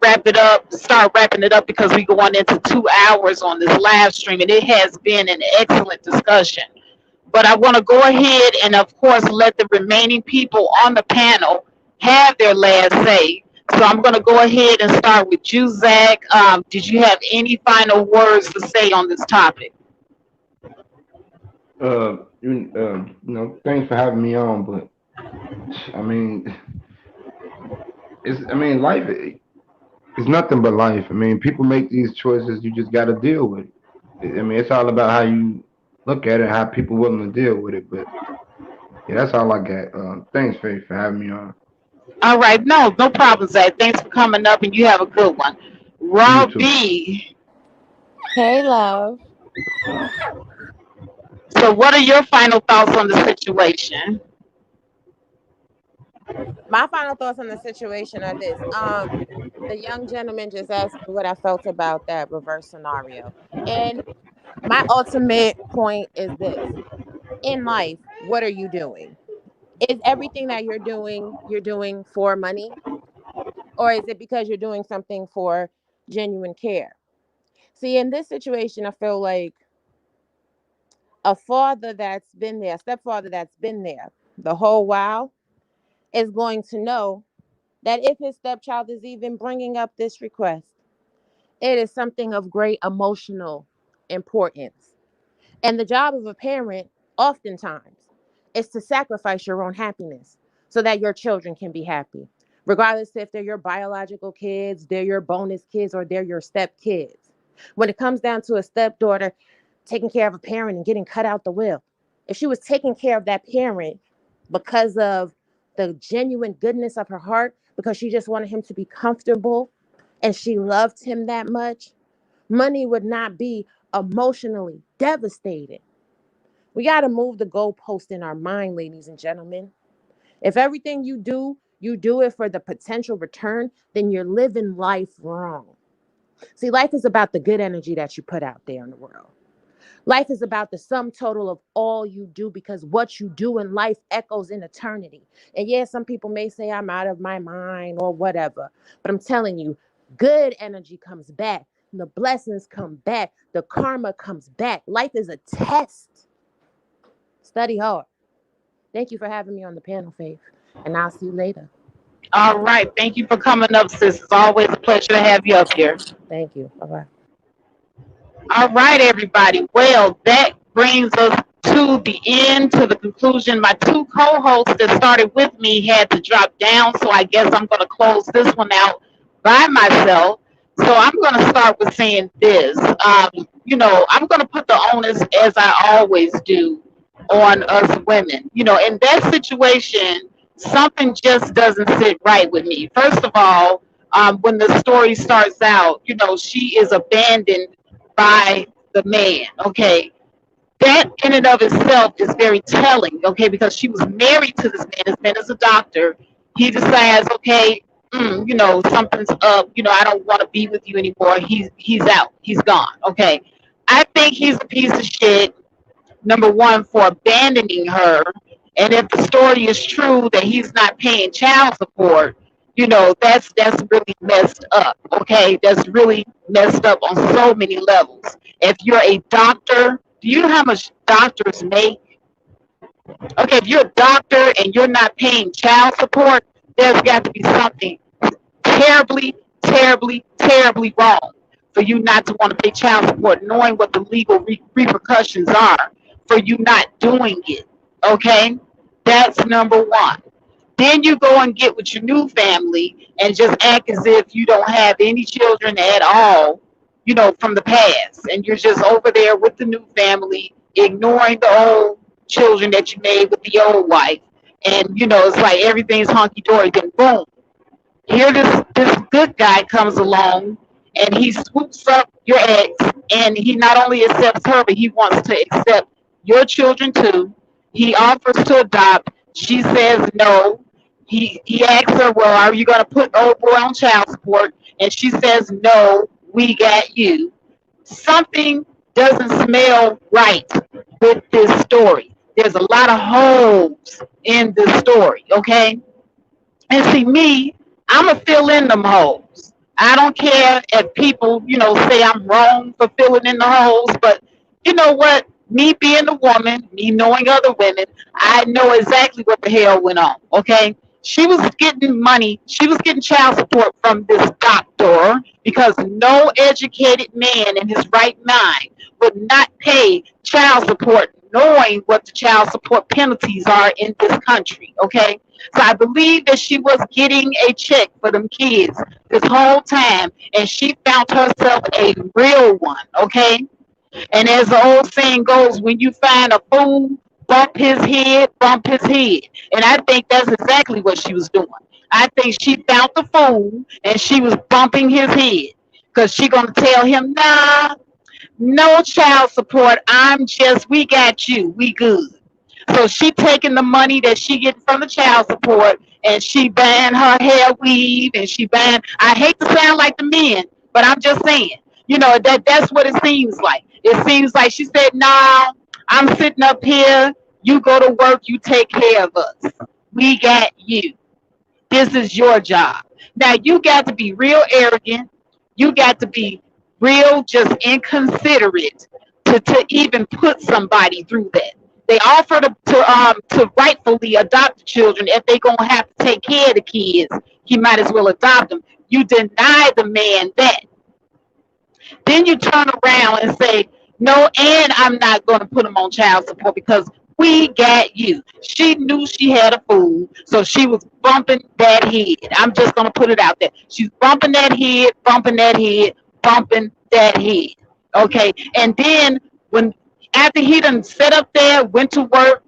A: start wrapping it up because we going into 2 hours on this live stream, and it has been an excellent discussion. But I want to go ahead and, of course, let the remaining people on the panel have their last say. So I'm going to go ahead and start with you, Zach. Did you have any final words to say on this topic?
G: Thanks for having me on, but I mean, life is nothing but life. I mean, people make these choices. You just got to deal with it. I mean, it's all about how you look at it, how people willing to deal with it. But yeah, that's all I got. Thanks, Faith, for having me on.
A: All right, no problem, Zach. Thanks for coming up, and you have a good one.
G: You too.
A: Robbie,
I: Hey, love.
A: so what are your final thoughts on the situation?
I: My final thoughts on the situation are this. The young gentleman just asked me what I felt about that reverse scenario. And my ultimate point is this. In life, what are you doing? Is everything that you're doing for money? Or is it because you're doing something for genuine care? See, in this situation, I feel like a father that's been there, a stepfather that's been there the whole while is going to know that if his stepchild is even bringing up this request, it is something of great emotional importance. And the job of a parent, oftentimes, is to sacrifice your own happiness so that your children can be happy, regardless if they're your biological kids, they're your bonus kids, or they're your step kids. When it comes down to a stepdaughter taking care of a parent and getting cut out the will, if she was taking care of that parent because of the genuine goodness of her heart, because she just wanted him to be comfortable and she loved him that much, money would not be emotionally devastated. We got to move the goalpost in our mind, ladies and gentlemen. If everything you do it for the potential return, then you're living life wrong. See, life is about the good energy that you put out there in the world. Life is about the sum total of all you do, because what you do in life echoes in eternity. And yeah, some people may say I'm out of my mind or whatever, but I'm telling you, good energy comes back. The blessings come back. The karma comes back. Life is a test. Study hard. Thank you for having me on the panel, Faith. And I'll see you later.
A: All right. Thank you for coming up, sis. It's always a pleasure to have you up here.
I: Thank you. Bye-bye.
A: All right, everybody. Well, that brings us to the end, to the conclusion. My two co-hosts that started with me had to drop down, so I guess I'm going to close this one out by myself. So I'm going to start with saying this. I'm going to put the onus, as I always do, on us women. In that situation, something just doesn't sit right with me. First of all, when the story starts out, she is abandoned by the man. Okay, that in and of itself is very telling. Okay, because she was married to this man. This man is a doctor. He decides, okay, something's up. I don't want to be with you anymore. He's out. He's gone. Okay, I think he's a piece of shit. Number one, for abandoning her. And if the story is true that he's not paying child support, that's really messed up. Okay, that's really messed up on so many levels. If you're a doctor, do you know how much doctors make? Okay, if you're a doctor and you're not paying child support, there's got to be something terribly, terribly, terribly wrong for you not to want to pay child support, knowing what the legal repercussions are for you not doing it. Okay, that's number one. Then you go and get with your new family and just act as if you don't have any children at all, from the past. And you're just over there with the new family, ignoring the old children that you made with the old wife. And, it's like everything's hunky dory. Then boom, here this good guy comes along and he swoops up your ex, and he not only accepts her, but he wants to accept your children too. He offers to adopt. She says no. He asks her, well, are you going to put old boy on child support? And she says no, we got you. Something doesn't smell right with this story. There's a lot of holes in this story. Okay, and see, me, I'm going to fill in them holes. I don't care if people, say I'm wrong for filling in the holes, but you know what? Me being a woman, me knowing other women, I know exactly what the hell went on, okay? She was getting money, she was getting child support from this doctor because no educated man in his right mind would not pay child support knowing what the child support penalties are in this country, okay? So I believe that she was getting a check for them kids this whole time, and she found herself a real one, okay? And as the old saying goes, when you find a fool, bump his head, bump his head. And I think that's exactly what she was doing. I think she found the fool, and she was bumping his head because she gonna tell him, nah, no child support. We got you. We good. So she taking the money that she getting from the child support, and she buying her hair weave, and she buying. I hate to sound like the men, but I'm just saying, that's what it seems like. It seems like she said, "Nah, I'm sitting up here. You go to work. You take care of us. We got you. This is your job." Now you got to be real arrogant. You got to be real just inconsiderate to even put somebody through that. They offer to rightfully adopt the children. If they gonna have to take care of the kids, he might as well adopt them. You deny the man that. Then you turn around and say, no, and I'm not going to put him on child support because we got you. She knew she had a fool, so she was bumping that head. I'm just going to put it out there. She's bumping that head, bumping that head, bumping that head. Okay, and then after he done set up there, went to work,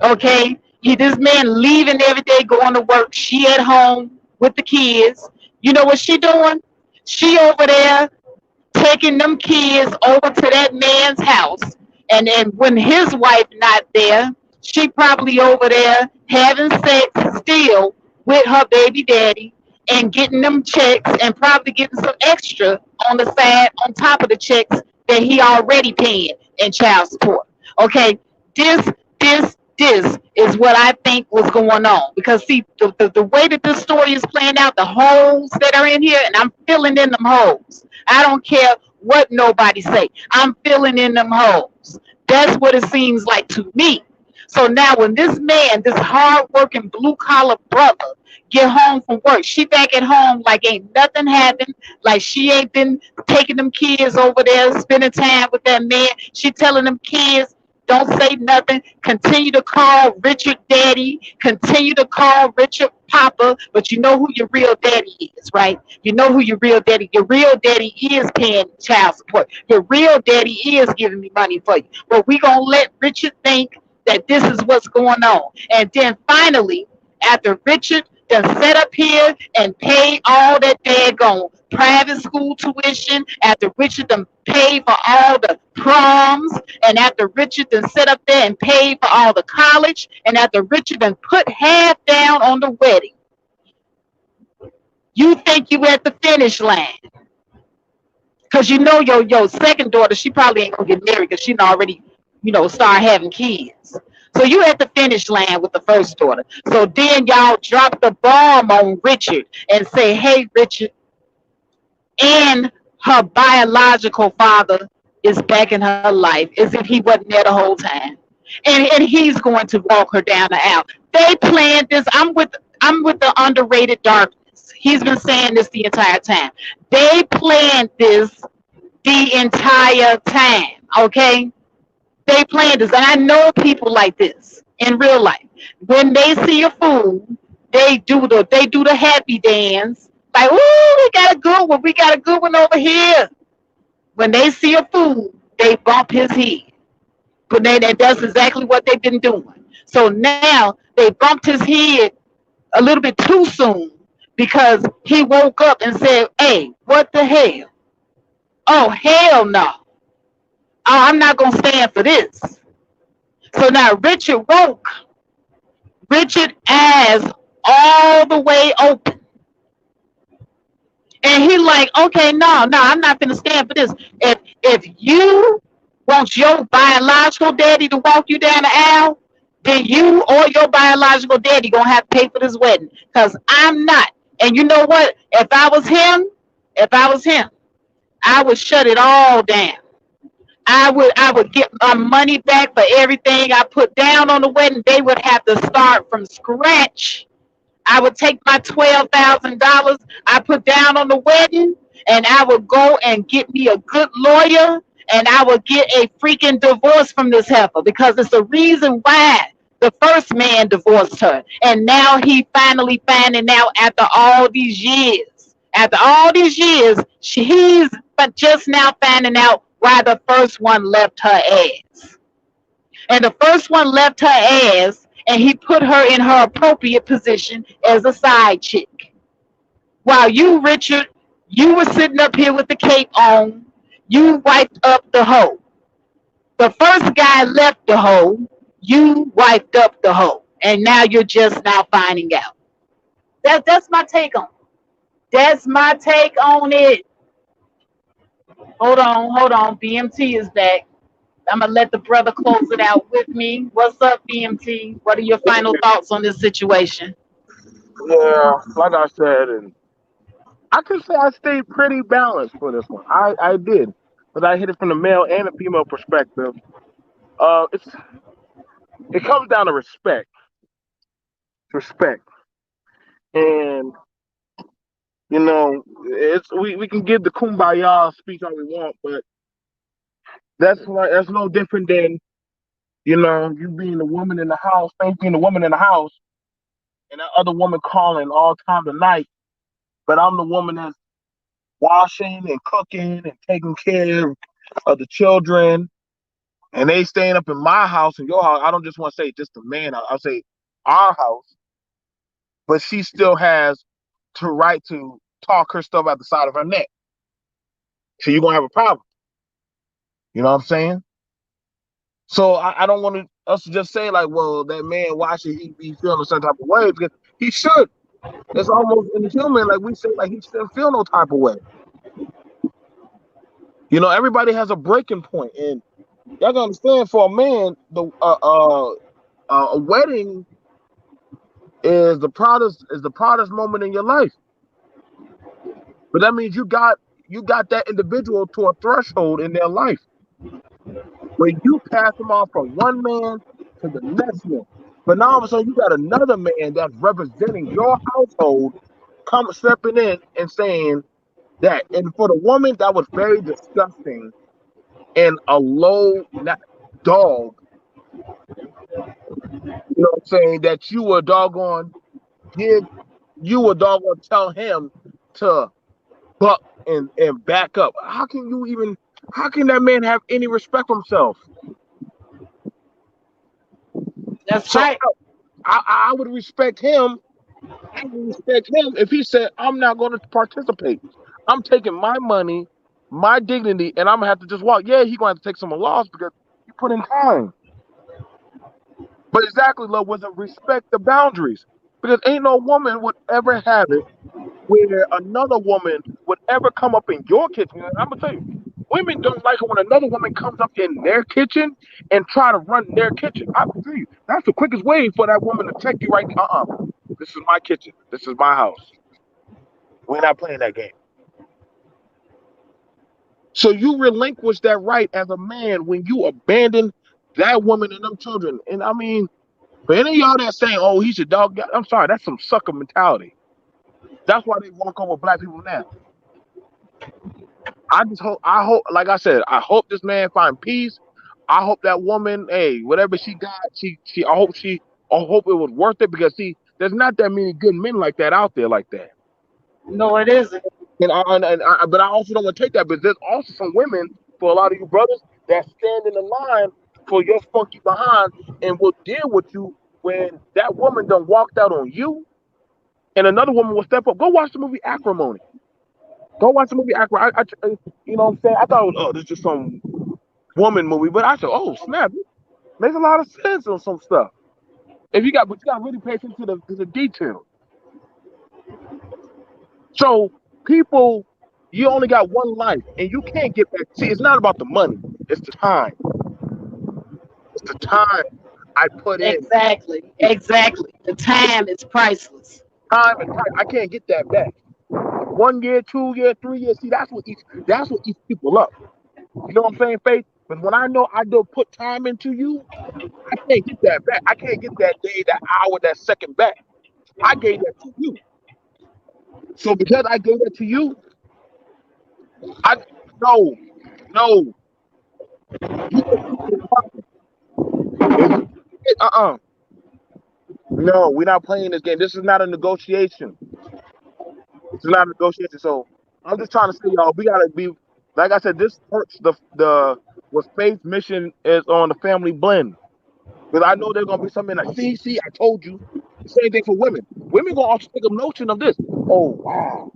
A: okay, this man leaving every day, going to work, she at home with the kids. You know what she doing? She over there taking them kids over to that man's house, and then when his wife not there, she probably over there having sex still with her baby daddy and getting them checks and probably getting some extra on the side on top of the checks that he already paying in child support. Okay, this this is what I think was going on. Because see, the way that this story is playing out, the holes that are in here, and I'm filling in them holes. I don't care what nobody say. I'm filling in them holes. That's what it seems like to me. So now when this man, this hard-working blue-collar brother, get home from work, she back at home like ain't nothing happened, like she ain't been taking them kids over there, spending time with that man. She telling them kids, don't say nothing. Continue to call Richard daddy. Continue to call Richard papa. But you know who your real daddy is, right? You know who your real daddy. Your real daddy is paying child support. Your real daddy is giving me money for you. But we gonna let Richard think that this is what's going on. And then finally, after Richard done set up here and paid all that daggone private school tuition, after Richard done paid for all the proms, and after Richard done set up there and paid for all the college, and after Richard done put half down on the wedding, you think you at the finish line. Because you know your second daughter, she probably ain't gonna get married because she done already, start having kids. So you at the finish line with the first daughter. So then y'all drop the bomb on Richard and say, hey, Richard, and her biological father is back in her life as if he wasn't there the whole time. And he's going to walk her down the aisle. They planned this. I'm with the underrated darkness. He's been saying this the entire time. They planned this the entire time. Okay? They planned this. And I know people like this in real life. When they see a fool, they do the happy dance. Like, ooh, we got a good one. We got a good one over here. When they see a fool, they bump his head. But that's exactly what they've been doing. So now they bumped his head a little bit too soon because he woke up and said, hey, what the hell? Oh, hell no. I'm not going to stand for this. So now Richard woke. Richard eyes all the way open. And he like, okay, no, I'm not gonna stand for this. If you want your biological daddy to walk you down the aisle, then you or your biological daddy gonna have to pay for this wedding. Cause I'm not. And you know what? If I was him, I would shut it all down. I would get my money back for everything I put down on the wedding. They would have to start from scratch. I would take my $12,000 I put down on the wedding, and I would go and get me a good lawyer, and I would get a freaking divorce from this heifer because it's the reason why the first man divorced her, and now he finally finding out after all these years. After all these years, he's but just now finding out why the first one left her ass. And the first one left her ass, and he put her in her appropriate position as a side chick. While you, Richard, you were sitting up here with the cape on, you wiped up the hoe. The first guy left the hoe, you wiped up the hoe. And now you're just now finding out. That's my take on it. That's my take on it. Hold on. BMT is back. I'm gonna let the brother close it out with me. What's up, BMT? What are your final thoughts on this situation?
C: Yeah, like I said, and I can say I stayed pretty balanced for this one. I did, but I hit it from the male and the female perspective. It comes down to respect, and it's we can give the kumbaya speech all we want, but that's no different than you being the woman in the house, Faith being the woman in the house, and that other woman calling all time of night, but I'm the woman that's washing and cooking and taking care of the children, and they staying up in my house and your house. I don't just want to say just the man. I'll say our house, but she still has the right to talk her stuff out the side of her neck. So you're gonna have a problem. You know what I'm saying? So I don't want us to just say like, well, that man, why should he be feeling a certain type of way? Because he should. It's almost inhuman, like we say, like he shouldn't feel no type of way. You know, everybody has a breaking point, and y'all gotta understand, for a man, a wedding is the proudest moment in your life. But that means you got that individual to a threshold in their life where you pass them off from one man to the next man. But now all of a sudden you got another man that's representing your household come stepping in and saying that. And for the woman, that was very disgusting and a low dog. You know what I'm saying? That you were doggone tell him to buck and back up. How can that man have any respect for himself?
A: That's
C: So
A: right.
C: I would respect him. I would respect him if he said, I'm not going to participate. I'm taking my money, my dignity, and I'm gonna have to just walk. Yeah, he's gonna have to take some loss because he put in time. But exactly, love, was to respect the boundaries. Because ain't no woman would ever have it where another woman would ever come up in your kitchen. And I'm gonna tell you, women don't like it when another woman comes up in their kitchen and try to run their kitchen. I tell you, that's the quickest way for that woman to check you right there. This is my kitchen. This is my house. We're not playing that game. So you relinquish that right as a man when you abandon that woman and them children. And I mean, for any of y'all that saying, "Oh, he's a dog," I'm sorry, that's some sucker mentality. That's why they walk over black people now. I hope, like I said, I hope this man find peace. I hope that woman, hey, whatever she got, I hope it was worth it because see, there's not that many good men like that out there like that.
A: No, it isn't.
C: But I also don't want to take that. But there's also some women, for a lot of you brothers, that stand in the line for your funky behind and will deal with you when that woman done walked out on you, and another woman will step up. Go watch the movie Acrimony. Go watch the movie Acrimony. You know what I'm saying? I thought, oh, this is just some woman movie, but I said, oh snap, it makes a lot of sense on some stuff. But you got to really pay attention to the details. So people, you only got one life, and you can't get back. See, it's not about the money; it's the time. It's the time I put in.
A: Exactly. Exactly. The time is priceless.
C: Time and price. I can't get that back. 1 year, 2 year, 3 years. See, that's what eats people up. You know what I'm saying, Faith? But when I know I don't put time into you, I can't get that back. I can't get that day, that hour, that second back. I gave that to you. So because I gave that to you, I no, no. You if no, we're not playing this game. This is not a negotiation. It's not a negotiation. So I'm just trying to say, y'all, we gotta be like I said. This hurts the what Faith's mission is on the family blend. Because I know there's gonna be something like, see, I told you. Same thing for women. Women gonna also take a notion of this. Oh wow.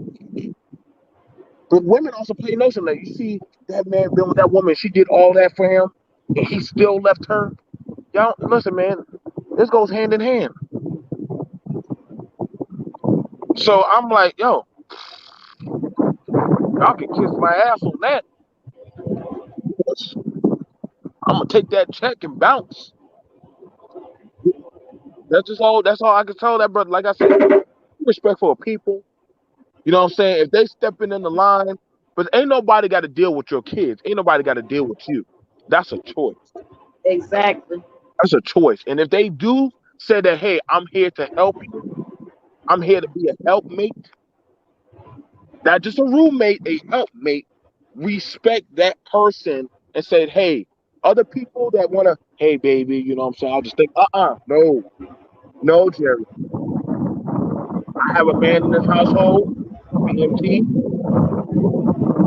C: But women also play a notion like, you see that man been with that woman. She did all that for him, and he still left her. Y'all listen, man. This goes hand in hand. So I'm like, yo, y'all can kiss my ass on that. I'm gonna take that check and bounce. That's all I can tell that brother. Like I said, respect for people. You know what I'm saying? If they stepping in the line, but ain't nobody got to deal with your kids. Ain't nobody got to deal with you. That's a choice.
A: Exactly.
C: That's a choice. And if they do say that, hey, I'm here to help you. I'm here to be a helpmate. Not just a roommate, a helpmate. Respect that person and say, hey, other people that want to, hey, baby, you know what I'm saying? I'll just think, no, Jerry. I have a man in this household, BMT.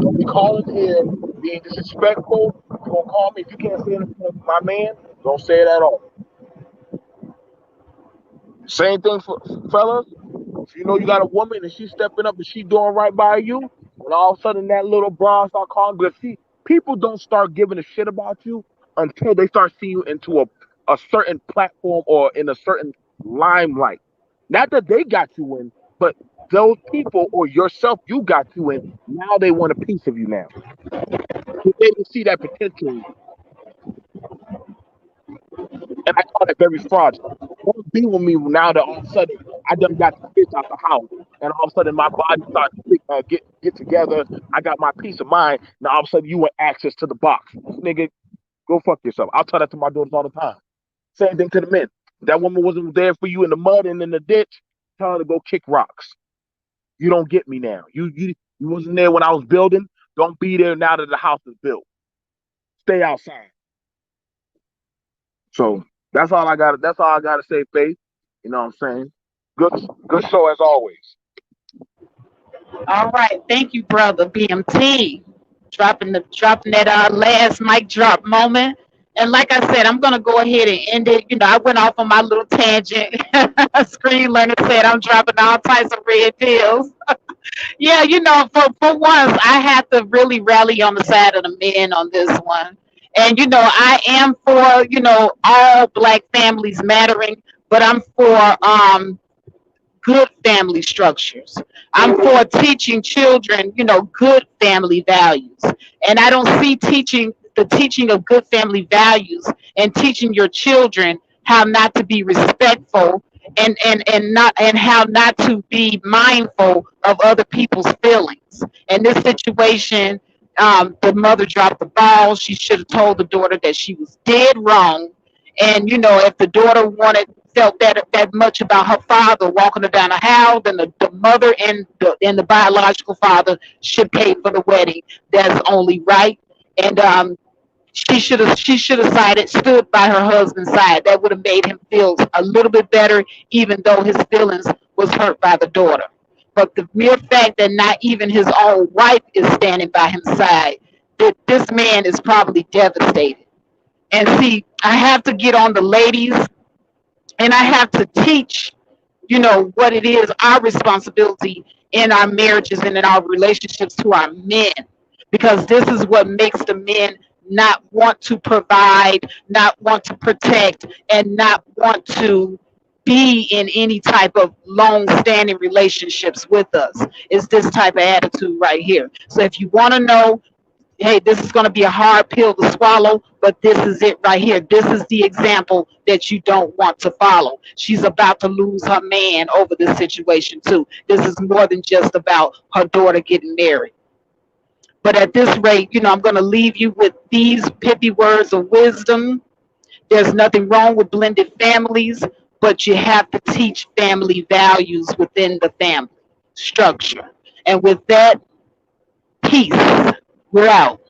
C: Don't be calling here being disrespectful. You're going to call me. If you can't say it in front of my man, don't say it at all. Same thing for fellas. If you know you got a woman and she's stepping up and she's doing right by you, when all of a sudden that little bra start calling, but see, people don't start giving a shit about you until they start seeing you into a certain platform or in a certain limelight. Not that they got you in, but those people or yourself you got you in, now they want a piece of you now. They can see that potential, and I call that very fraudulent. Don't be with me now that all of a sudden I done got the kids out the house, and all of a sudden my body starts to get together. I got my peace of mind. Now all of a sudden you want access to the box, nigga. Go fuck yourself. I'll tell that to my daughters all the time. Same thing to the men. That woman wasn't there for you in the mud and in the ditch. Tell her to go kick rocks. You don't get me now. You wasn't there when I was building. Don't be there now that the house is built. Stay outside. So that's all I got. That's all I got to say, Faith. You know what I'm saying? Good show as always.
A: All right, thank you, brother BMT, dropping that last mic drop moment. And like I said, I'm gonna go ahead and end it. You know, I went off on my little tangent. Screen learner said I'm dropping all types of red pills. Yeah, you know, for once, I have to really rally on the side of the men on this one. And you know, I am for all black families mattering, but I'm for good family structures. I'm for teaching children, good family values. And I don't see the teaching of good family values and teaching your children how not to be respectful and how not to be mindful of other people's feelings. In this situation, the mother dropped the ball. She should have told the daughter that she was dead wrong. And if the daughter felt that much about her father walking her down the aisle, then the mother and the biological father should pay for the wedding. That's only right. And she should have stood by her husband's side. That would have made him feel a little bit better, even though his feelings was hurt by the daughter. But the mere fact that not even his own wife is standing by his side, that this man is probably devastated. And see, I have to get on the ladies, and I have to teach, what it is, our responsibility in our marriages and in our relationships to our men, because this is what makes the men not want to provide, not want to protect, and not want to be in any type of long-standing relationships with us. It's this type of attitude right here. So if you want to know, hey, this is going to be a hard pill to swallow, but this is it right here. This is the example that you don't want to follow. She's about to lose her man over this situation too. This is more than just about her daughter getting married. But at this rate, I'm going to leave you with these pithy words of wisdom. There's nothing wrong with blended families, but you have to teach family values within the family structure. And with that, peace. We're out.